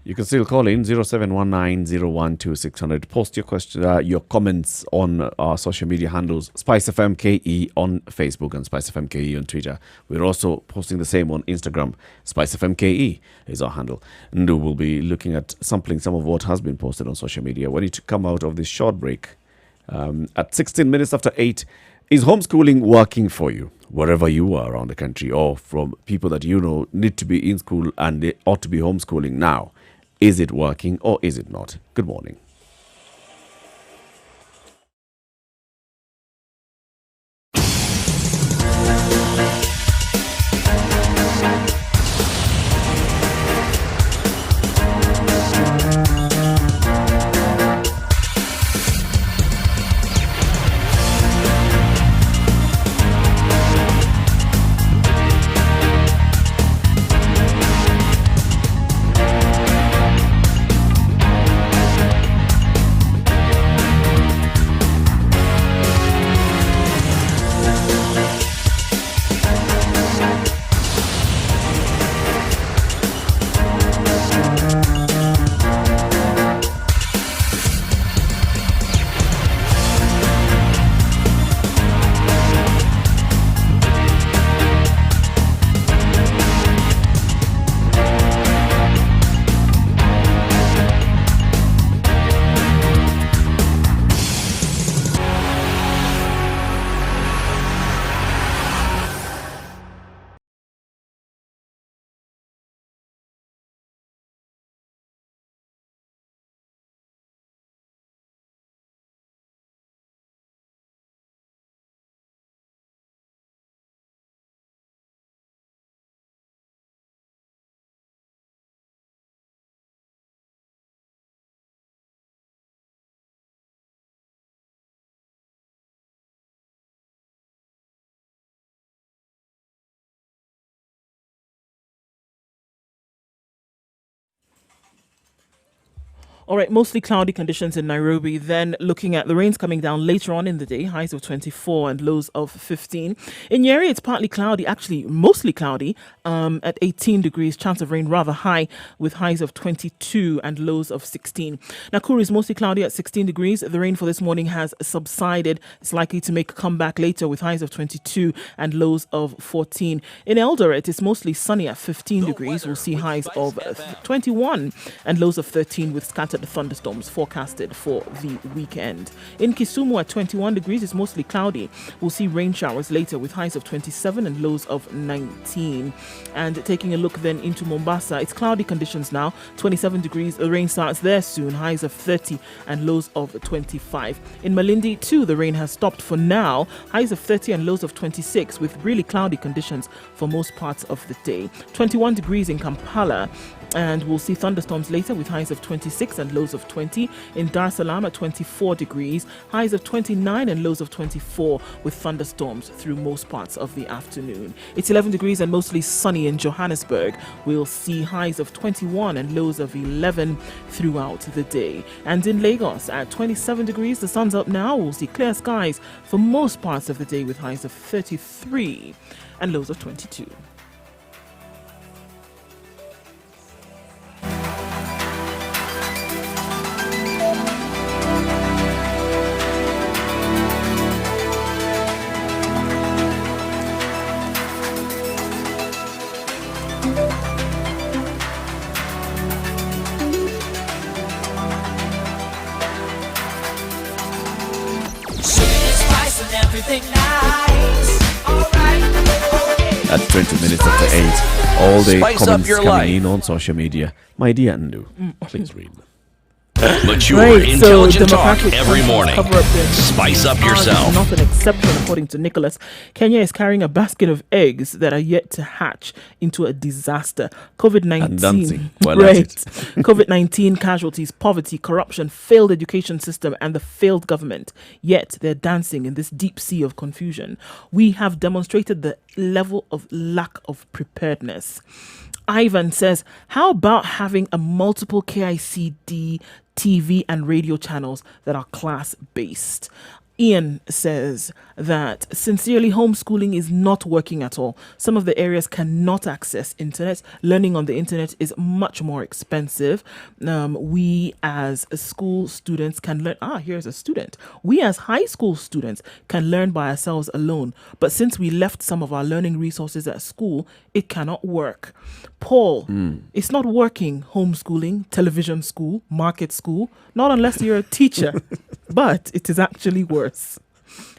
You can still call in 0719012600. Post your question, your comments on our social media handles, Spice FM KE on Facebook and Spice FM KE on Twitter. We're also posting the same on Instagram. Spice FM KE is our handle. And we'll be looking at sampling some of what has been posted on social media. We need to come out of this short break. At 16 minutes after 8, is homeschooling working for you, wherever you are around the country, or from people that you know need to be in school and they ought to be homeschooling now? Is it working or is it not? Good morning. All right, mostly cloudy conditions in Nairobi. Then looking at the rains coming down later on in the day, highs of 24 and lows of 15. In Nyeri, it's partly cloudy, actually mostly cloudy, at 18 degrees. Chance of rain rather high with highs of 22 and lows of 16. Nakuru is mostly cloudy at 16 degrees. The rain for this morning has subsided. It's likely to make a comeback later with highs of 22 and lows of 14. In Eldoret, it's mostly sunny at 15 degrees. We'll see highs of 21 and lows of 13 with scattered thunderstorms forecasted for the weekend. In Kisumu at 21 degrees, it's mostly cloudy. We'll see rain showers later with highs of 27 and lows of 19. And taking a look then into Mombasa, it's cloudy conditions now, 27 degrees. The rain starts there soon, highs of 30 and lows of 25. In Malindi too, the rain has stopped for now, highs of 30 and lows of 26 with really cloudy conditions for most parts of the day. 21 degrees in Kampala. And we'll see thunderstorms later with highs of 26 and lows of 20. In Dar es Salaam at 24 degrees, highs of 29 and lows of 24 with thunderstorms through most parts of the afternoon. It's 11 degrees and mostly sunny in Johannesburg. We'll see highs of 21 and lows of 11 throughout the day. And in Lagos at 27 degrees, the sun's up now. We'll see clear skies for most parts of the day with highs of 33 and lows of 22. At 20 minutes after 8, all the Spice up comments your coming life. in on social media. My dear Andu, please read them. Mature, Right, so intelligent talk Democratic every countries morning. cover up their Spice up is yourself. not an exception, according to Nicholas. Kenya is carrying a basket of eggs that are yet to hatch into a disaster. COVID-19, And dancing while at right? it. COVID-19 casualties, poverty, corruption, failed education system, and the failed government. Yet they're dancing in this deep sea of confusion. We have demonstrated the level of lack of preparedness. Ivan says, how about having a multiple KICD TV and radio channels that are class-based? Ian says that sincerely, homeschooling is not working at all. Some of the areas cannot access internet. Learning on the internet is much more expensive. We as school students can learn. Here's a student. We as high school students can learn by ourselves alone. But since we left some of our learning resources at school, it cannot work. Paul, it's not working. Homeschooling, television school, market school, not unless you're a teacher. But it is actually worse.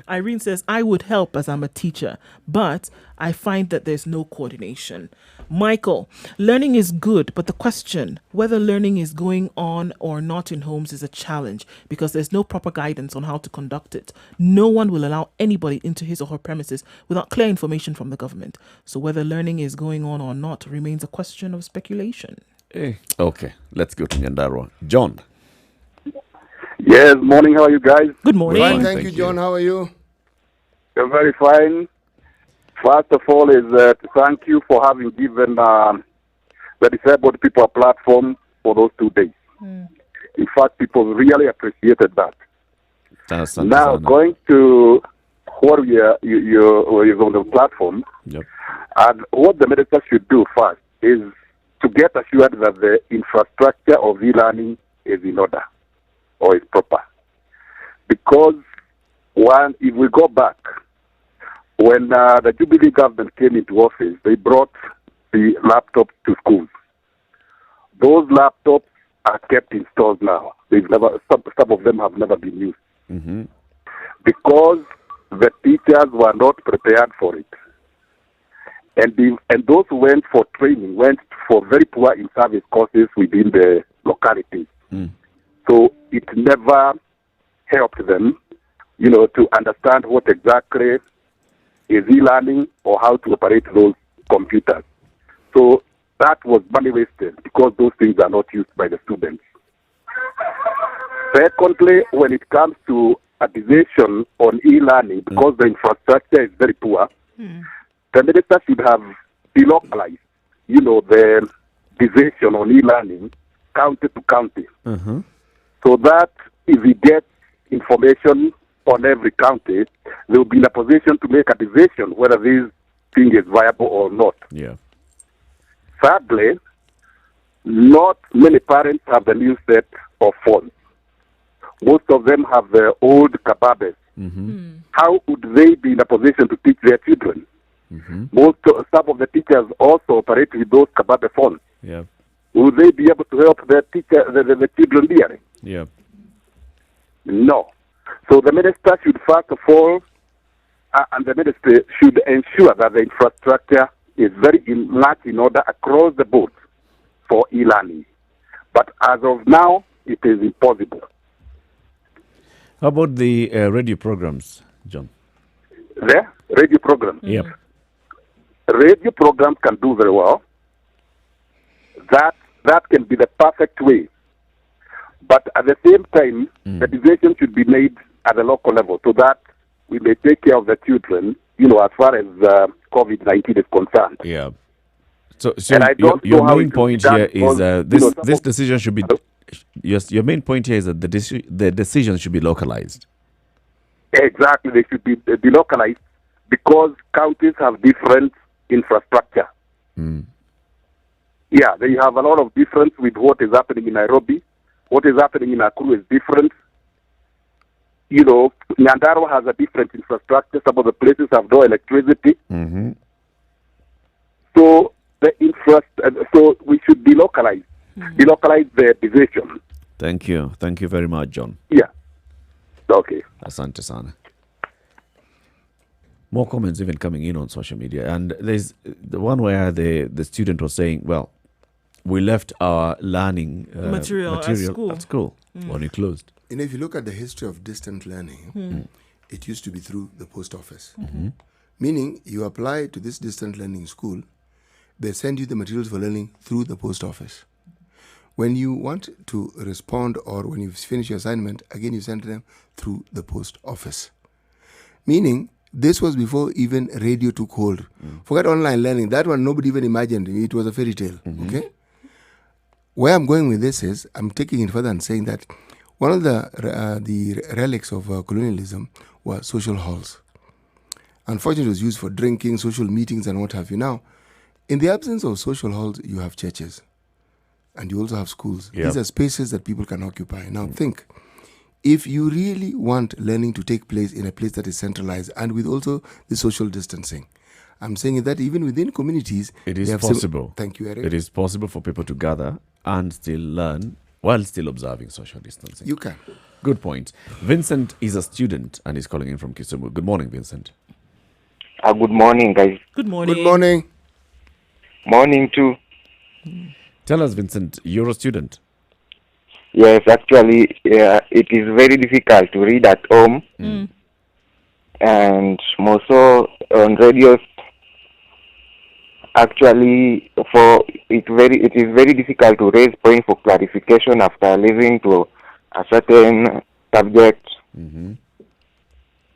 Irene says, I would help as I'm a teacher, but I find that there's no coordination. Michael, learning is good, but the question whether learning is going on or not in homes is a challenge because there's no proper guidance on how to conduct it. No one will allow anybody into his or her premises without clear information from the government. So whether learning is going on or not remains a question of speculation. Okay, let's go to Nyandarua. John. Yes, morning. How are you guys? Good morning. Fine, thank you, John. How are you? You're very fine. First of all, is to thank you for having given the disabled people a platform for those 2 days. In fact, people really appreciated that. Now, going to what you're on the platform, and what the minister should do first is to get assured that the infrastructure of e-learning is in order or is proper. Because if we go back, when the Jubilee government came into office, they brought the laptops to schools. Those laptops are kept in stores now. Some of them have never been used. Because the teachers were not prepared for it. And those who went for training went for very poor in-service courses within the localities. So it never helped them, to understand what exactly is e-learning or how to operate those computers. So that was money wasted because those things are not used by the students. Secondly, when it comes to a decision on e-learning, because the infrastructure is very poor, the minister should have delocalized, the decision on e-learning county to county. so that if we get information on every county, they will be in a position to make a decision whether this thing is viable or not. Yeah. Thirdly, not many parents have the new set of phones. Most of them have the old kababes. How would they be in a position to teach their children? Some of the teachers also operate with those kababe phones. Yeah. Will they be able to help the children hearing? Yeah. No. So the minister should first of all, and the ministry should ensure that the infrastructure is very much in order across the board for e-learning. But as of now, it is impossible. How about the radio programs, John? The radio programs? Yep. Radio programs can do very well. That can be the perfect way. But at the same time, the decision should be made at the local level so that we may take care of the children, as far as COVID-19 is concerned. Yeah. So and I don't your know how main it point will be here done is because, this decision should be... Yes, your main point here is that the decision should be localized. Exactly, they should be localized because counties have different infrastructure. Yeah, they have a lot of difference with what is happening in Nairobi. What is happening in Nakuru is different. Nyandarua has a different infrastructure. Some of the places have no electricity. So so we should delocalize the decision. Thank you very much, John. Yeah. Okay. Asante sana. More comments even coming in on social media, and there's the one where the student was saying, well, we left our learning material at school when it closed. If you look at the history of distant learning, it used to be through the post office. Meaning, you apply to this distant learning school, they send you the materials for learning through the post office. When you want to respond or when you finish your assignment, again you send them through the post office. Meaning, this was before even radio took hold. Forget online learning. That one nobody even imagined. It was a fairy tale. Okay? Where I'm going with this is, I'm taking it further and saying that one of the relics of colonialism were social halls. Unfortunately, it was used for drinking, social meetings, and what have you. Now, in the absence of social halls, you have churches. And you also have schools. Yep. These are spaces that people can occupy. Now, think. If you really want learning to take place in a place that is centralized and with also the social distancing, I'm saying that even within communities... It is possible. Thank you, Eric. It is possible for people to gather and still learn while still observing social distancing. You can. Good point. Vincent is a student and he's calling in from Kisumu. Good morning, Vincent. Good morning, guys. Good morning. Good morning. Morning, too. Tell us, Vincent, you're a student. Yes, actually, it is very difficult to read at home. And more so on radios. Actually, it is very difficult to raise point for clarification after listening to a certain subject.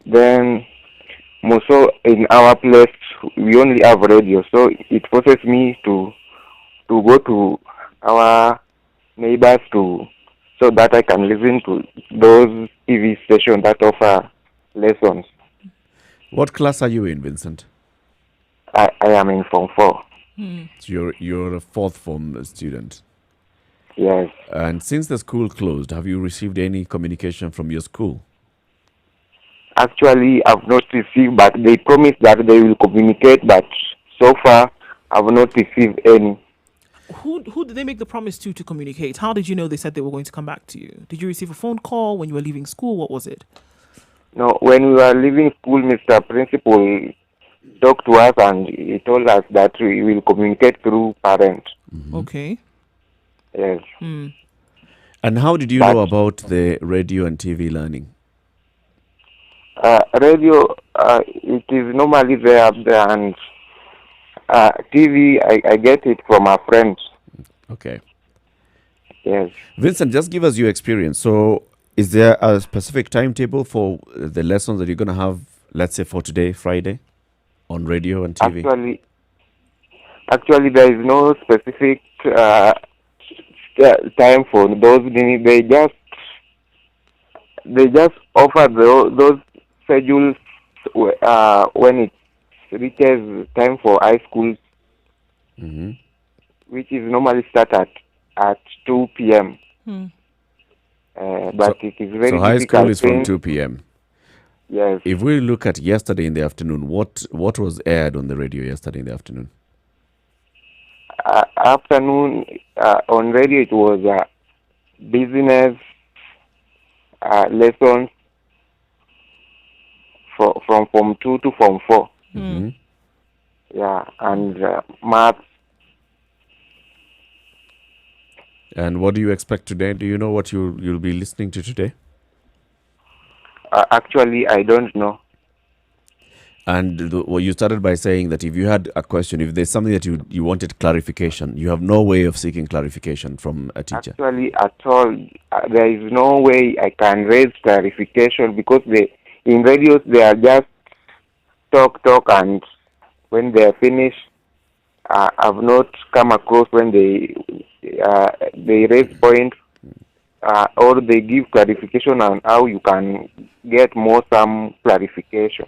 Then, more so in our place, we only have radio, so it forces me to go to our neighbors so that I can listen to those TV stations that offer lessons. What class are you in, Vincent? I am in Form 4. So you're a fourth form student. Yes. And since the school closed, have you received any communication from your school? Actually, I've not received, but they promised that they will communicate, but so far, I've not received any. Who did they make the promise to communicate? How did you know they said they were going to come back to you? Did you receive a phone call when you were leaving school? What was it? No, when we were leaving school, Mr. Principal talked to us and he told us that we will communicate through parents. Okay. Yes. And how did you know about the radio and TV learning? Radio, it is normally there, and TV, I get it from a friend. Okay. Yes. Vincent, just give us your experience. So, is there a specific timetable for the lessons that you're going to have, let's say for today, Friday, on radio and TV? Actually, there is no specific time for those. They just they just offer those schedules when it reaches time for high school, which is normally start at 2 p.m. But it is very so high difficult. school is from 2 p.m. Yes. If we look at yesterday in the afternoon, what was aired on the radio yesterday in the afternoon? Afternoon on radio it was business lessons from Form 2 to Form 4. Yeah, and maths. And what do you expect today? Do you know what you'll be listening to today? Actually, I don't know. And you started by saying that if you had a question, if there's something that you wanted clarification, you have no way of seeking clarification from a teacher. Actually, at all, there is no way I can raise clarification because in radios they are just talk, and when they are finished, I've not come across when they raise points or they give clarification on how you can get some clarification.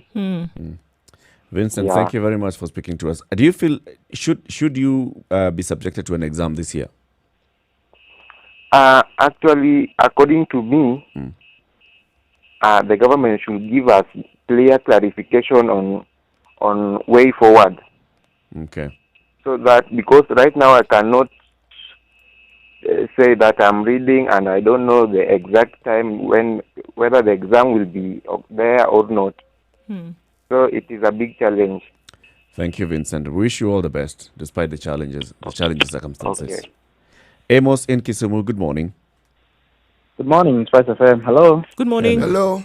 Vincent, thank you very much for speaking to us. Do you feel should you be subjected to an exam this year? Actually, according to me, the government should give us clear clarification on way forward. Okay. So that, because right now I cannot say that I'm reading and I don't know the exact time whether the exam will be there or not. So it is a big challenge. Thank you, Vincent. We wish you all the best, despite the challenging circumstances. Okay. Amos in Kisumu, good morning. Good morning, Spice FM. Hello. Good morning. Hello.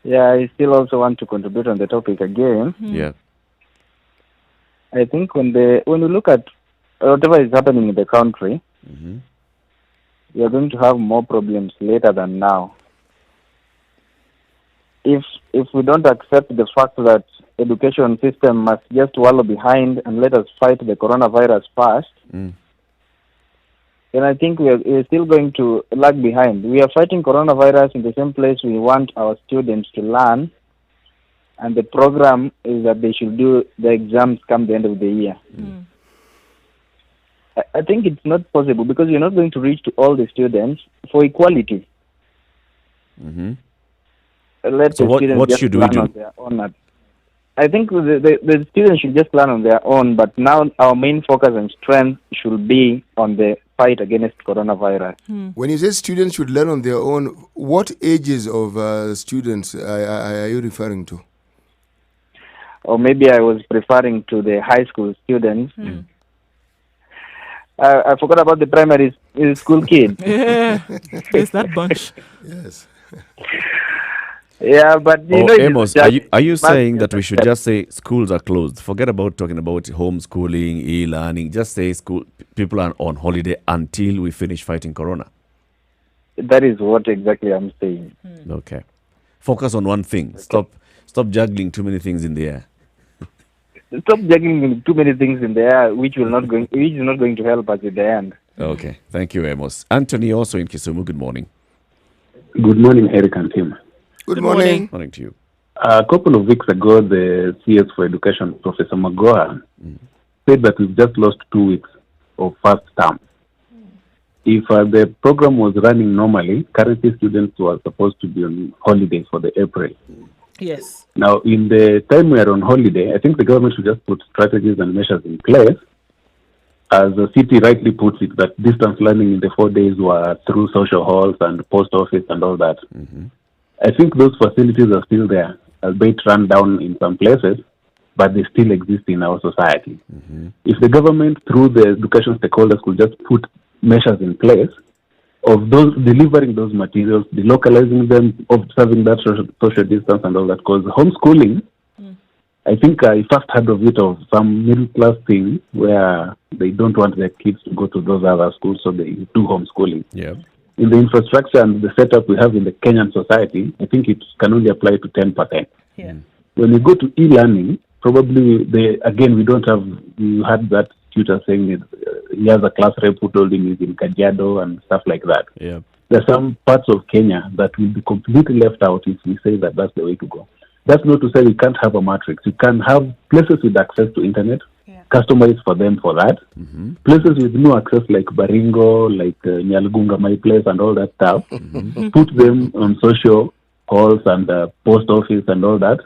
Yeah, I still also want to contribute on the topic again. Yeah. I think when we look at whatever is happening in the country, we are going to have more problems later than now. If we don't accept the fact that education system must just wallow behind and let us fight the coronavirus first, then I think we're still going to lag behind. We are fighting coronavirus in the same place we want our students to learn, and the program is that they should do the exams come the end of the year. I think it's not possible because you're not going to reach to all the students for equality. Let So the students what just should we learn do? on their own. I think the students should just learn on their own, but now our main focus and strength should be on the fight against coronavirus. When you say students should learn on their own, what ages of students are you referring to? Or maybe I was referring to the high school students. I forgot about the primary school kids. Yeah, there's that bunch. Yes. Yeah, but you know, Amos, are you saying that we should just say schools are closed? Forget about talking about homeschooling, e-learning. Just say people are on holiday until we finish fighting corona. That is what exactly I'm saying. Okay. Focus on one thing. Stop juggling too many things in the air. Stop juggling too many things in the air, which is not going to help us at the end. Okay. Thank you, Amos. Anthony, also in Kisumu. Good morning. Good morning, Eric and Tim. Good morning. Morning to you. A couple of weeks ago, the CS for Education, Professor Magoha, said that we've just lost 2 weeks of first term. If the program was running normally, currently students were supposed to be on holiday for the April. Yes. Now, in the time we are on holiday, I think the government should just put strategies and measures in place. As the city rightly puts it, that distance learning in the 4 days were through social halls and post office and all that. I think those facilities are still there, albeit run down in some places, but they still exist in our society. If the government, through the education stakeholders, could just put measures in place of those delivering those materials, delocalizing them, observing that social distance and all that, because homeschooling, I think I first heard of it of some middle class thing where they don't want their kids to go to those other schools, so they do homeschooling. Yeah. In the infrastructure and the setup we have in the Kenyan society, I think it can only apply to 10%. When you go to e-learning, probably we don't have, you had that tutor saying he has a class rep who told him he's in Kajiado and stuff like that. Yeah. there are some parts of Kenya that will be completely left out if we say that that's the way to go. That's not to say we can't have a matrix. You can have places with access to internet, customize for them for that. Places with no access like Baringo, like Nyalgunga, my place, and all that stuff. Put them on social calls and post office and all that.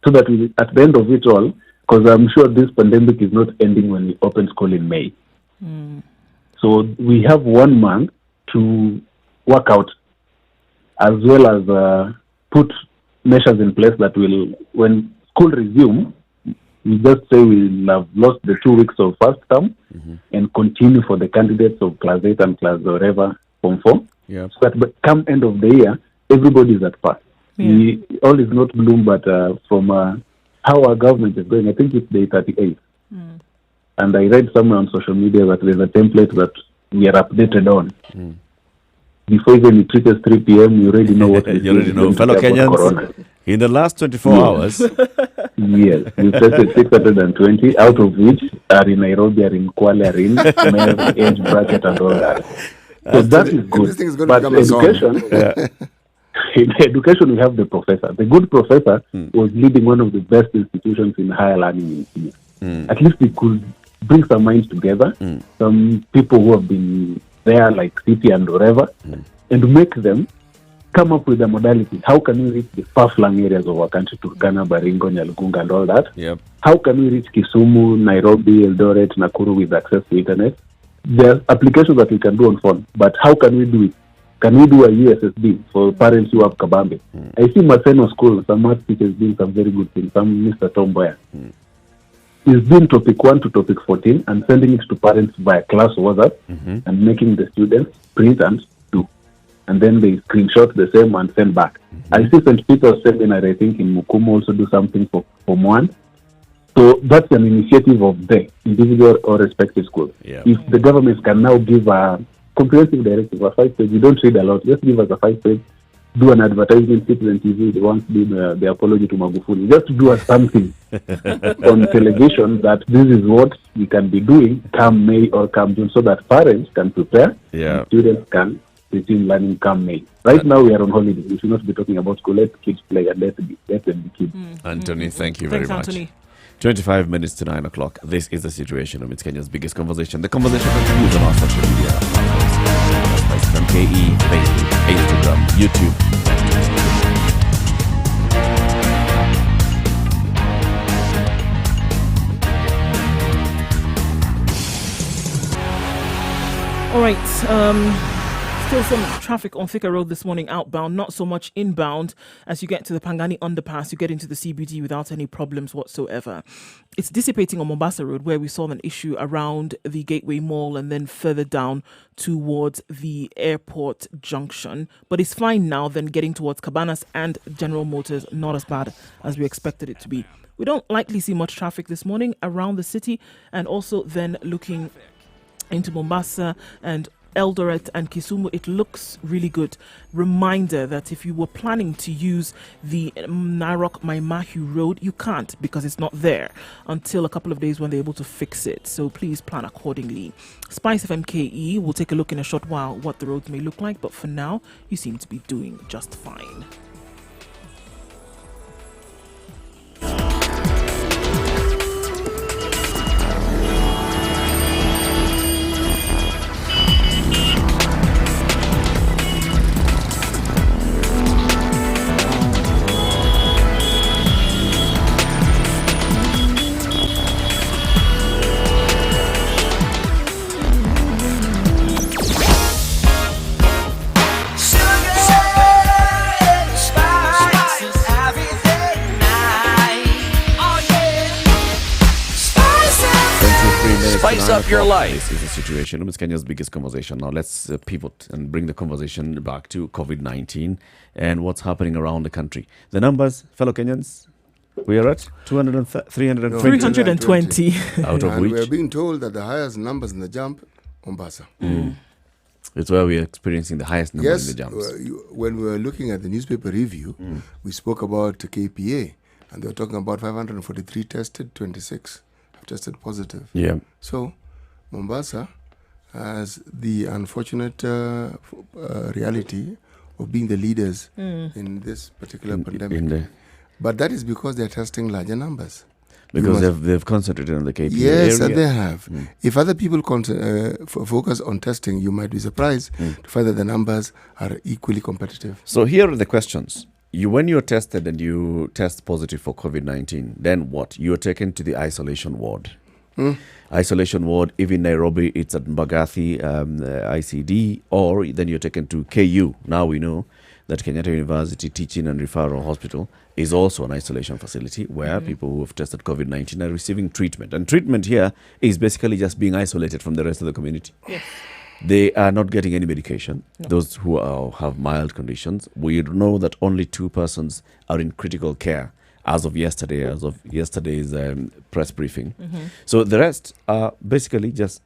So that we, at the end of it all, because I'm sure this pandemic is not ending when we open school in May. So we have 1 month to work out, as well as put measures in place that will, when school resume, we just say we'll have lost the 2 weeks of first term and continue for the candidates of class 8 and class whatever, form 4. So that come end of the year, everybody is at par. All is not gloom, but from how our government is going, I think it's day 38. And I read somewhere on social media that there's a template that we are updated on. Before even it reaches 3 p.m., you already know what you already know. Fellow Kenyans, in the last 24 hours. Yes, we tested 620, out of which are in Nairobi, are in Kuala, are in Meru, age bracket, and all that. So that is good. But education, in education, we have the professor. The good professor was leading one of the best institutions in higher learning in Kenya. At least we could bring some minds together, some people who have been there, like City and wherever, and make them come up with a modality. How can we reach the far-flung areas of our country, Turkana, Baringo, Nyalgunga, and all that? How can we reach Kisumu, Nairobi, Eldoret, Nakuru with access to internet? There are applications that we can do on phone, but how can we do it? Can we do a USSD for parents who have Kabambe? I see Maseno School, some math teachers doing some very good things, some Mr. Tomboya. Is doing topic 1 to topic 14 and sending it to parents via class WhatsApp and making the students print and do. And then they screenshot the same and send back. I see St. Peter's Seminar, I think, in Mukumu also do something for Form 1. So that's an initiative of the individual or respective school. If the government can now give a comprehensive directive, a 5-page, you don't read a lot, just give us a 5-page, do an advertisement, Citizen TV, they once did the apology to Magufuli. Just do us something on television that this is what we can be doing come May or come June, so that parents can prepare, and students can resume learning come May. Right now we are on holiday. We should not be talking about school. Let kids play and let them be kids. Anthony, thank you very much. Anthony. 25 minutes to 9 o'clock. This is The Situation Room. It's Kenya's biggest conversation. The conversation continues on our social media platforms. From KE, Facebook, Instagram, YouTube. All right. Still some traffic on Thika Road this morning outbound, not so much inbound. As you get to the Pangani underpass, you get into the CBD without any problems whatsoever. It's dissipating on Mombasa Road, where we saw an issue around the Gateway Mall and then further down towards the airport junction. But it's fine now, then getting towards Cabanas and General Motors, not as bad as we expected it to be. We don't likely see much traffic this morning around the city, and also then looking into Mombasa and Eldoret and Kisumu, it looks really good. Reminder that if you were planning to use the Narok Maimahu Road, you can't, because it's not there until a couple of days when they're able to fix it. So please plan accordingly. Spice of MKE, we'll take a look in a short while what the roads may look like, but for now, you seem to be doing just fine. Spice up your life. This is The Situation Room. It's Kenya's biggest conversation. Now let's pivot and bring the conversation back to COVID-19 and what's happening around the country. The numbers, fellow Kenyans, we are at 320. Out of which we're being told that the highest numbers in the jump, Mombasa. It's where we're experiencing the highest number in the jumps. When we were looking at the newspaper review, we spoke about KPA, and they were talking about 543 tested, 26 have tested positive. Yeah. So, Mombasa, has the unfortunate reality of being the leaders in this particular pandemic. But that is because they're testing larger numbers. Because they've concentrated on the KPA yes, area. they have. If other people focus on testing, you might be surprised to find that the numbers are equally competitive. So here are the questions. When you're tested and you test positive for COVID-19, then what? You're taken to the isolation ward. Isolation ward, if in Nairobi, it's at Mbagathi ICD, or then you're taken to KU. Now we know that Kenyatta University Teaching and Referral Hospital is also an isolation facility where people who have tested COVID-19 are receiving treatment. And treatment here is basically just being isolated from the rest of the community. Yes. They are not getting any medication. No. Those who have mild conditions, we know that only 2 persons are in critical care as of yesterday's press briefing. So the rest are basically just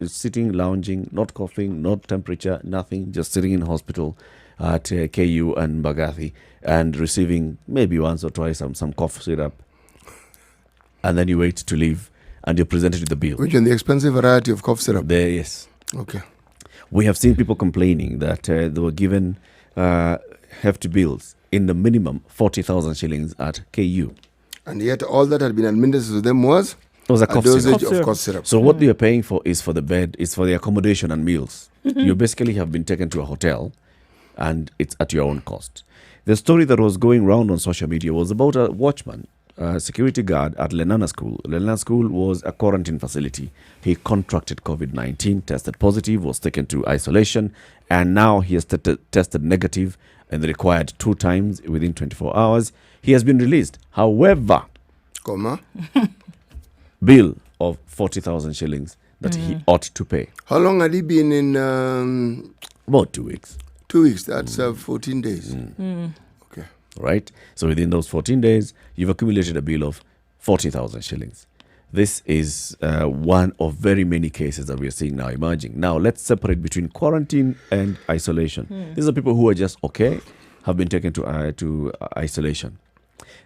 sitting, lounging, not coughing, not temperature, nothing, just sitting in hospital at KU and Mbagathi and receiving maybe once or twice some cough syrup. And then you wait to leave and you're presented with the bill. Which is the expensive variety of cough syrup? Yes. Okay. We have seen people complaining that they were given hefty bills in the minimum 40,000 shillings at KU. And yet all that had been administered to them was a cough dosage syrup. of cough syrup. So what you're paying for is for the bed, is for the accommodation and meals. You basically have been taken to a hotel and it's at your own cost. The story that was going around on social media was about a watchman, a security guard at Lenana School. Lenana School was a quarantine facility. He contracted COVID-19, tested positive, was taken to isolation, and now he has tested negative and required 2 times within 24 hours. He has been released. However, bill of 40,000 shillings that he ought to pay. How long had he been in? About 2 weeks. 2 weeks, that's 14 days. Okay. Right? So within those 14 days, you've accumulated a bill of 40,000 shillings. This is one of very many cases that we are seeing now emerging. Now, let's separate between quarantine and isolation. These are people who are just okay, have been taken to isolation.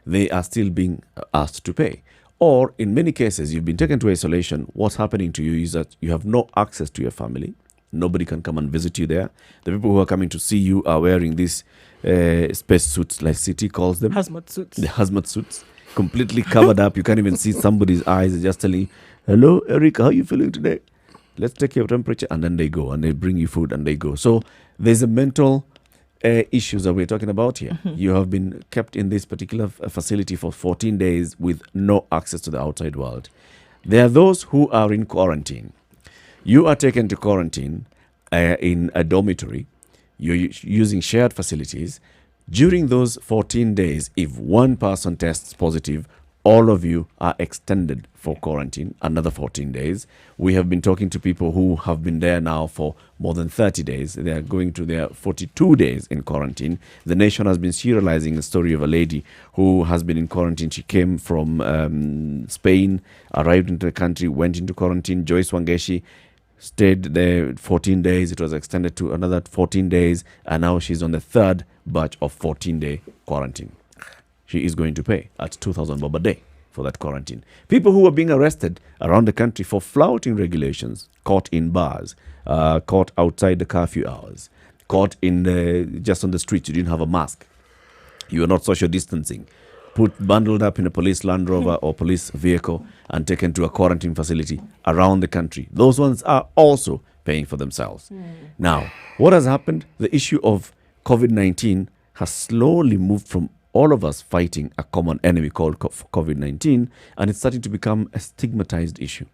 They are still being asked to pay. Or in many cases, you've been taken to isolation. What's happening to you is that you have no access to your family. Nobody can come and visit you there. The people who are coming to see you are wearing these space suits, like City calls them. Hazmat suits. The hazmat suits. Completely covered up. You can't even see somebody's eyes. They're just telling you, hello, Eric, how are you feeling today? Let's take your temperature. And then they go and they bring you food and they go. So there's a mental issues that we're talking about here. You have been kept in this particular facility for 14 days with no access to the outside world. There are those who are in quarantine. You are taken to quarantine in a dormitory. You're using shared facilities. During those 14 days, if one person tests positive, all of you are extended for quarantine, another 14 days. We have been talking to people who have been there now for more than 30 days. They are going to their 42 days in quarantine. The Nation has been serializing the story of a lady who has been in quarantine. She came from Spain, arrived into the country, went into quarantine. Joyce Wangeshi stayed there 14 days. It was extended to another 14 days. And now she's on the 3rd batch of 14-day quarantine. She is going to pay at 2,000 bob a day for that quarantine. People who are being arrested around the country for flouting regulations, caught in bars, caught outside the curfew hours, caught in just on the streets, you didn't have a mask, you are not social distancing, bundled up in a police Land Rover or police vehicle and taken to a quarantine facility around the country. Those ones are also paying for themselves. Now, what has happened? The issue of COVID-19 has slowly moved from all of us fighting a common enemy called COVID-19, and it's starting to become a stigmatized issue.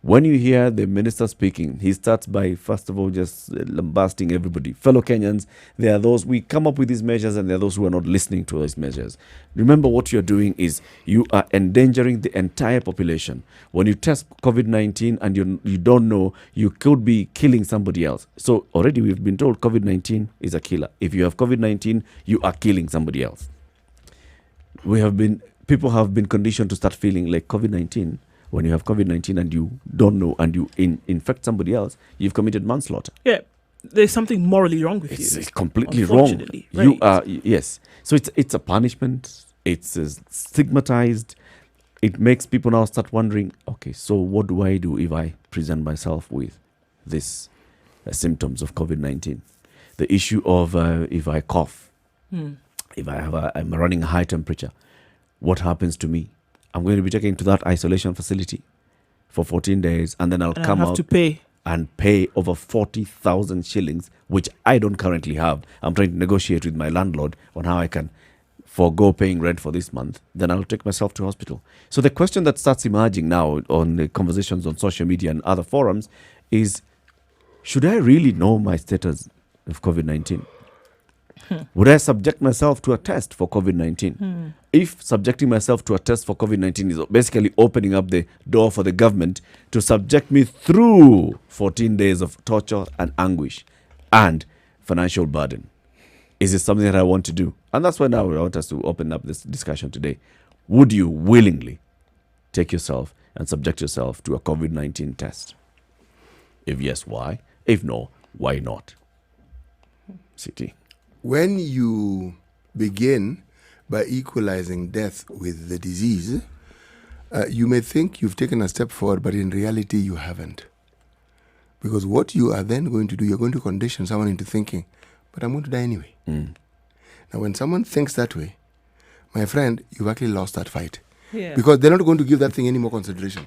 When you hear the minister speaking, he starts by, first of all, just lambasting everybody. Fellow Kenyans, there are those, we come up with these measures and there are those who are not listening to those measures. Remember, what you're doing is you are endangering the entire population. When you test COVID-19 and you don't know, you could be killing somebody else. So already we've been told COVID-19 is a killer. If you have COVID-19, you are killing somebody else. People have been conditioned to start feeling like COVID-19. When you have COVID-19 and you don't know and you infect somebody else, you've committed manslaughter. Yeah, there's something morally wrong with you. It's completely wrong. Right. You are, yes. So it's a punishment. It's stigmatized. It makes people now start wondering, okay, so what do I do if I present myself with these symptoms of COVID-19. The issue of if I cough, if I'm running a high temperature, what happens to me? I'm going to be taken to that isolation facility for 14 days, and then I'll come have out to pay and pay over 40,000 shillings, which I don't currently have. I'm trying to negotiate with my landlord on how I can forego paying rent for this month. Then I'll take myself to hospital. So the question that starts emerging now on the conversations on social media and other forums is, should I really know my status of COVID-19? Would I subject myself to a test for COVID-19? If subjecting myself to a test for COVID-19 is basically opening up the door for the government to subject me through 14 days of torture and anguish and financial burden, is it something that I want to do? And that's why now I want us to open up this discussion today. Would you willingly take yourself and subject yourself to a COVID-19 test? If yes, why? If no, why not? CT. When you begin by equalizing death with the disease, you may think you've taken a step forward, but in reality you haven't. Because what you are then going to do, you're going to condition someone into thinking, but I'm going to die anyway. Now, when someone thinks that way, my friend, you've actually lost that fight. Yeah. Because they're not going to give that thing any more consideration.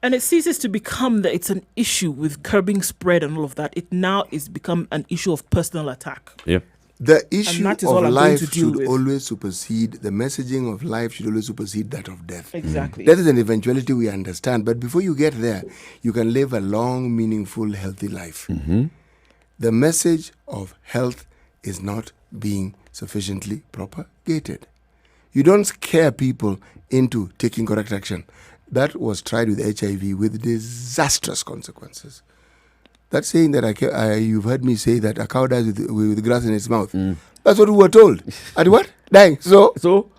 And it ceases to become that it's an issue with curbing spread and all of that. It now is become an issue of personal attack. Yep. The issue that is of all I'm going life to deal should with. always supersede, the messaging of life should always supersede that of death. Exactly. That is an eventuality we understand. But before you get there, you can live a long, meaningful, healthy life. The message of health is not being sufficiently propagated. You don't scare people into taking correct action. That was tried with HIV with disastrous consequences. That saying that you've heard me say that a cow dies with grass in its mouth. That's what we were told. And what? Dying. So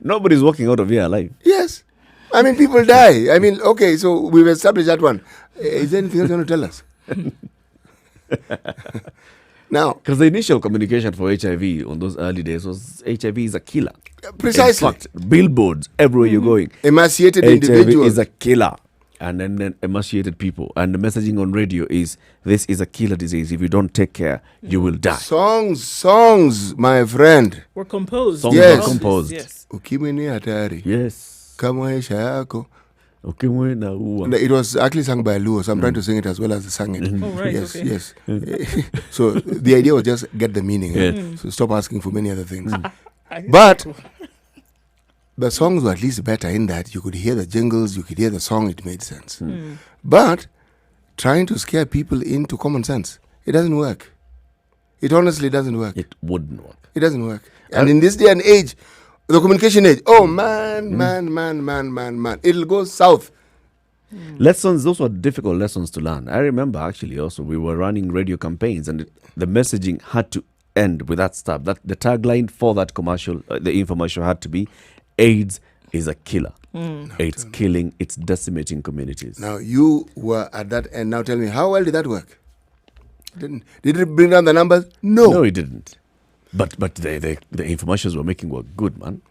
nobody's walking out of here alive. Yes. I mean, people die. I mean, okay, so we've established that one. Is there anything else you want to tell us? Now, because the initial communication for HIV on those early days was HIV is a killer. Precisely. In fact, billboards everywhere you're going. Emaciated HIV individuals. is a killer. And then emaciated people. And the messaging on radio is, this is a killer disease. If you don't take care, you will die. Songs, my friend. Were composed. Songs were composed. Yes. Ukimwi ni hatari. Yes. Kama maisha yako. Ukimwi na ua. It was actually sung by Luo, so I'm trying to sing it as well as they sang it. Oh, right, yes, okay. yes. So the idea was just get the meaning. So stop asking for many other things. But the songs were at least better in that you could hear the jingles, you could hear the song, it made sense. But trying to scare people into common sense, it doesn't work. It honestly doesn't work. It wouldn't work. It doesn't work. And in this day and age, the communication age, oh man, it'll go south. Lessons, those were difficult lessons to learn. I remember actually also we were running radio campaigns and the messaging had to end with that stuff. That the tagline for that commercial, the infomercial had to be, AIDS is a killer. It's killing, it's decimating communities. Now, you were at that end. Now tell me, how well did that work? Did it bring down the numbers? No, it didn't. But the infomercials we're making were good, man.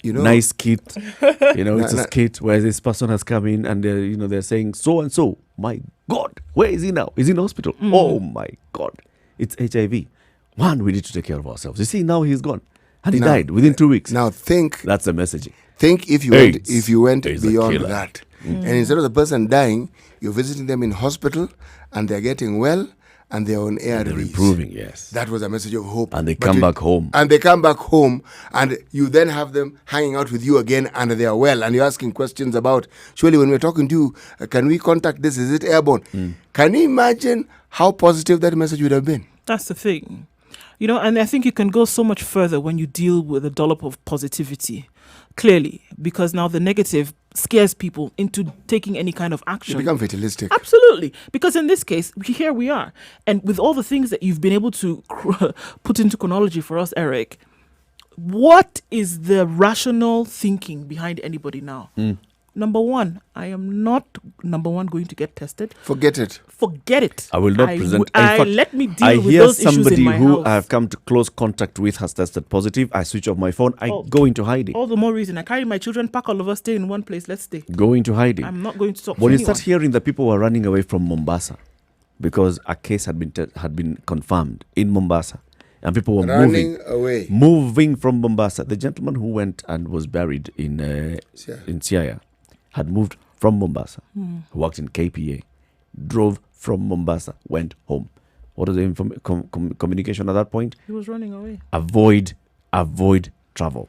You know, nice skit. It's a skit where this person has come in and they're saying so and so. My God, where is he now? He's in hospital. Oh my God, it's HIV. Man, we need to take care of ourselves. You see, now he's gone. And he died within 2 weeks. Now think. That's the messaging. Think if you went beyond that. And instead of the person dying, you're visiting them in hospital and they're getting well and they're on ARVs. They're improving, yes. That was a message of hope. And they come back home. And they come back home and you then have them hanging out with you again and they are well. And you're asking questions about, surely when we're talking to you, can we contact this? Is it airborne? Can you imagine how positive that message would have been? That's the thing. And I think you can go so much further when you deal with a dollop of positivity, clearly, because now the negative scares people into taking any kind of action. They become fatalistic. Absolutely. Because in this case, here we are. And with all the things that you've been able to put into chronology for us, Eric, what is the rational thinking behind anybody now? Number one, I am not, going to get tested. Forget it. I will not present. Let me deal with those issues in my house. I hear somebody who I have come to close contact with has tested positive. I switch off my phone. I go into hiding. All the more reason. I carry my children, pack all of us, stay in one place. Let's stay. Go into hiding. I'm not going to talk When to you start hearing that people were running away from Mombasa because a case had been confirmed in Mombasa, and people were Running away. moving from Mombasa. The gentleman who went and was buried in Siaya had moved from Mombasa. He worked in KPA, drove from Mombasa, went home. What is the communication at that point? He was running away. Avoid travel.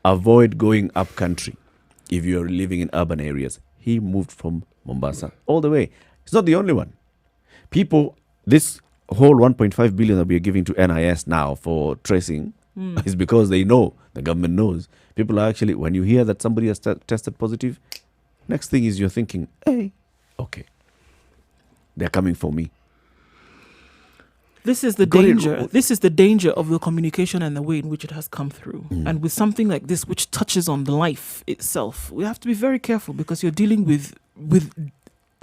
Avoid going up country if you're living in urban areas. He moved from Mombasa all the way. It's not the only one. People, this whole 1.5 billion that we are giving to NIS now for tracing is because they know, the government knows. People are actually, when you hear that somebody has tested positive, next thing is you're thinking, hey, okay, they're coming for me. This is the danger. This is the danger of the communication and the way in which it has come through. And with something like this, which touches on the life itself, we have to be very careful because you're dealing with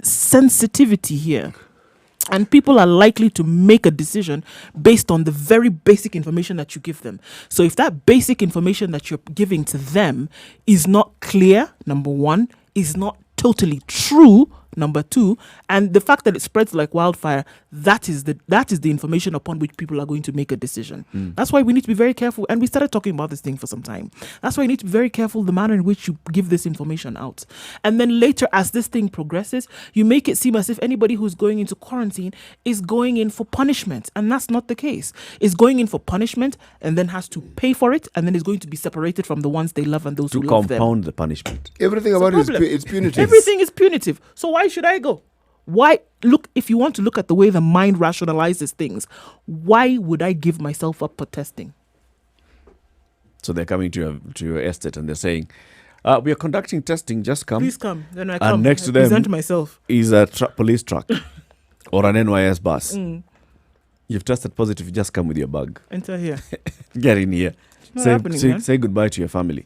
sensitivity here. And people are likely to make a decision based on the very basic information that you give them. So if that basic information that you're giving to them is not clear, number one, is not totally true, number two, and the fact that it spreads like wildfire, that is the information upon which people are going to make a decision. That's why we need to be very careful. And we started talking about this thing for some time. That's why you need to be very careful the manner in which you give this information out. And then later, as this thing progresses, you make it seem as if anybody who's going into quarantine is going in for punishment. And that's not the case. It's going in for punishment and then has to pay for it, and then is going to be separated from the ones they love and those who love them. To compound the punishment. Everything about it is punitive. Everything is punitive. So why should I go? Why? Look, if you want to look at the way the mind rationalizes things, why would I give myself up for testing? So they're coming to your estate and they're saying, we are conducting testing, just come. Please come. Then I come. And next to I them present myself. is a police truck or an NYS bus. You've tested positive, just come with your bag. Enter here. Get in here. Say goodbye to your family.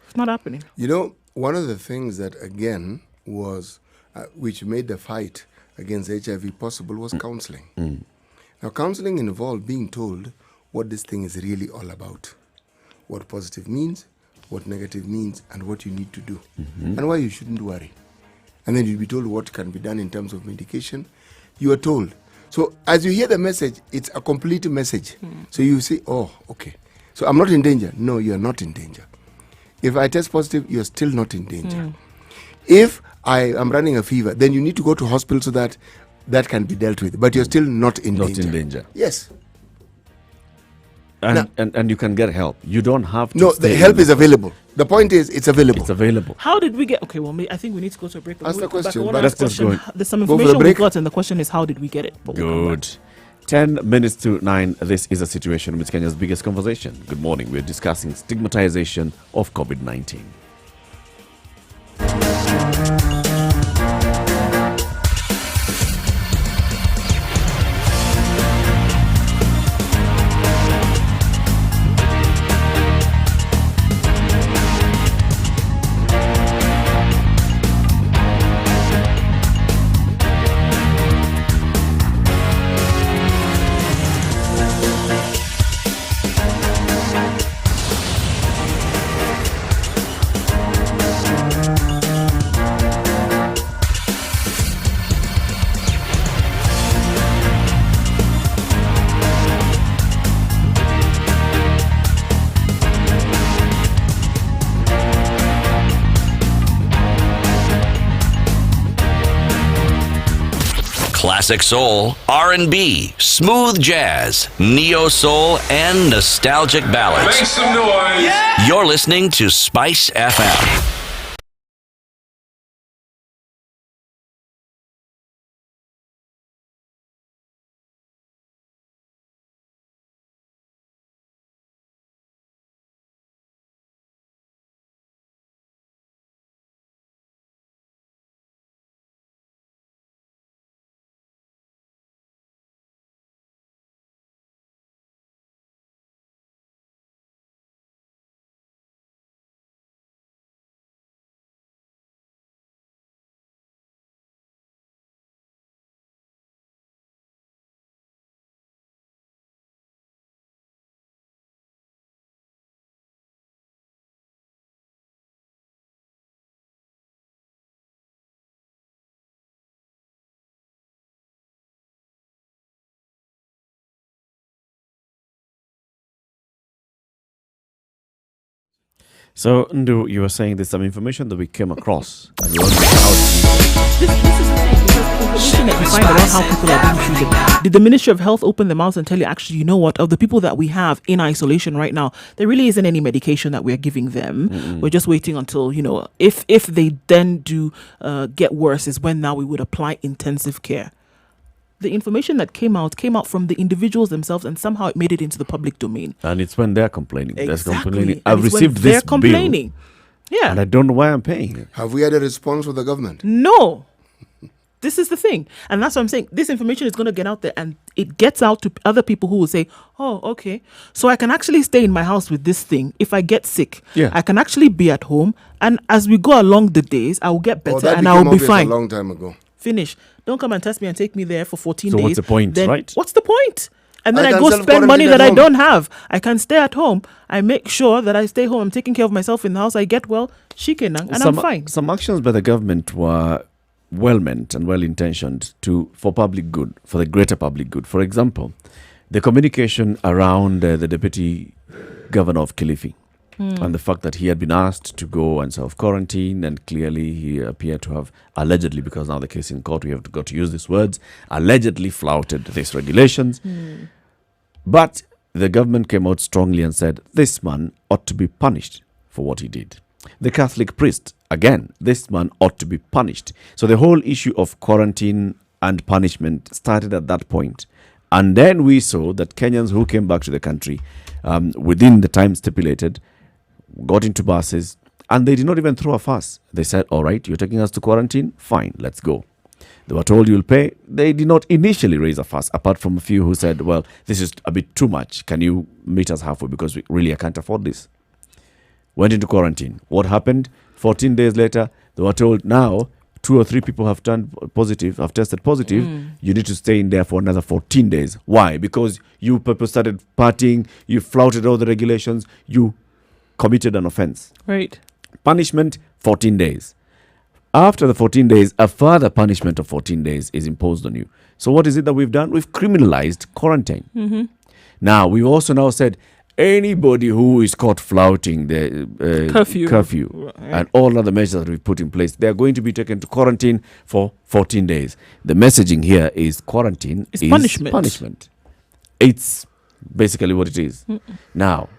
It's not happening. You know, one of the things that, again, was which made the fight against HIV possible was counseling. Now, counseling involved being told what this thing is really all about, what positive means, what negative means, and what you need to do, and why you shouldn't worry. And then you'll be told what can be done in terms of medication. You are told. So as you hear the message, it's a complete message. So you say, oh, okay. So I'm not in danger. No, you're not in danger. If I test positive, you're still not in danger. If I am running a fever, then you need to go to hospital so that that can be dealt with. But you're still not in danger. Not in danger. Yes. And you can get help. You don't have to. No, the help is available. The point is, it's available. It's available. How did we get? Okay, well, I think we need to go to a break. Ask the question. Let's just go. There's some information we got, and the question is, how did we get it? Good. 10 minutes to 9. This is a situation with Kenya's biggest conversation. Good morning. We're discussing stigmatization of COVID-19. Classic soul, R&B, smooth jazz, neo soul, and nostalgic ballads. Make some noise. Yeah! You're listening to Spice FM. So, Ndu, you were saying there's some information that we came across. And we want to know how This is the thing, because the information that you find about how people are being treated. Did the Ministry of Health open their mouths and tell you, actually, you know what, of the people that we have in isolation right now, there really isn't any medication that we're giving them. We're just waiting until, if they then do get worse, is when now we would apply intensive care. The information that came out from the individuals themselves, and somehow it made it into the public domain. And it's when they're complaining. Exactly. They're complaining. And I've it's when received they're this complaining. bill. Yeah. And I don't know why I'm paying it. Have we had a response from the government? No. This is the thing. And that's what I'm saying. This information is going to get out there, and it gets out to other people who will say, oh, okay, so I can actually stay in my house with this thing. If I get sick, I can actually be at home. And as we go along the days, I will get better and I will be fine. A long time ago. Finish. Don't come and test me and take me there for 14 So days. what's the point, Then right? What's the point? And then I I can go spend self-quarantine money at that I home. don't have. I can stay at home. I make sure that I stay home. I'm taking care of myself in the house. I get well, shikenang, and I'm fine. Some actions by the government were well meant and well intentioned for public good, for the greater public good. For example, the communication around the deputy governor of Kilifi and the fact that he had been asked to go and self-quarantine, and clearly he appeared to have allegedly, because now the case in court, we have got to use these words, allegedly flouted these regulations. But the government came out strongly and said, this man ought to be punished for what he did. The Catholic priest, again, this man ought to be punished. So the whole issue of quarantine and punishment started at that point. And then we saw that Kenyans who came back to the country within the time stipulated got into buses, and they did not even throw a fuss. They said, all right, you're taking us to quarantine? Fine, let's go. They were told you'll pay. They did not initially raise a fuss, apart from a few who said, well, this is a bit too much. Can you meet us halfway? Because I can't afford this. Went into quarantine. What happened? 14 days later, they were told, now 2 or 3 people have tested positive. You need to stay in there for another 14 days. Why? Because you people started partying, you flouted all the regulations, you committed an offense. Right. Punishment, 14 days. After the 14 days, a further punishment of 14 days is imposed on you. So what is it that we've done? We've criminalized quarantine. Now, we've also now said anybody who is caught flouting the curfew and all other measures that we've put in place, they're going to be taken to quarantine for 14 days. The messaging here is quarantine is punishment. It's basically what it is. Now,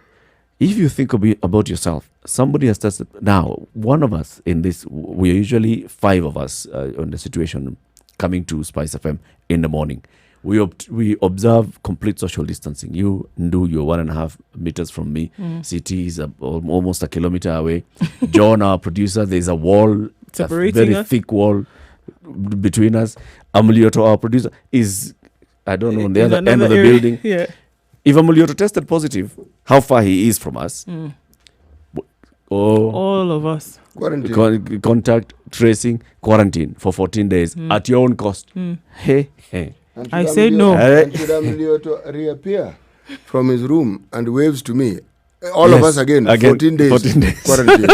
if you think about yourself, somebody has tested. Now, one of us in this, we are usually 5 of us on the situation coming to Spice FM in the morning. We observe complete social distancing. You do your 1.5 meters from me. CT is almost a kilometer away. John, our producer, there's a wall, separating a very us. thick wall between us. Amulioto, our producer, is, I don't know, on the other end of the building. Yeah. If Amulioto tested positive, how far he is from us? All of us. Quarantine. Contact tracing, quarantine for 14 days at your own cost. Hey. I say no. And should Amulioto reappear from his room and waves to me? All of us again 14 days. 14 days. Quarantine.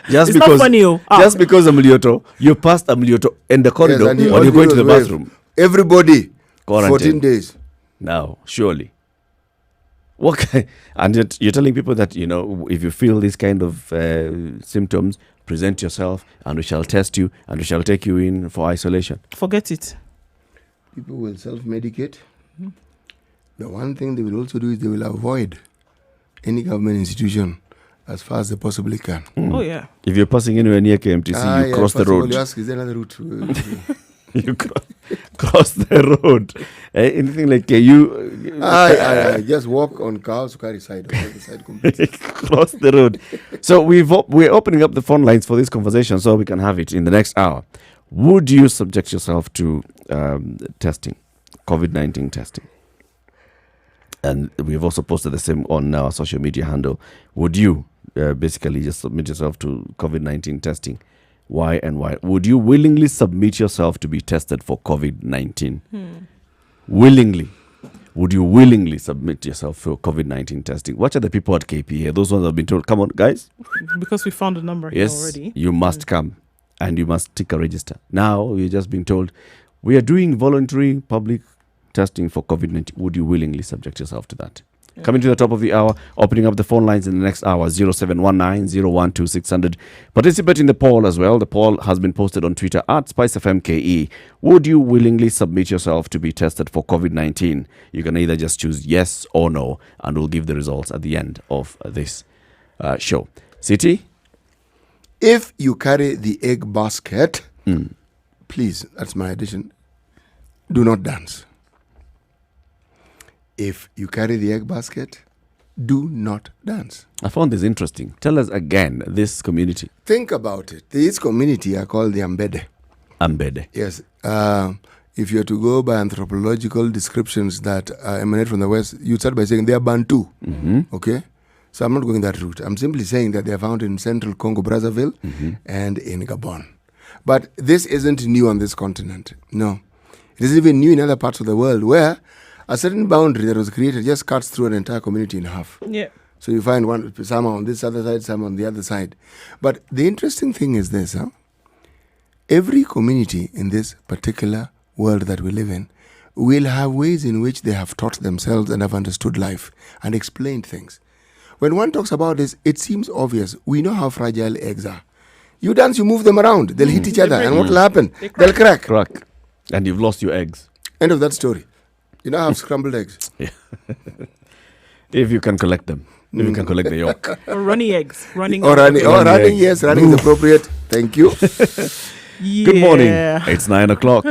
Just it's because, not funny. Just because Amulioto, you passed Amulioto in the corridor when you're going to the bathroom. Everybody, quarantine. 14 days. Now, surely. Okay. And you're telling people that, if you feel this kind of symptoms, present yourself and we shall test you and we shall take you in for isolation. Forget it. People will self-medicate. The one thing they will also do is they will avoid any government institution as far as they possibly can. Oh, yeah. If you're passing anywhere near KMTC, you cross the road. You ask, is there another route? You cross the road. Anything like you... I just walk on cows, carry side. Cross the road. So we're opening up the phone lines for this conversation so we can have it in the next hour. Would you subject yourself to testing, COVID-19 testing? And we've also posted the same on our social media handle. Would you basically just submit yourself to COVID-19 testing? Why and why? Would you willingly submit yourself to be tested for COVID-19? Willingly. Would you willingly submit yourself for COVID-19 testing? Watch out the people at KP here. Those ones have been told, come on, guys. Because we found a number here already. Yes, you must come and you must tick a register. Now, we're just being told, we are doing voluntary public testing for COVID-19. Would you willingly subject yourself to that? Coming to the top of the hour, opening up the phone lines in the next hour, 0719-012-600. Participate in the poll as well. The poll has been posted on Twitter at SpiceFMKE. Would you willingly submit yourself to be tested for COVID-19? You can either just choose yes or no, and we'll give the results at the end of this show. City? If you carry the egg basket, please, that's my addition, do not dance. If you carry the egg basket, do not dance. I found this interesting. Tell us again, this community. Think about it. This community are called the Ambede. Ambede. Yes. If you are to go by anthropological descriptions that emanate from the West, you start by saying they are Bantu. Okay? So I'm not going that route. I'm simply saying that they are found in central Congo, Brazzaville, and in Gabon. But this isn't new on this continent. No. It isn't even new in other parts of the world where a certain boundary that was created just cuts through an entire community in half. Yeah. So you find some on this other side, some on the other side. But the interesting thing is this, every community in this particular world that we live in will have ways in which they have taught themselves and have understood life and explained things. When one talks about this, it seems obvious. We know how fragile eggs are. You dance, you move them around. They'll hit each other. And what will happen? They'll crack. And you've lost your eggs. End of that story. You now have scrambled eggs. Yeah. If you can collect them. If you can collect the yolk. Or runny eggs. Running, yes, running is appropriate. Thank you. Good morning. It's 9 o'clock.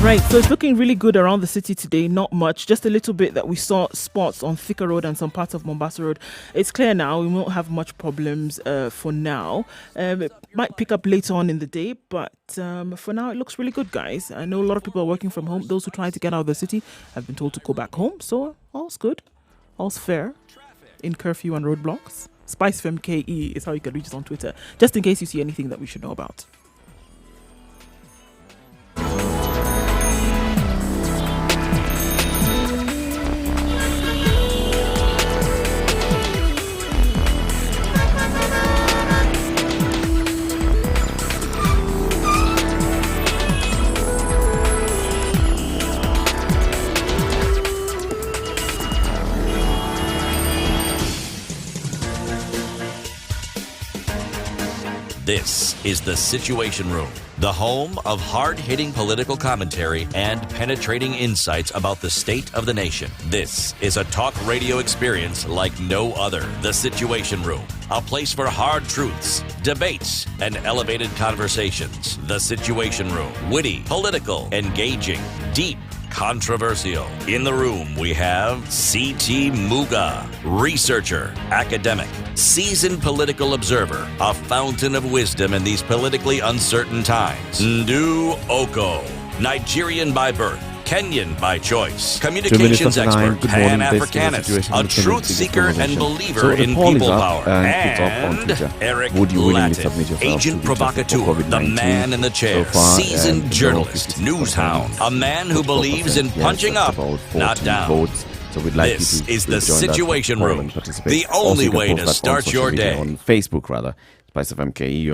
Right, so it's looking really good around the city today. Not much, just a little bit that we saw spots on Thika Road and some parts of Mombasa Road. It's clear now. We won't have much problems for now. It might pick up later on in the day, but for now it looks really good, guys. I know a lot of people are working from home. Those who try to get out of the city have been told to go back home. So all's good, all's fair in curfew and roadblocks. SpiceFMKE is how you can reach us on Twitter, just in case you see anything that we should know about. This is The Situation Room, the home of hard-hitting political commentary and penetrating insights about the state of the nation. This is a talk radio experience like no other. The Situation Room, a place for hard truths, debates, and elevated conversations. The Situation Room, witty, political, engaging, deep, controversial. In the room, we have C.T. Muga, researcher, academic, seasoned political observer, a fountain of wisdom in these politically uncertain times. Ndu Oko, Nigerian by birth, Kenyan by choice, communications expert, Pan-Africanist, a truth seeker and believer in people power, and Eric Latin, agent provocateur, the man in the chair, seasoned journalist, newshound, a man who believes in punching up, not down. So we'd like this you to is the Situation Room, the also, only way to start your day. On Facebook, rather. Spice of MKE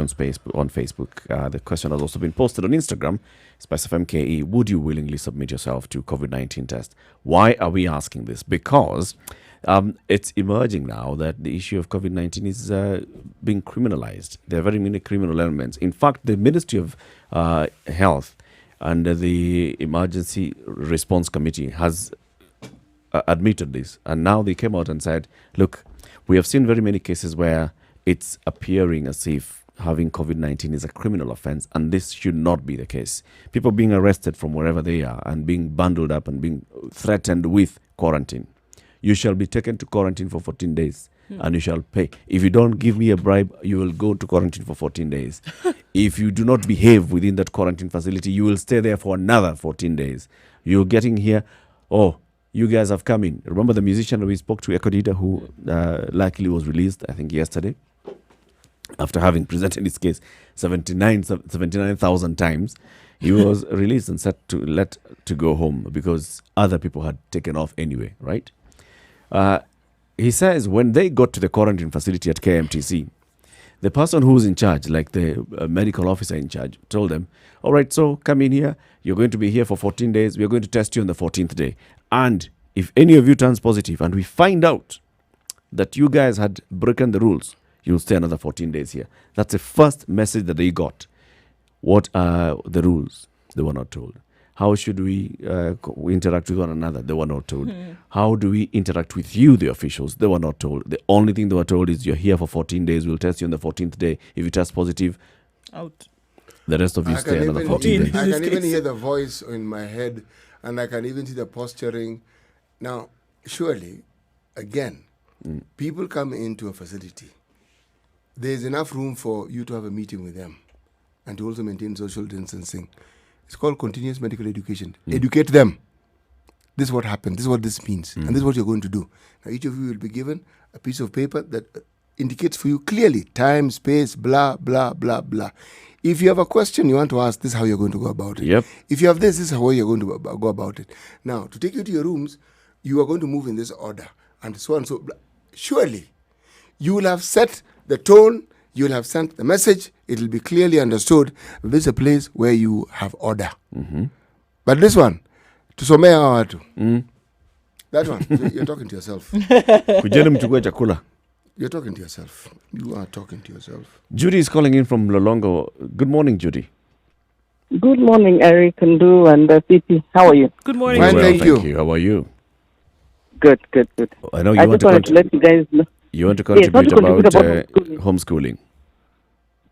on Facebook. The question has also been posted on Instagram. Spice of MKE, would you willingly submit yourself to COVID-19 test? Why are we asking this? Because it's emerging now that the issue of COVID-19 is being criminalized. There are very many criminal elements. In fact, the Ministry of Health and the Emergency Response Committee has admitted this. And now they came out and said, look, we have seen very many cases where it's appearing as if having COVID-19 is a criminal offense, and this should not be the case. People being arrested from wherever they are and being bundled up and being threatened with quarantine. You shall be taken to quarantine for 14 days and you shall pay. If you don't give me a bribe, you will go to quarantine for 14 days. If you do not behave within that quarantine facility, you will stay there for another 14 days. You're getting here, you guys have come in. Remember the musician we spoke to, Ekodida, who luckily was released, I think, yesterday? after having presented his case 79,000 times, he was released and set to go home because other people had taken off anyway, right? He says when they got to the quarantine facility at KMTC, the person who's in charge, like the medical officer in charge, told them, all right, so come in here. You're going to be here for 14 days. We're going to test you on the 14th day. And if any of you turns positive and we find out that you guys had broken the rules, you'll stay another 14 days here. That's the first message that they got. What are the rules? They were not told. How should we interact with one another? They were not told. How do we interact with you, the officials? They were not told. The only thing they were told is you're here for 14 days. We'll test you on the 14th day. If you test positive, out. The rest of you stay another 14 days. I can even hear the voice in my head, and I can even see the posturing. Now, surely, again, people come into a facility. There's enough room for you to have a meeting with them and to also maintain social distancing. It's called continuous medical education. Educate them. This is what happened. This is what this means. And this is what you're going to do. Now, each of you will be given a piece of paper that indicates for you clearly time, space, blah, blah, blah, blah. If you have a question you want to ask, this is how you're going to go about it. Yep. If you have this is how you're going to go about it. Now, to take you to your rooms, you are going to move in this order and so on. So, surely, you will have set the tone, you will have sent the message, it will be clearly understood that this is a place where you have order. But this one, tusomea watu. That one, you're talking to yourself. Kujeni mchukue chakula. You're talking to yourself. You are talking to yourself. Judy is calling in from Lolongo. Good morning, Judy. Good morning, Eric, Ndu, and CP. How are you? Good morning. Well, Thank you. How are you? Good. I know you I want just wanted to let you guys know. You want to Yes, contribute I want to about contribute homeschooling.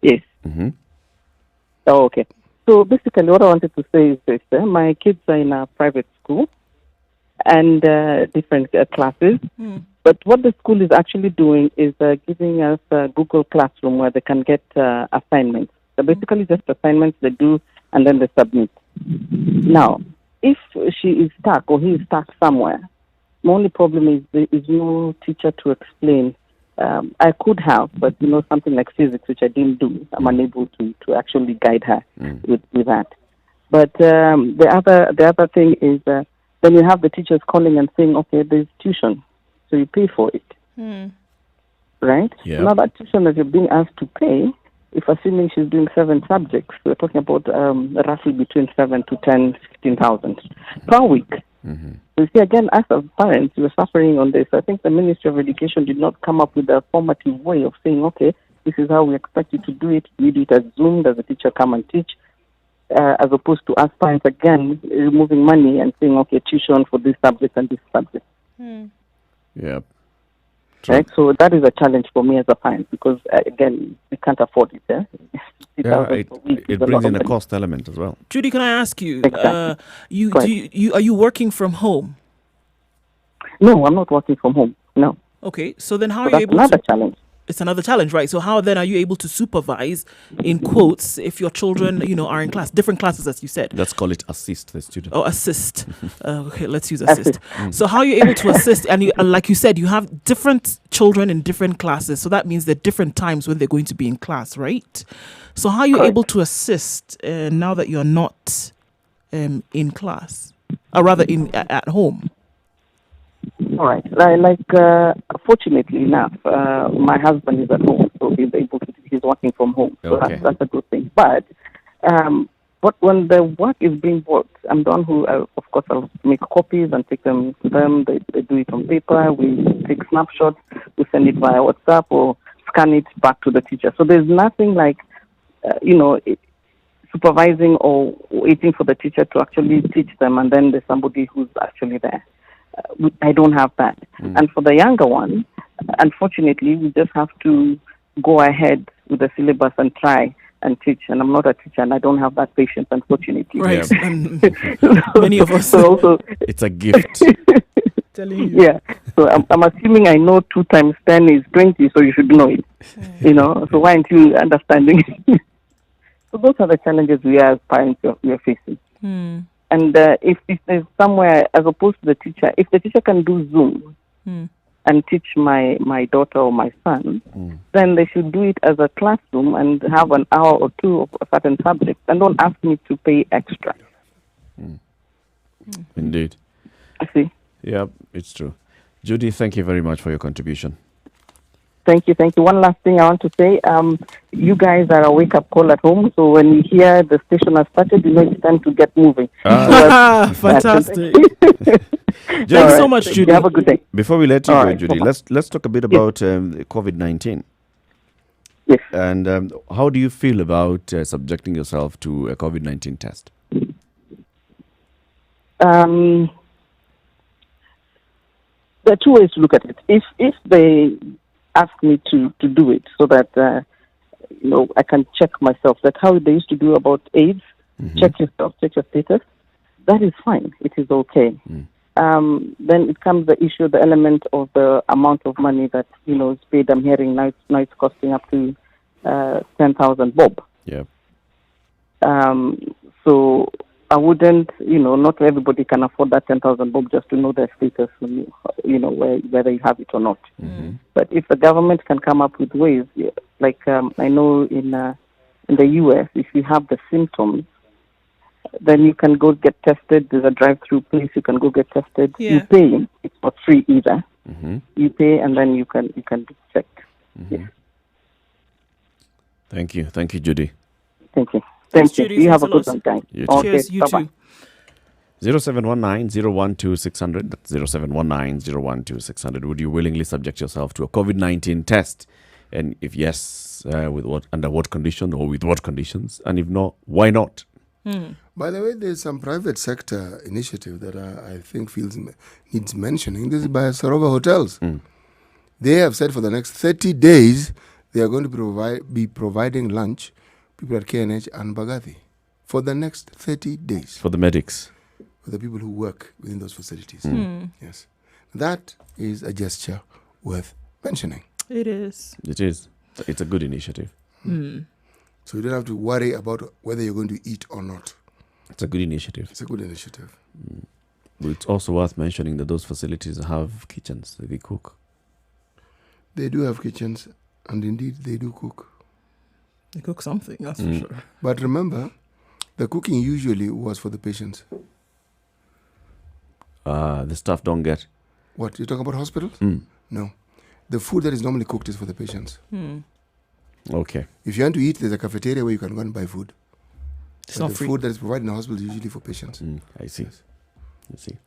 Yes. Oh, okay. So basically what I wanted to say is this. My kids are in a private school and different classes. But what the school is actually doing is giving us a Google Classroom where they can get assignments. So basically just assignments they do and then they submit. Now, if she is stuck or he is stuck somewhere, my only problem is there is no teacher to explain. I could have, but something like physics, which I didn't do. I'm unable to actually guide her with that. But the other thing is then you have the teachers calling and saying, okay, there's tuition, so you pay for it, right? Yeah. Now that tuition that you're being asked to pay, if assuming she's doing 7 subjects, we're talking about roughly between 7 to 10, 15,000 per week. So you see, again, as a parents, we're suffering on this. I think the Ministry of Education did not come up with a formative way of saying, okay, this is how we expect you to do it. We do it as Zoom. Does the teacher come and teach? As opposed to us parents, again, removing money and saying, okay, tuition for this subject and this subject. Yeah. Right? So that is a challenge for me as a parent because, again, we can't afford it. It brings in a cost element as well. Judy, can I ask you, Exactly. are you working from home? No, I'm not working from home. No. Okay, so then how So are you that's able another to... challenge. It's another challenge, right? So how then are you able to supervise, in quotes, if your children, are in class, different classes, as you said? Let's call it assist the student. Oh, assist. Okay, let's use assist. So how are you able to assist? And like you said, you have different children in different classes. So that means there are different times when they're going to be in class, right? So how are you able to assist now that you're not in class, or rather at home? All right. Fortunately enough, my husband is at home, so he's working from home. So that's a good thing. But when the work is being worked, I'm the one who, of course, I'll make copies and take them to them. They do it on paper. We take snapshots. We send it via WhatsApp or scan it back to the teacher. So there's nothing like, supervising or waiting for the teacher to actually teach them, and then there's somebody who's actually there. I don't have that. And for the younger one, unfortunately, we just have to go ahead with the syllabus and try and teach. And I'm not a teacher, and I don't have that patience, unfortunately. Right. Many of us. So also, it's a gift. Telling you. Yeah. So I'm assuming I know 2 times 10 is 20, so you should know it. So why aren't you understanding? So those are the challenges we as parents we are facing. And if there's somewhere, as opposed to the teacher, if the teacher can do Zoom, and teach my daughter or my son, then they should do it as a classroom and have an hour or two of a certain subject, and don't ask me to pay extra. Indeed. I see. Yeah, it's true. Judy, thank you very much for your contribution. Thank you. One last thing I want to say. You guys are a wake-up call at home, so when you hear the station has started, you know it's time to get moving. Fantastic. Thanks so much, Judy. Have a good day. Before we let you go, right, Judy, bye-bye. let's talk a bit about COVID-19. Yes. And how do you feel about subjecting yourself to a COVID-19 test? There are two ways to look at it. If they ask me to do it so that I can check myself, that how they used to do about AIDS, check yourself, check your status, that is fine. It is okay. Then it comes the issue, the element of the amount of money that is paid. I'm hearing now it's costing up to 10,000 bob. Yeah. So I wouldn't, not everybody can afford that 10,000 bob just to know their status, whether you have it or not. But if the government can come up with ways, like I know in the US, if you have the symptoms, then you can go get tested. There's a drive-through place you can go get tested. Yeah. You pay; it's not free either. You pay, and then you can be checked. Yes. Thank you, Judy. Thank you. Thanks, Thank you. Judy. You have a Thanks good a lot. one, guys. You Okay, Cheers, you bye-bye. too. 0719-012-600. That's 0719-012-600. Would you willingly subject yourself to a COVID-19 test? And if yes, under what condition or with what conditions? And if not, why not? By the way, there's some private sector initiative that I think needs mentioning. This is by Sarova Hotels. They have said for the next 30 days, they are going to be providing lunch, people at KNH and Bagathi, for the next 30 days. For the medics. For the people who work within those facilities. Yes. That is a gesture worth mentioning. It is. It is. It's a good initiative. So you don't have to worry about whether you're going to eat or not. It's a good initiative. It's a good initiative. But it's also worth mentioning that those facilities have kitchens that they cook. They do have kitchens, and indeed they do cook. They cook something, that's for sure. But remember, the cooking usually was for the patients. The staff don't get. What, you're talking about hospitals? No. The food that is normally cooked is for the patients. Okay. If you want to eat, there's a cafeteria where you can go and buy food. It's not the free. Food that is provided in the hospital is usually for patients. I see. I see.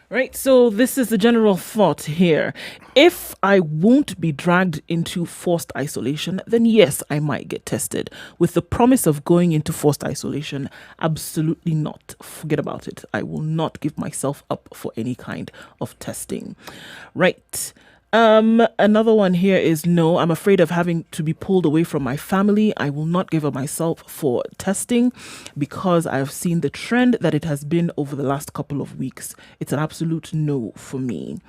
Right, so this is the general thought here. If I won't be dragged into forced isolation, then yes, I might get tested. With the promise of going into forced isolation, absolutely not. Forget about it. I will not give myself up for any kind of testing. Right. Another one here is no, I'm afraid of having to be pulled away from my family. I will not give up myself for testing because I've seen the trend that it has been over the last couple of weeks. It's an absolute no for me.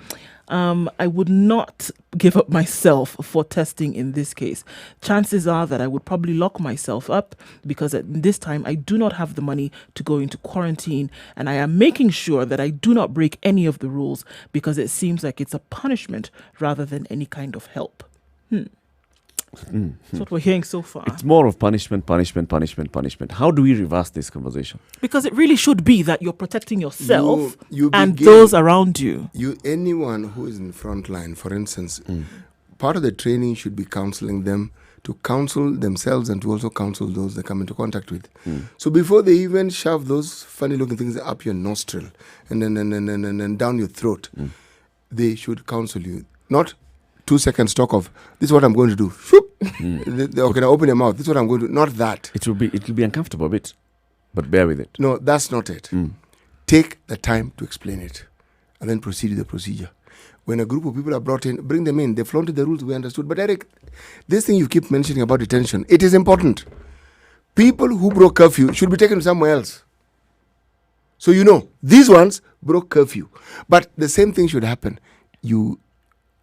I would not give up myself for testing in this case. Chances are that I would probably lock myself up because at this time I do not have the money to go into quarantine, and I am making sure that I do not break any of the rules because it seems like it's a punishment rather than any kind of help. That's what we're hearing so far. It's more of punishment. How do we reverse this conversation? Because it really should be that you're protecting yourself You and begin- those around you. Anyone who is in front line, for instance, part of the training should be counseling them to counsel themselves and to also counsel those they come into contact with. So before they even shove those funny looking things up your nostril and then down your throat, they should counsel you. Not 2 seconds talk of, this is what I'm going to do. Okay, now open your mouth. This is what I'm going to do. Not that. It will be uncomfortable a bit, but bear with it. No, that's not it. Take the time to explain it and then proceed with the procedure. When a group of people are brought in, bring them in. They flaunted the rules, we understood. But Eric, this thing you keep mentioning about detention, it is important. People who broke curfew should be taken somewhere else. So these ones broke curfew. But the same thing should happen.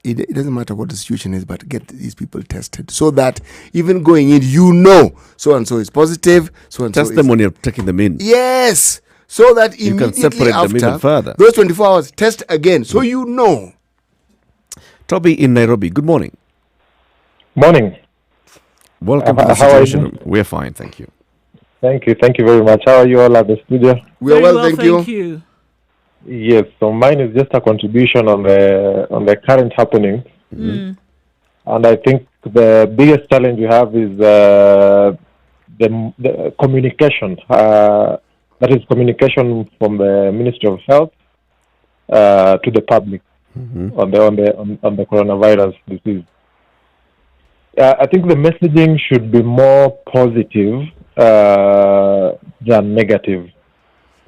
It doesn't matter what the situation is, but get these people tested so that even going in, so-and-so is positive, so-and-so Test them when you're taking them in. Yes! so that You can immediately separate them even after further. those 24 hours, test again, so you know. Toby in Nairobi, good morning. Morning. Welcome to the how are Situation you? Room. We're fine, thank you. Thank you very much. How are you all at the studio? We are Very well, thank you. Yes, so mine is just a contribution on the current happening, Mm. and I think the biggest challenge we have is the communication. That is communication from the Ministry of Health to the public on the coronavirus disease. I think the messaging should be more positive than negative,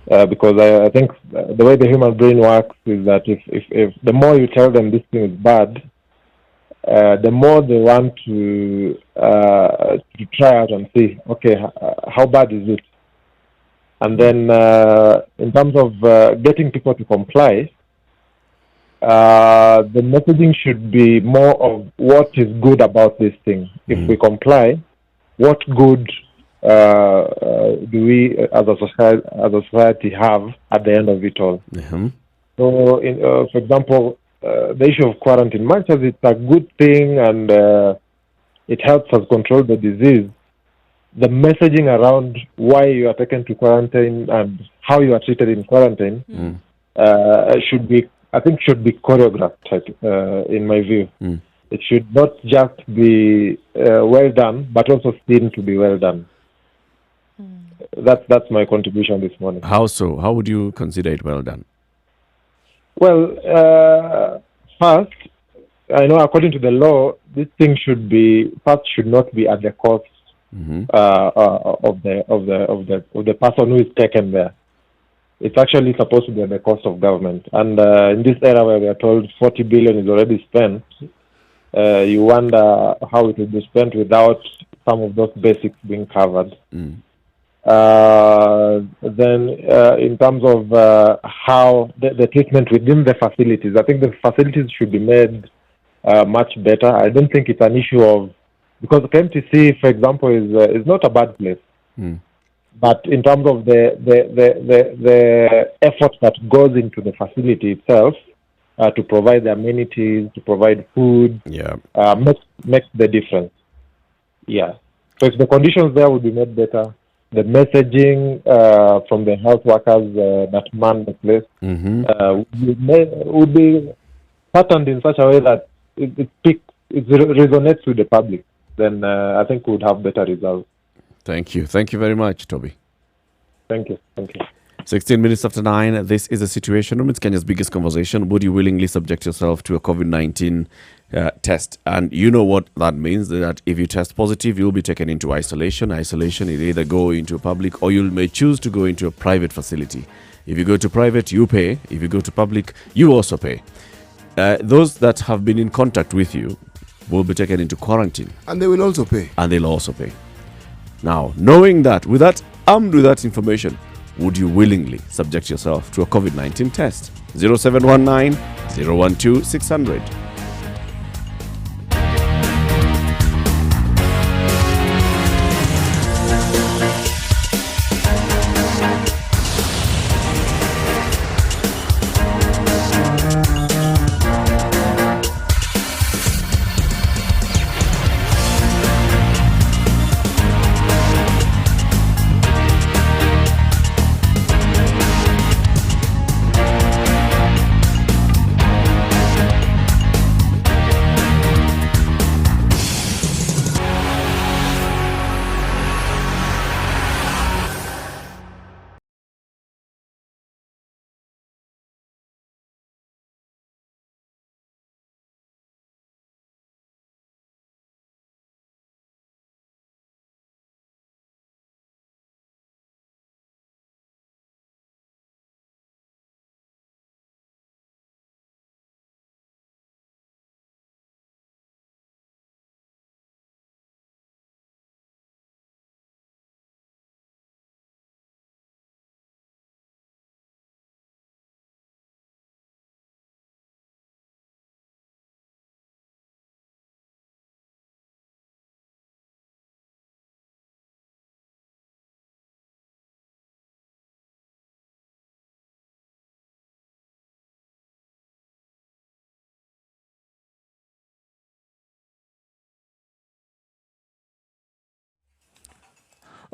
because I think the way the human brain works is that if the more you tell them this thing is bad, the more they want to try out and see, okay, how bad is it? And then in terms of getting people to comply, the messaging should be more of what is good about this thing. If we comply, what good do we as a society have at the end of it all? So, for example, the issue of quarantine, much as it's a good thing and it helps us control the disease, the messaging around why you are taken to quarantine and how you are treated in quarantine should be choreographed, in my view. It should not just be well done, but also seen to be well done. That's my contribution this morning. How so? How would you consider it well done? Well, first, I know according to the law, this thing should not be at the cost of the person who is taken there. It's actually supposed to be at the cost of government. And in this era where we are told 40 billion is already spent, you wonder how it will be spent without some of those basics being covered. Then in terms of how the treatment within the facilities, I think the facilities should be made much better. I don't think it's an issue of, because KMTC, for example, is not a bad place. But in terms of the effort that goes into the facility itself to provide the amenities, to provide food, makes the difference. Yeah. So if the conditions there would be made better, the messaging from the health workers that man the place would be patterned in such a way that it resonates with the public, then I think we would have better results. Thank you. Thank you very much, Toby. Thank you. 16 minutes after 9. This is a Situation Room. It's Kenya's biggest conversation. Would you willingly subject yourself to a COVID-19 test? And you know what that means, that if you test positive, you'll be taken into isolation. Isolation, you either go into a public or you may choose to go into a private facility. If you go to private, you pay. If you go to public, you also pay. Those that have been in contact with you will be taken into quarantine. And they will also pay. And they'll also pay. Now, knowing that, armed with that information, would you willingly subject yourself to a COVID-19 test? 0719 012 600.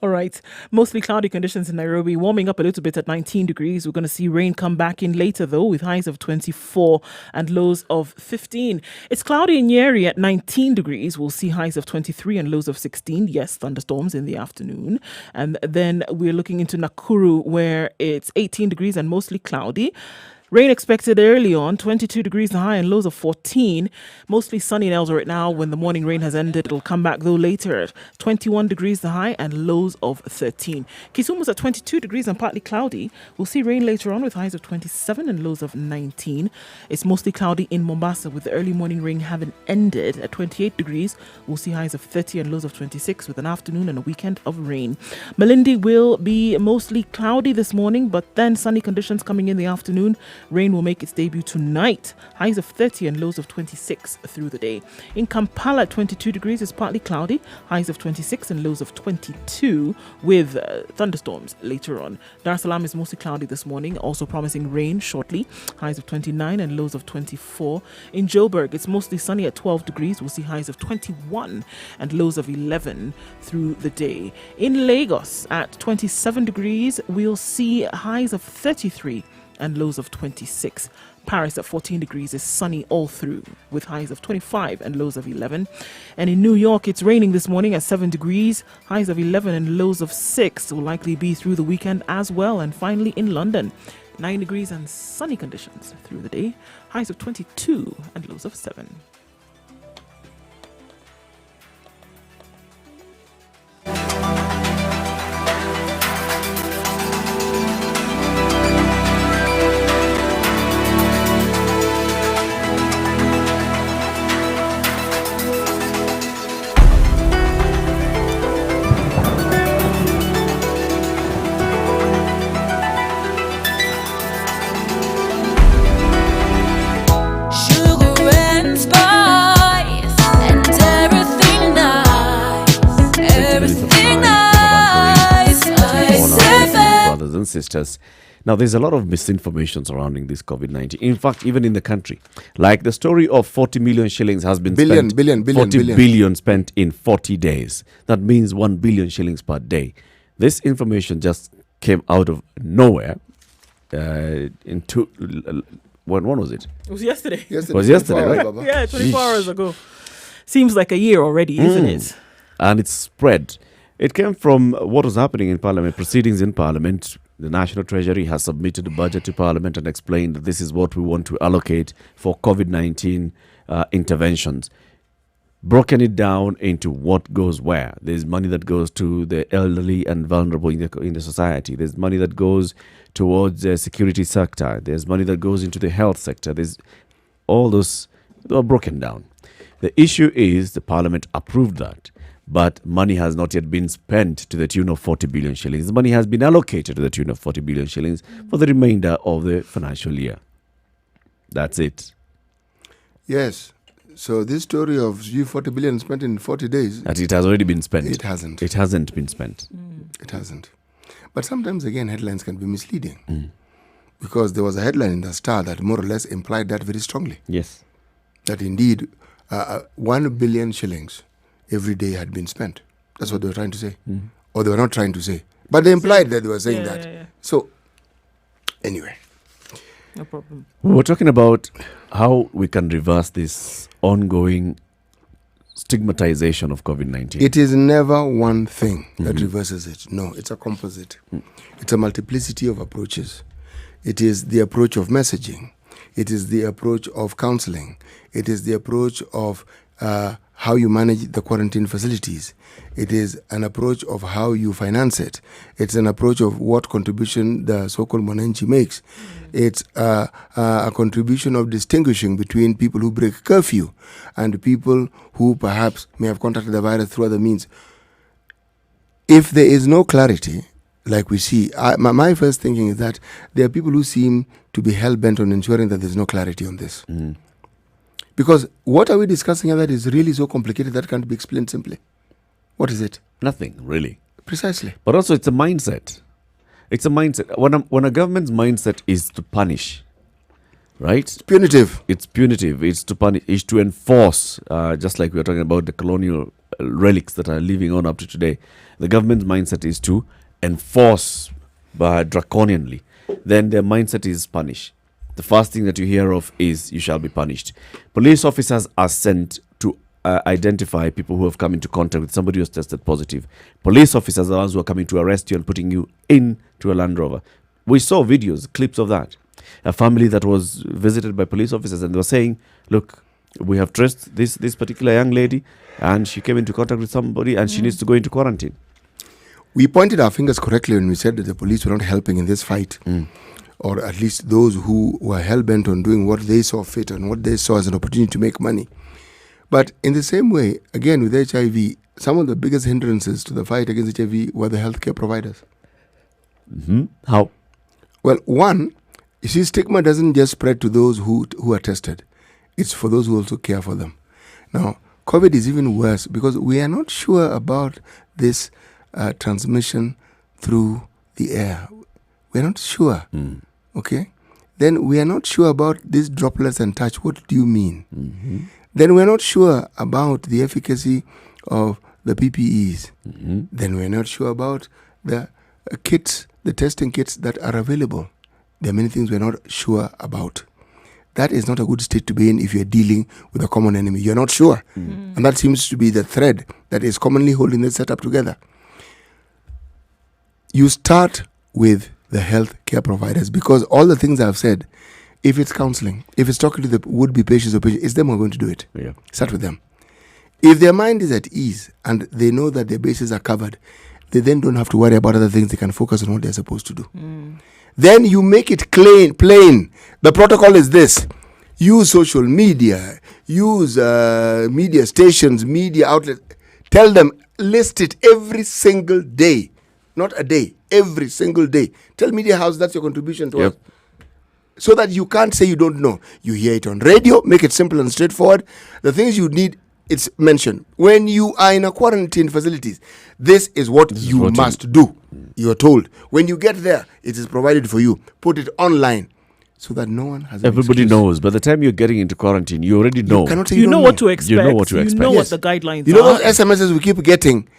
All right. Mostly cloudy conditions in Nairobi, warming up a little bit at 19 degrees. We're going to see rain come back in later, though, with highs of 24 and lows of 15. It's cloudy in Nyeri at 19 degrees. We'll see highs of 23 and lows of 16. Yes, thunderstorms in the afternoon. And then we're looking into Nakuru, where it's 18 degrees and mostly cloudy. Rain expected early on, 22 degrees high and lows of 14. Mostly sunny in Eldoret now. When the morning rain has ended, it'll come back though later. 21 degrees the high and lows of 13. Kisumu's at 22 degrees and partly cloudy. We'll see rain later on with highs of 27 and lows of 19. It's mostly cloudy in Mombasa with the early morning rain having ended at 28 degrees. We'll see highs of 30 and lows of 26 with an afternoon and a weekend of rain. Malindi will be mostly cloudy this morning, but then sunny conditions coming in the afternoon. Rain will make its debut tonight. Highs of 30 and lows of 26 through the day. In Kampala, 22 degrees is partly cloudy. Highs of 26 and lows of 22 with thunderstorms later on. Dar es Salaam is mostly cloudy this morning, also promising rain shortly. Highs of 29 and lows of 24. In Joburg, it's mostly sunny at 12 degrees. We'll see highs of 21 and lows of 11 through the day. In Lagos, at 27 degrees, we'll see highs of 33 and lows of 26. Paris at 14 degrees is sunny all through with highs of 25 and lows of 11. And in New York, it's raining this morning at 7 degrees, highs of 11 and lows of 6 will likely be through the weekend as well. And finally in London, 9 degrees and sunny conditions through the day, highs of 22 and lows of 7. Sisters. Now, there's a lot of misinformation surrounding this COVID-19. In fact, even in the country, like the story of 40 million shillings has been spent, 40 billion spent in 40 days. That means 1 billion shillings per day. This information just came out of nowhere. When was it? It was yesterday. It was yesterday, right? Yeah, 24 hours ago. Seems like a year already, isn't it? And it's spread. It came from what was happening in Parliament, proceedings in Parliament. The National Treasury has submitted a budget to Parliament and explained that this is what we want to allocate for COVID-19 interventions. Broken it down into what goes where. There's money that goes to the elderly and vulnerable in the society. There's money that goes towards the security sector. There's money that goes into the health sector. There's all those are broken down. The issue is the Parliament approved that. But money has not yet been spent to the tune of 40 billion shillings. The money has been allocated to the tune of 40 billion shillings for the remainder of the financial year. That's it. Yes. So this story of 40 billion spent in 40 days... That it has already been spent. It hasn't. It hasn't been spent. It hasn't. But sometimes, again, headlines can be misleading. Because there was a headline in the Star that more or less implied that very strongly. Yes. That indeed 1 billion shillings every day had been spent. That's what they were trying to say. Or they were not trying to say. But they implied that they were saying that. Yeah. So, anyway. No problem. We're talking about how we can reverse this ongoing stigmatization of COVID-19. It is never one thing that reverses it. No, it's a composite. It's a multiplicity of approaches. It is the approach of messaging. It is the approach of counseling. It is the approach of how you manage the quarantine facilities. It is an approach of how you finance it. It's an approach of what contribution the so-called Mwananchi makes. It's a contribution of distinguishing between people who break curfew and people who perhaps may have contracted the virus through other means. If there is no clarity, like we see, my first thinking is that there are people who seem to be hell-bent on ensuring that there's no clarity on this. Because what are we discussing here that is really so complicated that can't be explained simply? What is it? Nothing, really. Precisely. But also it's a mindset. It's a mindset. When a government's mindset is to punish, right? It's punitive. It's punitive. It's to punish. It's to enforce, just like we were talking about the colonial relics that are living on up to today. The government's mindset is to enforce draconianly. Then their mindset is punish. The first thing that you hear of is you shall be punished. Police officers are sent to identify people who have come into contact with somebody who has tested positive. Police officers are the ones who are coming to arrest you and putting you into a Land Rover. We saw videos, clips of that. A family that was visited by police officers, and they were saying, look, we have traced this particular young lady, and she came into contact with somebody, and she needs to go into quarantine. We pointed our fingers correctly when we said that the police were not helping in this fight. Or at least those who were hell-bent on doing what they saw fit and what they saw as an opportunity to make money. But in the same way, again, with HIV, some of the biggest hindrances to the fight against HIV were the healthcare providers. How? Well, one, you see, stigma doesn't just spread to those who are tested. It's for those who also care for them. Now, COVID is even worse because we are not sure about this transmission through the air. We're not sure. Okay? Then we are not sure about these droplets and touch. What do you mean? Then we're not sure about the efficacy of the PPEs. Then we're not sure about the kits, the testing kits that are available. There are many things we're not sure about. That is not a good state to be in if you're dealing with a common enemy. You're not sure. And that seems to be the thread that is commonly holding this setup together. You start with the health care providers, because all the things I've said, if it's counseling, if it's talking to the would-be patients or patients, it's them who are going to do it. Start with them. If their mind is at ease and they know that their bases are covered, they then don't have to worry about other things. They can focus on what they're supposed to do. Then you make it plain. The protocol is this. Use social media. Use media stations, media outlets. Tell them, list it every single day. Not a day, every single day. Tell media house that's your contribution to us. So that you can't say you don't know. You hear it on radio, make it simple and straightforward. The things you need, it's mentioned. When you are in a quarantine facilities, this is what you must do. You are told. When you get there, it is provided for you. Put it online so that no one has Everybody knows. By the time you're getting into quarantine, you already know. You cannot say You know what to expect. You know what to expect. You know what the guidelines You know are. those SMSs we keep getting?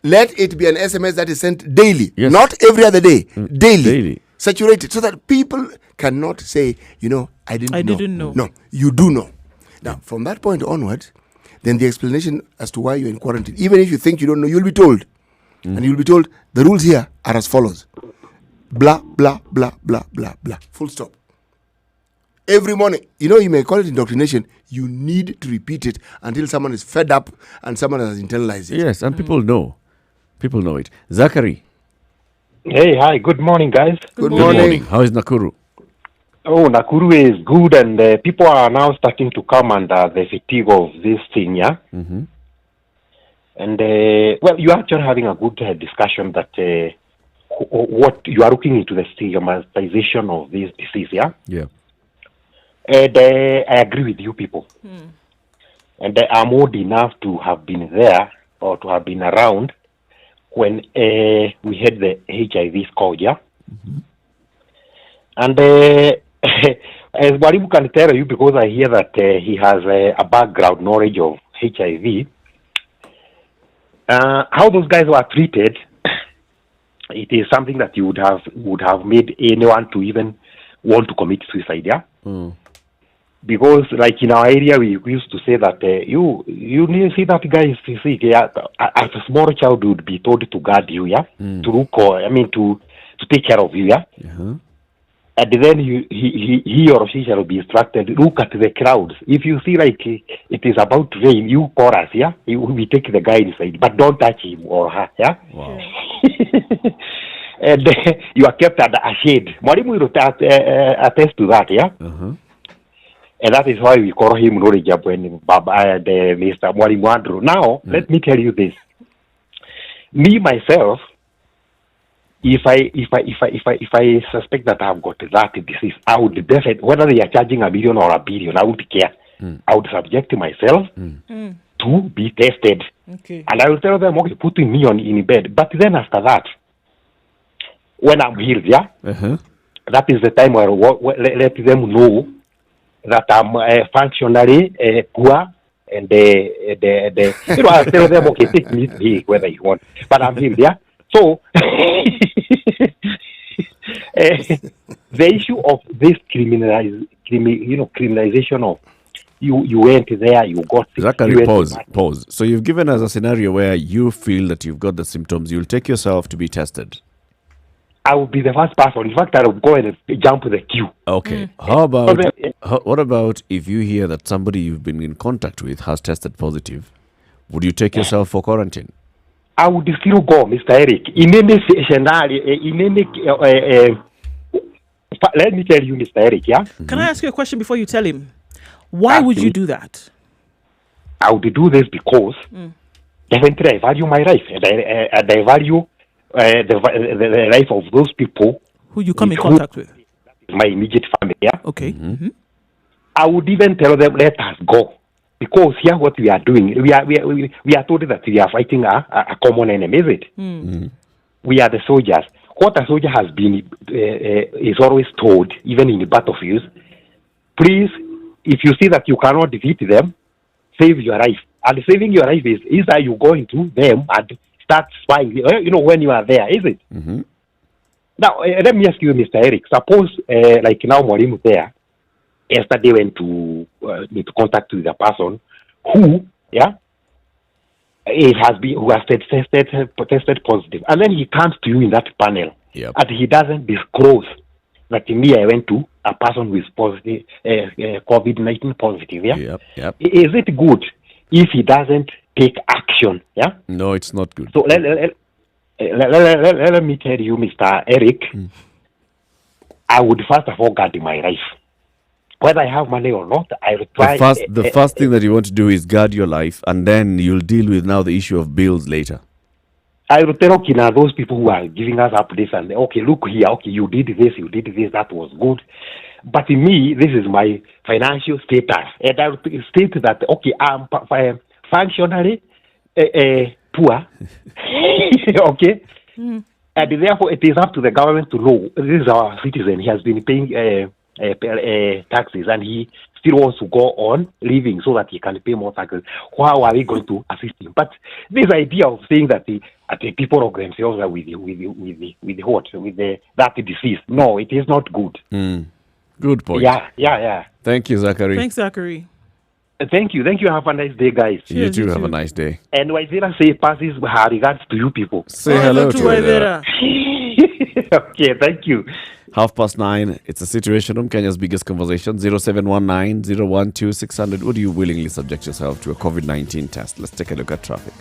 Let it be an SMS that is sent daily, not every other day, daily. Saturated, so that people cannot say, I didn't know. No, you do know. Now, from that point onwards, then the explanation as to why you're in quarantine, even if you think you don't know, you'll be told. And you'll be told, the rules here are as follows. Blah, blah, blah, blah, blah, blah. Full stop. Every morning, you may call it indoctrination. You need to repeat it until someone is fed up and someone has internalized it. Yes, and people know. People know it. Zachary. Hey, hi. Good morning, guys. Good morning. How is Nakuru? Oh, Nakuru is good, and people are now starting to come under the fatigue of this thing, yeah? And, you are actually having a good discussion that what you are looking into the stigmatization of this disease, yeah? Yeah. And I agree with you people. And I'm old enough to have been there or to have been around when we had the HIV scourge, yeah? And as Mwalimu can tell you, because I hear that he has a background knowledge of HIV, how those guys were treated, it is something that you would have made anyone to even want to commit suicide, yeah? Because, like in our area, we used to say that you need to see that guy is sick. Yeah, as a small child would be told to guard you, yeah, to look to take care of you, yeah. And then he or she shall be instructed. Look at the crowds. If you see like it is about to rain, you chorus, yeah. We take the guy inside, but don't touch him or her, yeah. Wow. And you are kept under a shade. Mwalimu will attest to that, yeah. And that is why we call him knowledgeable and Mr. Mwalimu Andrew. Now, let me tell you this. Me myself, if I suspect that I've got that disease, I would definitely, whether they are charging $1 million or $1 billion, I wouldn't care. I would subject myself to be tested. Okay. And I will tell them, okay, put me in bed. But then after that, when I'm healed, yeah, that is the time where let them know that I'm functionally poor and I tell them, okay, take me to Hague whether you want, but I'm healed, yeah. So the issue of this criminalization of you went there, you got sick. Zachary, pause. So you've given us a scenario where you feel that you've got the symptoms. You'll take yourself to be tested. I will be the first person. In fact, I will go and jump the queue. Okay. What about if you hear that somebody you've been in contact with has tested positive? Would you take yourself for quarantine? I would still go, Mr. Eric. In any scenario, let me tell you, Mr. Eric, yeah? Can I ask you a question before you tell him? Why would you do that? I would do this because definitely I value my life, and I value the life of those people who you come in contact with. My immediate family, yeah? Okay. Mm-hmm. I would even tell them, let us go. Because here what we are doing, we are told that we are fighting a common enemy, is it? We are the soldiers. What a soldier has been is always told, even in the battlefields, please, if you see that you cannot defeat them, save your life. And saving your life is that you go into them and start spying, when you are there, is it? Mm-hmm. Now, let me ask you, Mr. Eric, suppose, like now, Mwalimu there, yesterday went to contact with a person who has tested positive, and then he comes to you in that panel, and he doesn't disclose that me I went to a person who is positive, COVID-19 positive. Yep. Is it good if he doesn't take action? Yeah. No, it's not good. So let me tell you, Mr. Eric, I would first of all guard my life. Whether I have money or not, I will try. The first thing that you want to do is guard your life, and then you'll deal with now the issue of bills later. I will tell those people who are giving us updates and okay, look here, okay, you did this, that was good. But in me, this is my financial status, and I will state that okay, I'm functionally poor, okay, and therefore it is up to the government to know this is our citizen. He has been paying taxes, and he still wants to go on living so that he can pay more taxes. How are we going to assist him? But this idea of saying that the people of themselves are with that disease, no, it is not good. Good point. Yeah. Thank you, Zachary. Thanks, Zachary. Thank you. Have a nice day, guys. You too. Have a nice day. And Waizera say passes her regards to you people. Say hello to Waizera. Okay, thank you. 9:30. It's a Situation Room, Kenya's biggest conversation. 0719-012-600. Would you willingly subject yourself to a COVID-19 test? Let's take a look at traffic.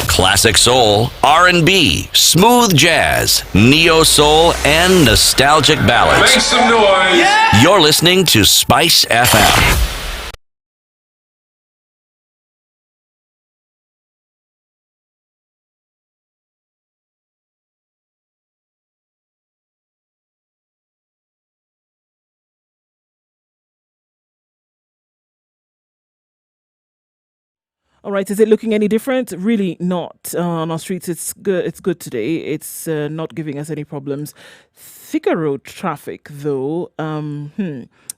Classic soul, R&B, smooth jazz, neo soul, and nostalgic ballads. Make some noise. Yeah! You're listening to Spice FM. All right, is it looking any different? Really not. On our streets, it's good. It's good today. It's not giving us any problems. Thika Road traffic, though,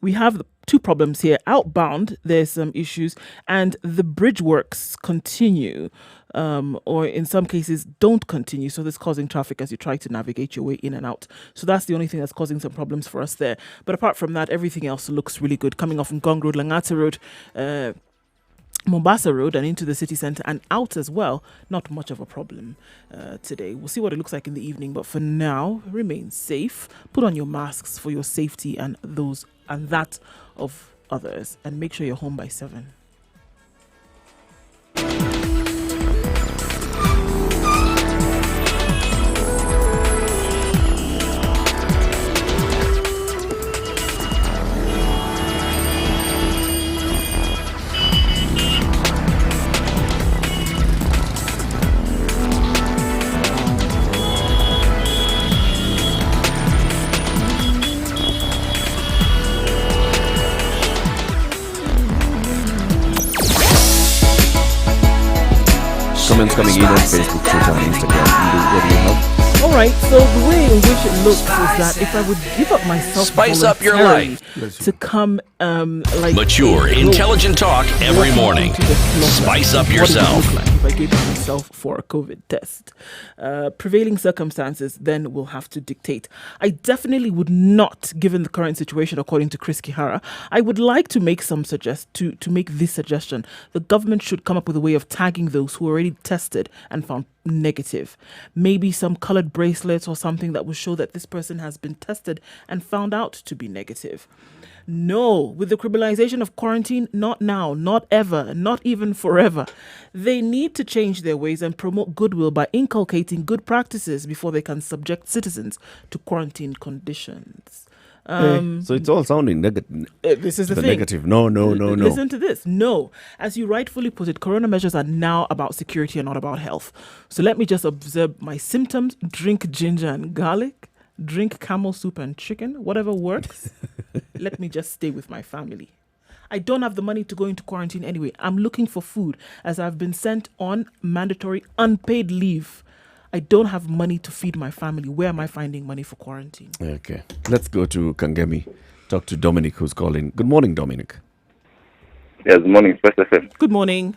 we have two problems here. Outbound, there's some issues, and the bridge works continue, or in some cases don't continue. So this causing traffic as you try to navigate your way in and out. So that's the only thing that's causing some problems for us there. But apart from that, everything else looks really good. Coming off from Gong Road, Langata Road, Mombasa Road and into the city centre and out as well, not much of a problem today. We'll see what it looks like in the evening, but for now, remain safe. Put on your masks for your safety and that of others, and make sure you're home by 7. coming in on Facebook, Twitter, and Instagram. What do you have? All right, so the way in which it looks is that if I would give up myself, spice up your life, to come like mature, intelligent talk every morning. Spice up yourself. Like if I gave myself for a COVID test, prevailing circumstances then will have to dictate. I definitely would not, given the current situation, according to Chris Kihara, I would like to make to make this suggestion. The government should come up with a way of tagging those who already tested and found negative. Maybe some colored bracelets or something that will show that this person has been tested and found out to be negative. No, with the criminalization of quarantine, not now, not ever, not even forever. They need to change their ways and promote goodwill by inculcating good practices before they can subject citizens to quarantine conditions. So it's all sounding negative. This is the thing. Negative. No. Listen to this. No. As you rightfully put it, corona measures are now about security and not about health. So let me just observe my symptoms, drink ginger and garlic, drink camel soup and chicken, whatever works. Let me just stay with my family. I don't have the money to go into quarantine anyway. I'm looking for food as I've been sent on mandatory unpaid leave. I don't have money to feed my family. Where am I finding money for quarantine? Okay. Let's go to Kangemi. Talk to Dominic, who's calling. Good morning, Dominic. Yes, good morning, First FM. Good morning.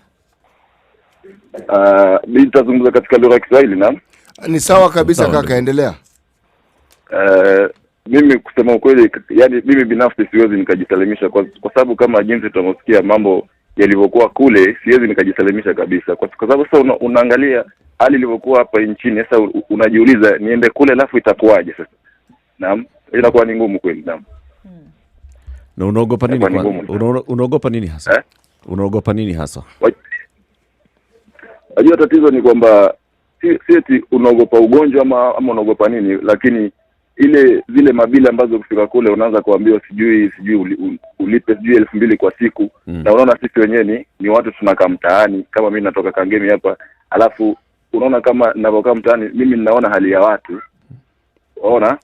Nitazungumza katika lugha ya Kiswahili na? Ni sawa kabisa kaka, endelea. Mimi kusema ukweli, yani mimi binafsi siwezi nikajisalimisha kwa sababu kama jinsi tunasikia mambo yalivyokuwa kule, siwezi nikajisalimisha kabisa. Kwa sababu sasa unaangalia hali ilivyokuwa hapa nchini, sasa unajiuliza niende kule alafu itakuwaje sasa. Naam, inakuwa ni ngumu kweli, naam. Na unaogopa nini? Unaogopa nini hasa? Unaogopa nini hasa? Unajua tatizo ni kwamba si eti unaogopa ugonjwa ama unaogopa nini, lakini zile mabili ambazo kufika kule unaanza kuambiwa sijui ulipe 2,000 kwa siku. Na unaona sisi wenyewe ni watu tunakaa mtaani, kama mimi natoka Kangemi hapa, alafu unaona kama ninapokaa mtaani mimi ninaona hali ya watu. Unaona?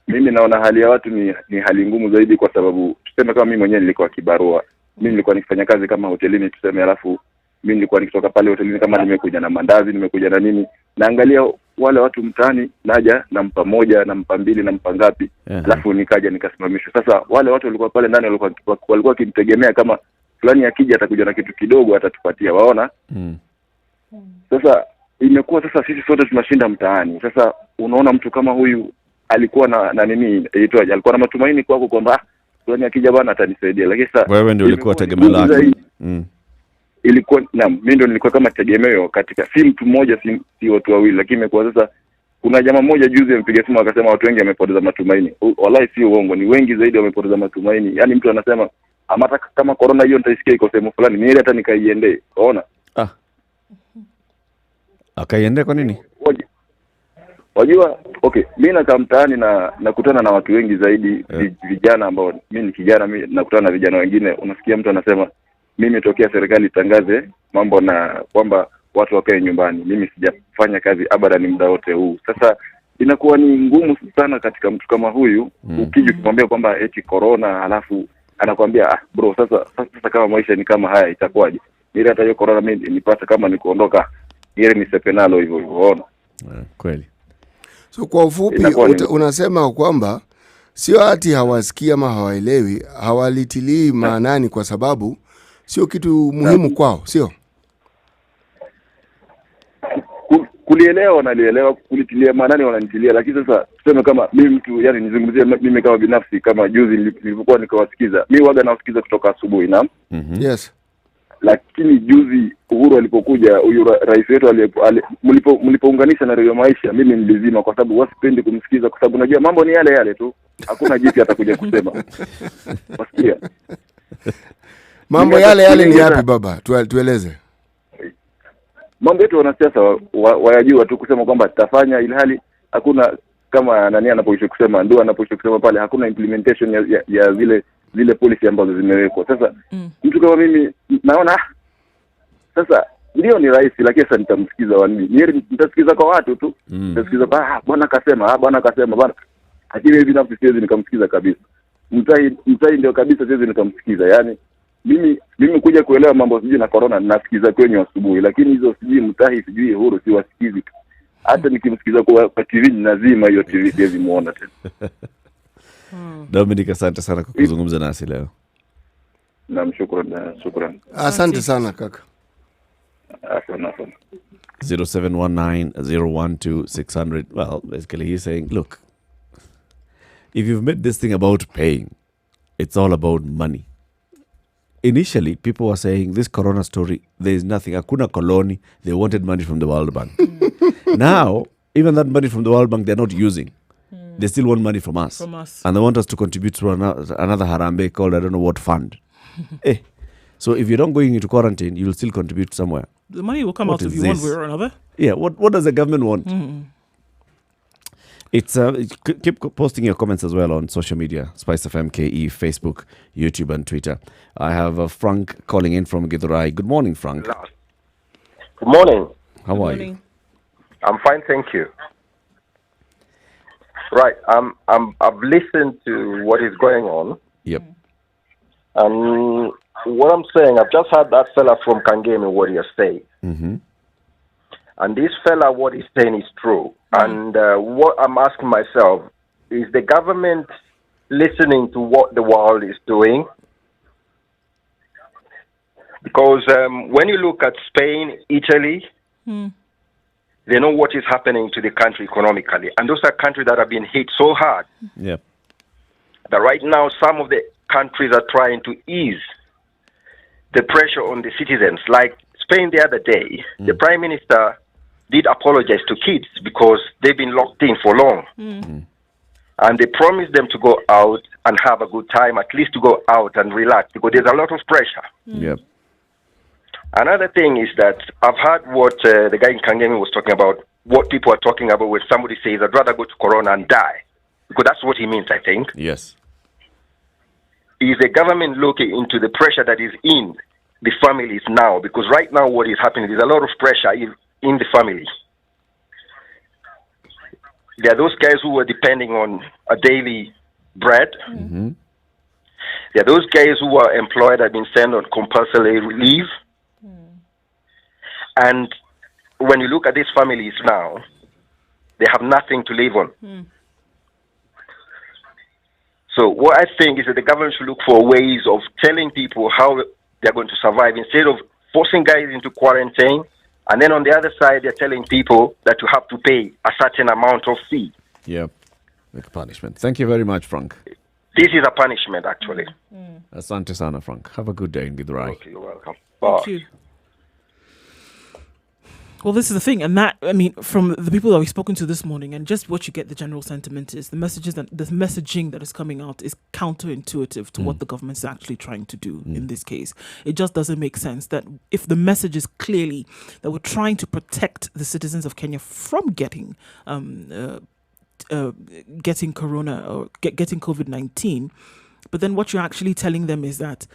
Mimi naona hali ya watu ni hali ngumu zaidi, kwa sababu tuseme kama mimi mwenyewe nilikuwa kibarua. Mimi nilikuwa nikifanya kazi kama hotelini tuseme, alafu mimi nilikuwa nikitoka pale hotelini kama nimekuja na mandazi, nimekuja na nini, naangalia wale watu mtaani, naja nampa moja, nampa mbili, nampa ngapi, alafu nikaja nikasimamishwa. Sasa wale watu walikuwa pale ndani walikuwa kimtegemea kama fulani akija atakuja na kitu kidogo atatupatia, waona? Sasa imekuwa sasa sisi sote tunashinda mtaani. Sasa unaona mtu kama huyu alikuwa na nini aitwaje, alikuwa na matumaini kwako kwamba fulani akija bana atanisaidia, lakini sasa wewe ndio ulikuwa tegemeo lako. Ilikuwa mimi ndio nilikuwa kama tegemeo katika si mtu mmoja, si watu wawili, lakini imekuwa sasa kuna jamaa mmoja juzi ampiga simu akasema watu wengi wamepoteza matumaini. Wallahi si uongo, ni wengi zaidi wamepoteza matumaini. Yaani mtu anasema hata kama corona hiyo nitaisikia iko sehemu fulani, ni ile hata nikaiende. Unaona? Akaiende kwa nini? Wajua, okay, mimi nakaa mtaani na nakutana na watu wengi zaidi, vijana ambao mimi ni kijana, mimi nakutana na vijana wengine, unasikia mtu anasema mimi tokea serikali tangaze mambo na kwamba watu wakae nyumbani, mimi sijafanya kazi abadan muda wote huu. Sasa inakuwa ni ngumu sana katika mtu kama huyu, ukija kumwambia kwamba eti corona, halafu anakuambia bro, sasa kama maisha ni kama haya itakuwaje? Mimi hata hiyo corona mimi nipata kama nikuondoka, ile ni sepenalo hivyo unaona. Kweli. So kwa ufupi unasema kwamba sio ati hawasikii ama hawaelewi, hawalitilii maanani kwa sababu sio kitu muhimu kwao, sio? Kulielewa wanalielewa, kulitilia maanani wananitilia, lakini sasa tuseme kama mimi mtu, yani nizungumzie mimi kama binafsi, kama juzi nilipokuwa nikawasikiza, mimi waga nawasikiza kutoka asubuhi na yes. Lakini juzi Uhuru alipokuja, huyu rais wetu mlipounganisha na Radio Maisha, mimi nilizima kwa sababu wasipendi kumsikiza, kwa sababu najua mambo ni yale yale tu, hakuna jipi atakuja kusema. Wasikia? Mambo yale ni yapi baba? Tueleze. Mambo yetu wanasiasa wayajua tu kusema kwamba tutafanya, ilhali hakuna, kama nani anapoisha kusema ndio anapoisha kusema pale, hakuna implementation ya zile policy ambazo zimewekwa. Sasa mtu kama mimi naona sasa ndio ni rais, lakini sasa nitamsikiza wani? Nyeri nitasikiza kwa watu tu. Nitasikiza kwa bwana akasema, bwana. Lakini hivi binafsi siwezi nikamsikiza kabisa. Mtai ndio kabisa siwezi nikamsikiza. Yaani mimi kuja kuelewa mambo sijui na corona nasikiza kwenye asubuhi, lakini hizo sijui Mutahi sijui Uhuru siwasikizi tu. Hata nikimsikiza kwa TV lazima hiyo TV siwezi muona tena. Dominic, asante sana kwa kuzungumza nasi leo. Naam, shukrani. Asante sana kaka. Asante. 0719-012-600. Well, basically he's saying, look, if you've made this thing about paying, it's all about money. Initially, people were saying this corona story, there is nothing. Hakuna koloni. They wanted money from the World Bank. Now, even that money from the World Bank, they're not using. They still want money from us. And they want us to contribute to another harambe called, I don't know what fund. So if you're not going into quarantine, you'll still contribute somewhere. The money will come out of you one way or another. Yeah, what does the government want? It's keep posting your comments as well on social media, Spice FM KE, Facebook, YouTube and Twitter. I have Frank calling in from Githurai. Good morning, Frank. Good morning. How are you? I'm fine, thank you. Right, I've listened to what is going on. Yep. And what I'm saying, I've just heard that fella from Kangemi what he has said. Mm-hmm. And this fella, what he's saying is true. And what I'm asking myself, is the government listening to what the world is doing? Because when you look at Spain, Italy, they know what is happening to the country economically. And those are countries that have been hit so hard that right now some of the countries are trying to ease the pressure on the citizens. Like Spain the other day, the Prime Minister did apologize to kids because they've been locked in for long. And they promised them to go out and have a good time, at least to go out and relax, because there's a lot of pressure. Yep. Another thing is that I've heard what the guy in Kangemi was talking about, what people are talking about when somebody says, I'd rather go to Corona and die. Because that's what he means, I think. Yes. Is the government looking into the pressure that is in the families now? Because right now what is happening, there's a lot of pressure in the family. There are those guys who are depending on a daily bread. There are those guys who are employed and been sent on compulsory leave. And when you look at these families now, they have nothing to live on. So what I think is that the government should look for ways of telling people how they're going to survive instead of forcing guys into quarantine. And then on the other side, they're telling people that you have to pay a certain amount of fee. Yep. Like punishment. Thank you very much, Frank. This is a punishment, actually. Asante sana, Frank. Have a good day in Githurai. Okay, you're welcome. Thank you. Well, this is the thing, and that, I mean, from the people that we've spoken to this morning, and just what you get, the general sentiment is the messaging that is coming out is counterintuitive to what the government's actually trying to do in this case. It just doesn't make sense that if the message is clearly that we're trying to protect the citizens of Kenya from getting corona or getting COVID-19, but then what you're actually telling them is that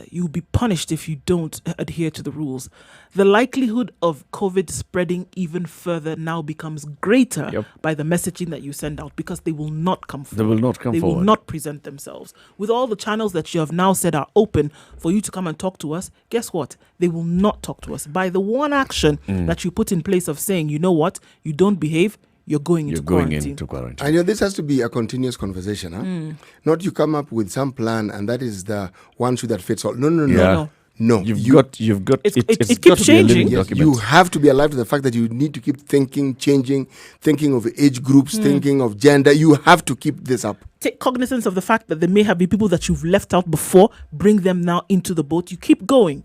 you'll be punished if you don't adhere to the rules. The likelihood of COVID spreading even further now becomes greater by the messaging that you send out, because they will not come forward. They will not come They forward. will not present themselves. With all the channels that you have now said are open for you to come and talk to us, guess what? They will not talk to us. By the one action that you put in place of saying, you know what, you don't behave, you're going into quarantine. I know this has to be a continuous conversation, huh? Not you come up with some plan and that is the one shoe that fits all. No. You've got it keeps changing. Yes, you have to be alive to the fact that you need to keep thinking, changing, thinking of age groups, thinking of gender. You have to keep this up. Take cognizance of the fact that there may have been people that you've left out before, bring them now into the boat. You keep going.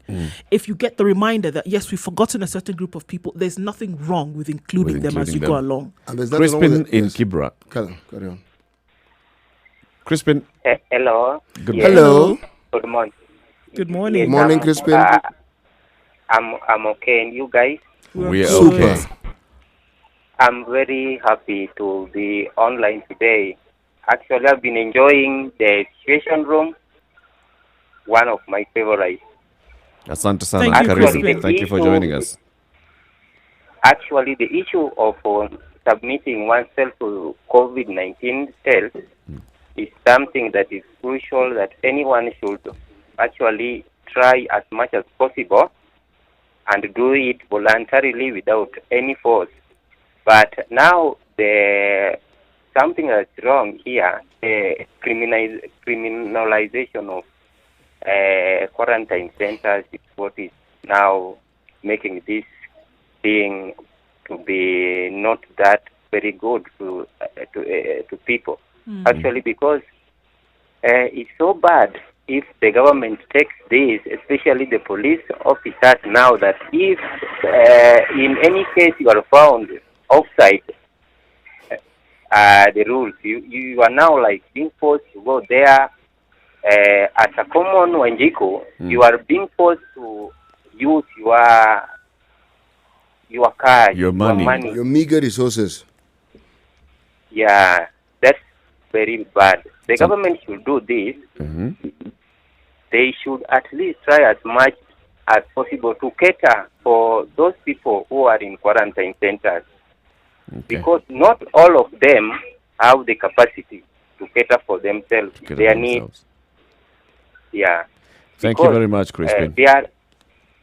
If you get the reminder that, yes, we've forgotten a certain group of people, there's nothing wrong with including them as you go along. And there's nothing wrong Crispin with in Kibra. Carry on. Crispin. Hello. Good Yes. Hello. Good morning. Good morning. Good morning, Crispin. I'm okay, and you guys? We are Super. okay. I'm very happy to be online today. Actually, I've been enjoying the Situation Room, one of my favorites. Asante sana. Thank you, Karibu. Crispin. Thank you for joining us. Actually, the issue of submitting oneself to COVID-19 test is something that is crucial, that anyone should actually try as much as possible and do it voluntarily without any force. But now something that's wrong here, the criminalization of quarantine centers is what is now making this thing to be not that very good to people. Actually, because it's so bad if the government takes this, especially the police officers now, that if in any case you are found outside the rules, you are now like being forced to go there as a common Wanjiku. You are being forced to use your cash, your money, your meager resources. Yeah, that's very bad. The government should do this. They should at least try as much as possible to cater for those people who are in quarantine centers. Because not all of them have the capacity to cater for themselves. Their needs. Yeah. Thank you very much, Crispin. There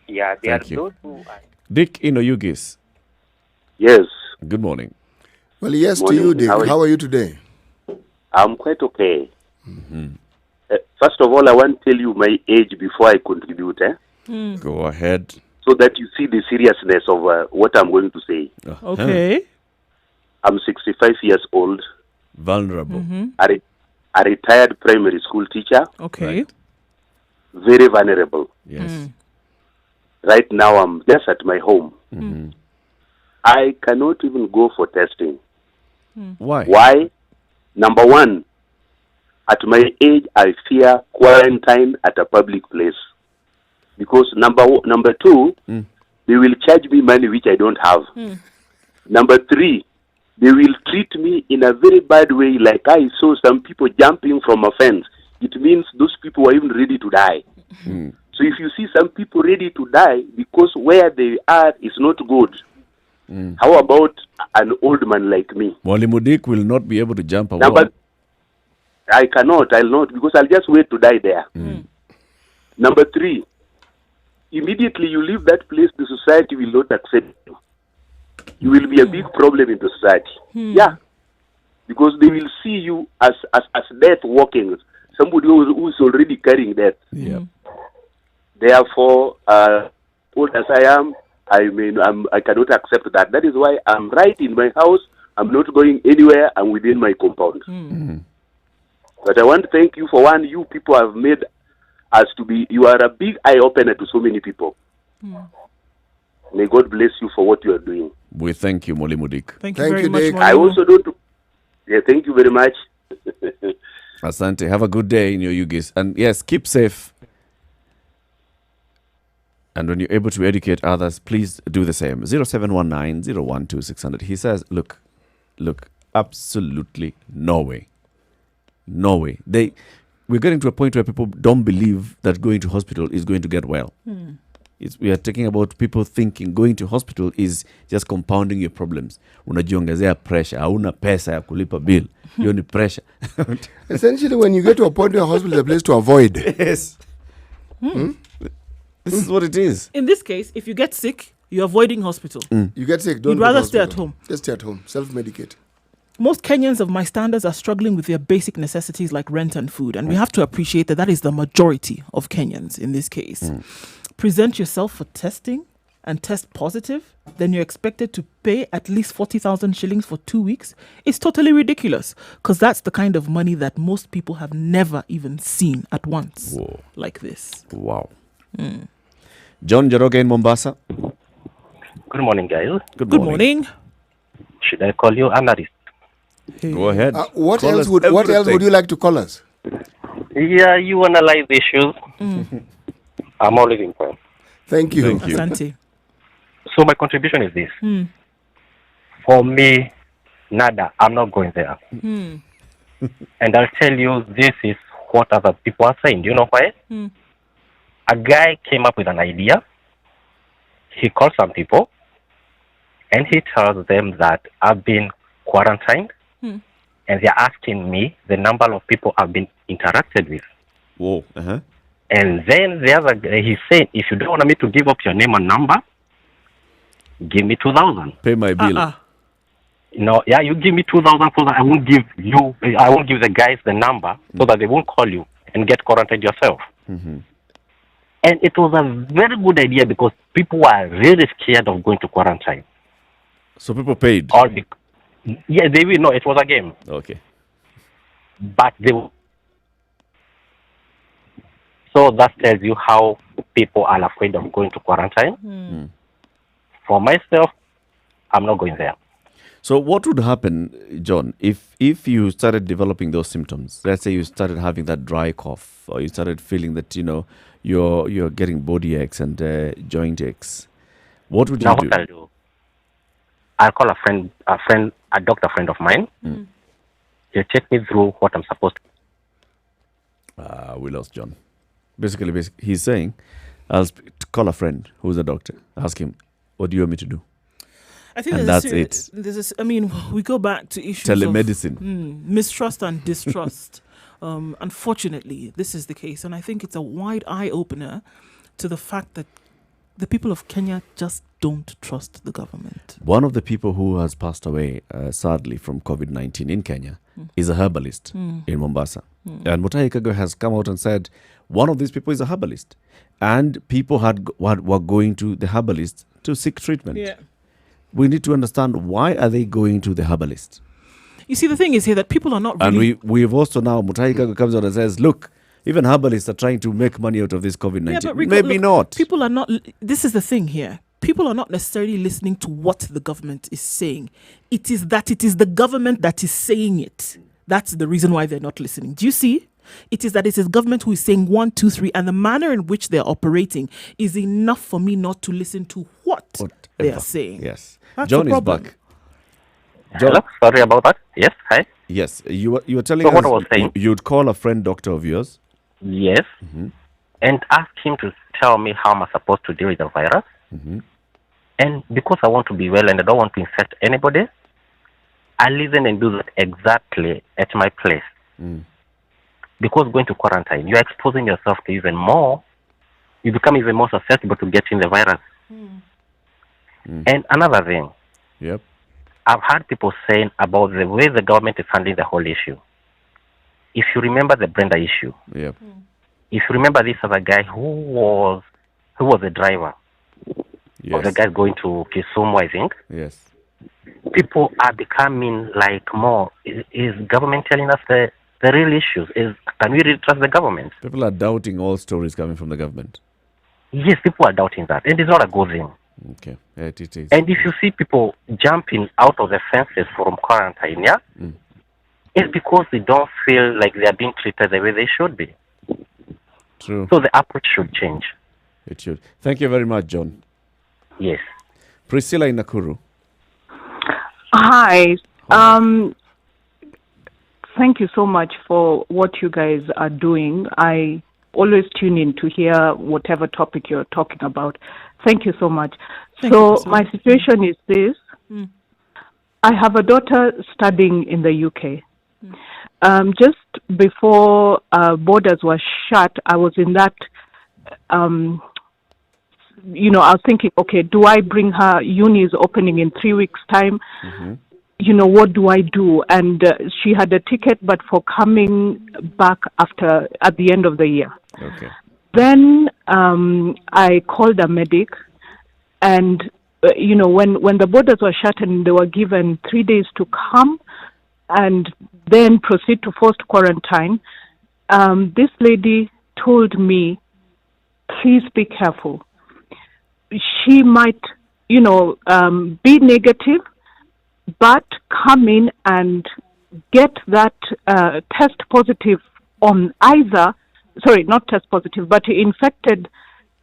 Thank are you. those who are... Dick Inoyugis. Yes. Good morning. Well, yes Morning. to you, Dick. How How are you today? I'm quite okay. First of all, I want to tell you my age before I contribute. Go ahead. So that you see the seriousness of what I'm going to say. Okay. I'm 65 years old. Vulnerable. A retired primary school teacher. Okay. Very vulnerable. Yes. Right now, I'm just at my home. I cannot even go for testing. Why? Why? Number one, at my age, I fear quarantine at a public place. Because number two, they will charge me money which I don't have. Number three, they will treat me in a very bad way, like I saw some people jumping from a fence. It means those people are even ready to die. So if you see some people ready to die because where they are is not good, how about an old man like me? Mwalimu Dick will not be able to jump a wall. I'll not, because I'll just wait to die there. Number three, immediately you leave that place, the society will not accept you. You will be a big problem in the society. Yeah. Because they will see you as death walking, somebody who is already carrying death. Therefore, old as I am, I cannot accept that. That is why I'm right in my house. I'm not going anywhere. I'm within my compound. But I want to thank you for one. You people have made us to be. You are a big eye opener to so many people. May God bless you for what you are doing. We thank you, Mwalimu Dick. Thank you very much, Dick. I also don't. Yeah, thank you very much. Asante. Have a good day in your Yugis. And yes, keep safe. And when you're able to educate others, please do the same. 0719-012-600. He says, look, absolutely no way. No way. We're getting to a point where people don't believe that going to hospital is going to get well. We are talking about people thinking going to hospital is just compounding your problems. Unajiongezea pressure. Hauna pesa ya kulipa bill. Hiyo ni pressure. Essentially, when you get to a point where hospital is a place to avoid. Yes. This is what it is. In this case, if you get sick, you're avoiding hospital. You get sick, don't You'd go to rather stay at hospital. home. Just stay at home. Self-medicate. Most Kenyans of my standards are struggling with their basic necessities like rent and food. And we have to appreciate that is the majority of Kenyans in this case. Present yourself for testing and test positive, then you're expected to pay at least 40,000 shillings for 2 weeks. It's totally ridiculous because that's the kind of money that most people have never even seen at once like this. Wow. John Jaroge in Mombasa. Good morning, guys. Good morning. Should I call you analyst? Go ahead. What else would you like to call us? Yeah, you analyze issues. I'm always in point. Thank you. Asante. So my contribution is this. For me, nada, I'm not going there. And I'll tell you, this is what other people are saying. Do you know why? A guy came up with an idea. He called some people, and he tells them that I've been quarantined, and they're asking me the number of people I've been interacted with. Whoa. And then the other guy, he said, if you don't want me to give up your name and number, give me 2,000. Pay my bill. No, yeah, you give me 2,000 so that I won't give the guys the number so that they won't call you and get quarantined yourself. Mm-hmm. And it was a very good idea because people were really scared of going to quarantine. So people paid? Yeah, they will. No, it was a game. Okay. But so that tells you how people are afraid of going to quarantine. For myself, I'm not going there. So what would happen, John, if you started developing those symptoms? Let's say you started having that dry cough, or you started feeling that you're getting body aches and joint aches. What would you do? What I'll do? I'll call a doctor friend of mine. He'll check me through what I'm supposed to. We lost John. Basically, he's saying, I'll call a friend who's a doctor. Ask him, what do you want me to do? I think and that's it. We go back to issues telemedicine, of mistrust and distrust. Unfortunately, this is the case, and I think it's a wide eye opener to the fact that the people of Kenya just don't trust the government. One of the people who has passed away, sadly, from COVID-19 in Kenya is a herbalist in Mombasa. And Mutahi Kagwe has come out and said one of these people is a herbalist. And people were going to the herbalist to seek treatment. Yeah. We need to understand, why are they going to the herbalist? You see, the thing is here that people are not really... And we've also now, Mutahi Kagwe comes out and says, look, even herbalists are trying to make money out of this COVID-19. Yeah, but Maybe not. People are not... This is the thing here. People are not necessarily listening to what the government is saying. It is the government that is saying it. That's the reason why they're not listening. Do you see? It is government who is saying 1, 2, 3, and the manner in which they're operating is enough for me not to listen to what they are saying. Yes. That's John the is problem. back. John? Hello? Sorry about that. Yes, hi. Yes, you were telling So us what I was saying? You'd call a friend doctor of yours. Yes. And ask him to tell me how am I supposed to deal with the virus. And because I want to be well and I don't want to infect anybody, I listen and do that exactly at my place. Because going to quarantine, you're exposing yourself to even more. You become even more susceptible to getting the virus. And another thing. Yep. I've heard people saying about the way the government is handling the whole issue. If you remember the Brenda issue, yep. If you remember this other guy who was the driver of the guy going to Kisumu, I think. Yes. People are becoming like more. Is government telling us the real issues? Can we really trust the government? People are doubting all stories coming from the government. Yes, people are doubting that, and it's not a good thing. Okay, it is. And if you see people jumping out of the fences from quarantine, it's because they don't feel like they are being treated the way they should be. True. So the approach should change. It should. Thank you very much, John. Yes. Priscilla in Nakuru. Hi. Thank you so much for what you guys are doing. I always tune in to hear whatever topic you're talking about. Thank you so much. So my situation is this. I have a daughter studying in the UK. Just before borders were shut, I was in that, I was thinking, okay, do I bring her? Uni is opening in 3 weeks' time. What do I do? And she had a ticket, but for coming back at the end of the year. Okay. Then I called a medic, and when the borders were shut and they were given 3 days to come and then proceed to forced quarantine, this lady told me, please be careful. She might, be negative, but come in and get that test positive on not test positive, but infected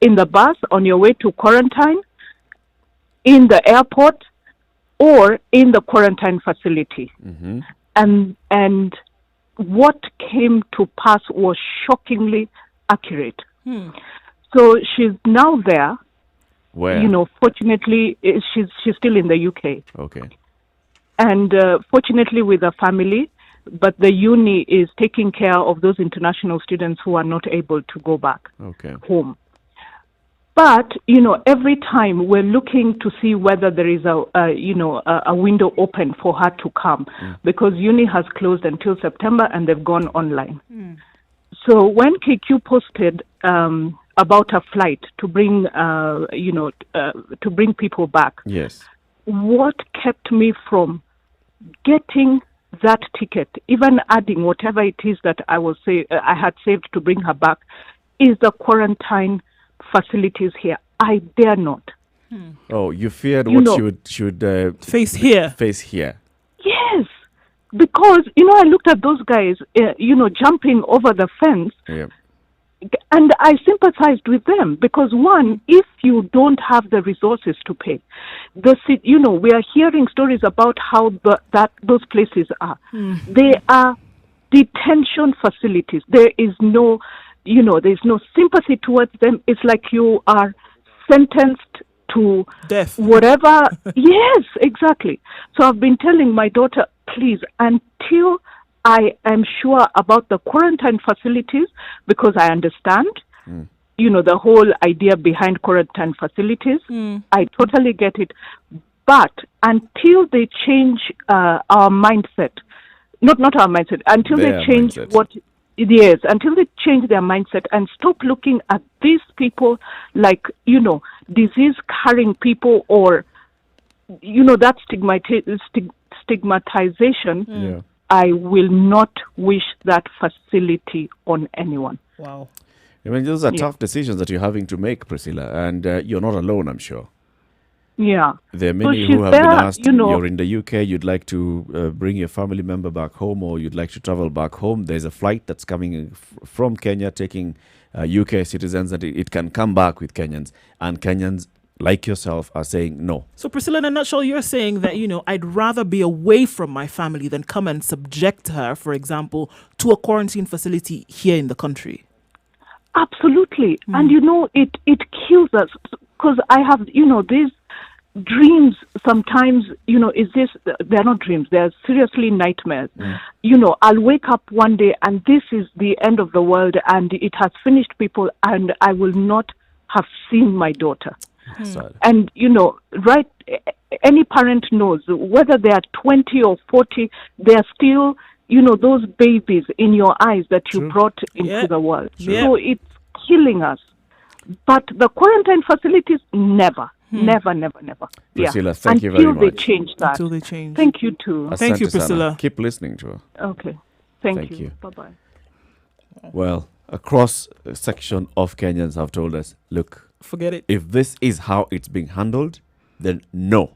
in the bus on your way to quarantine, in the airport, or in the quarantine facility. And what came to pass was shockingly accurate. So she's now there. Where? Fortunately, she's still in the UK. Okay. And fortunately with the family, but the uni is taking care of those international students who are not able to go back home. But, every time we're looking to see whether there is a window open for her to come, because uni has closed until September and they've gone online. So when KQ posted about a flight to bring, to bring people back, yes, what kept me from getting that ticket, even adding whatever it is that I had saved to bring her back, is the quarantine facilities here. I dare not. Oh, you feared what she would face here. Face here. Yes, because I looked at those guys, jumping over the fence, and I sympathized with them because one, if you don't have the resources to pay, we are hearing stories about how those places are. They are detention facilities. There is no. There's no sympathy towards them. It's like you are sentenced to death. Whatever. Yes, exactly. So I've been telling my daughter, please, until I am sure about the quarantine facilities, because I understand, the whole idea behind quarantine facilities. I totally get it. But until they change our mindset, not our mindset, until they change mindset. Yes, until they change their mindset and stop looking at these people like, disease-carrying people or, that stigmatization, I will not wish that facility on anyone. Wow. I mean, those are tough decisions that you're having to make, Priscilla, and you're not alone, I'm sure. Yeah. There are many who have been asked, you're in the UK, you'd like to bring your family member back home or you'd like to travel back home. There's a flight that's coming from Kenya taking UK citizens and it can come back with Kenyans. And Kenyans, like yourself, are saying no. So, Priscilla, in a nutshell, you're saying that, I'd rather be away from my family than come and subject her, for example, to a quarantine facility here in the country. Absolutely. And, it kills us because I have, these dreams sometimes, they're not dreams, they're seriously nightmares. I'll wake up one day and this is the end of the world and it has finished people and I will not have seen my daughter. And, right, any parent knows whether they are 20 or 40, they are still, those babies in your eyes that you brought into the world. So it's killing us. But the quarantine facilities, never. Never. Priscilla, thank you very much. Until they change that. Until they change. Thank you too. Thank you, Priscilla. Keep listening to her. Okay. Thank you. you. Bye-bye. Well, a cross-section of Kenyans have told us, look, forget it. If this is how it's being handled, then no.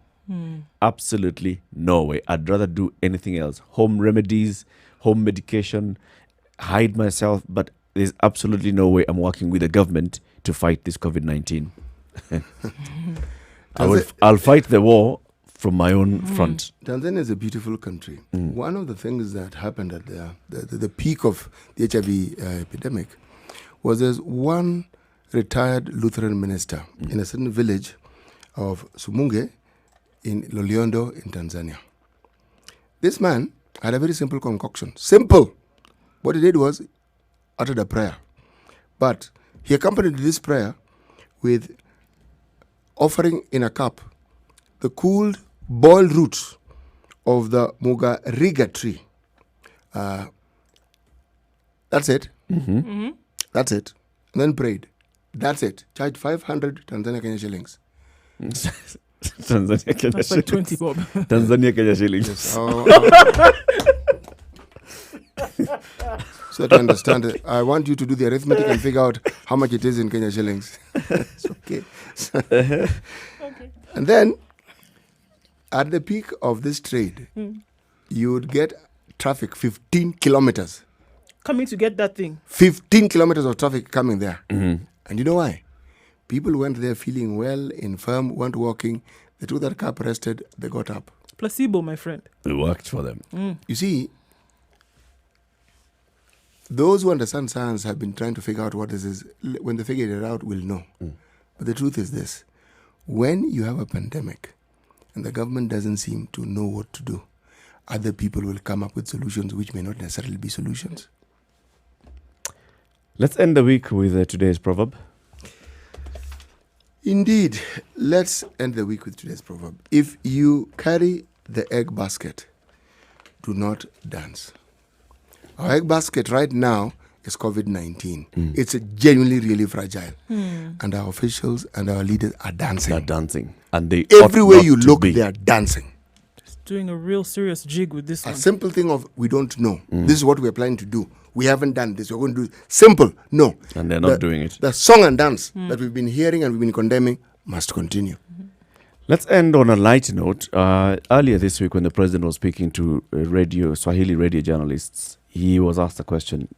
Absolutely no way. I'd rather do anything else. Home remedies, home medication, hide myself, but there's absolutely no way I'm working with the government to fight this COVID-19. I'll fight the war from my own front. Tanzania is a beautiful country. One of the things that happened at the peak of the HIV epidemic was there's one retired Lutheran minister in a certain village of Sumunge in Loliondo in Tanzania. This man had a very simple concoction. Simple. What he did was uttered a prayer. But he accompanied this prayer with offering in a cup the cooled, boiled roots of the Mugariga tree. That's it. That's it. And then prayed. That's it. Charged 500 Tanzania Kenya shillings. Tanzania Kenya That's like 20 bob. Tanzania Kenya shillings. Yes. So to understand it, I want you to do the arithmetic and figure out how much it is in Kenya shillings. It's okay. And then, at the peak of this trade, you would get traffic 15 kilometers. Coming to get that thing. 15 kilometers of traffic coming there. And you know why? People went there feeling well, infirm, weren't walking. They took that cup, rested, they got up. Placebo, my friend. It worked for them. You see, those who understand science have been trying to figure out what this is. When they figure it out, we'll know. But the truth is this. When you have a pandemic and the government doesn't seem to know what to do, other people will come up with solutions which may not necessarily be solutions. Let's end the week with today's proverb. Indeed, let's end the week with today's proverb. If you carry the egg basket, do not dance. Our egg basket right now is COVID-19. It's genuinely really fragile. And our officials and our leaders are dancing. They're dancing. And they everywhere you look, they are dancing. Just doing a real serious jig with this A one. simple thing of, we don't know. This is what we're planning to do. We haven't done this. We're going to do simple. No. And they're not doing it. The song and dance that we've been hearing and we've been condemning must continue. Let's end on a light note. Earlier this week, when the president was speaking to Swahili radio journalists, he was asked a question,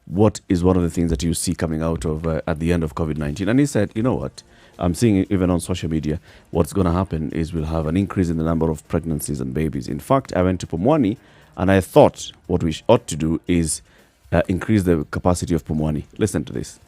what is one of the things that you see coming out of at the end of COVID-19? And he said, you know what, I'm seeing it even on social media, what's going to happen is we'll have an increase in the number of pregnancies and babies. In fact, I went to Pumwani and I thought what we ought to do is increase the capacity of Pumwani. Listen to this.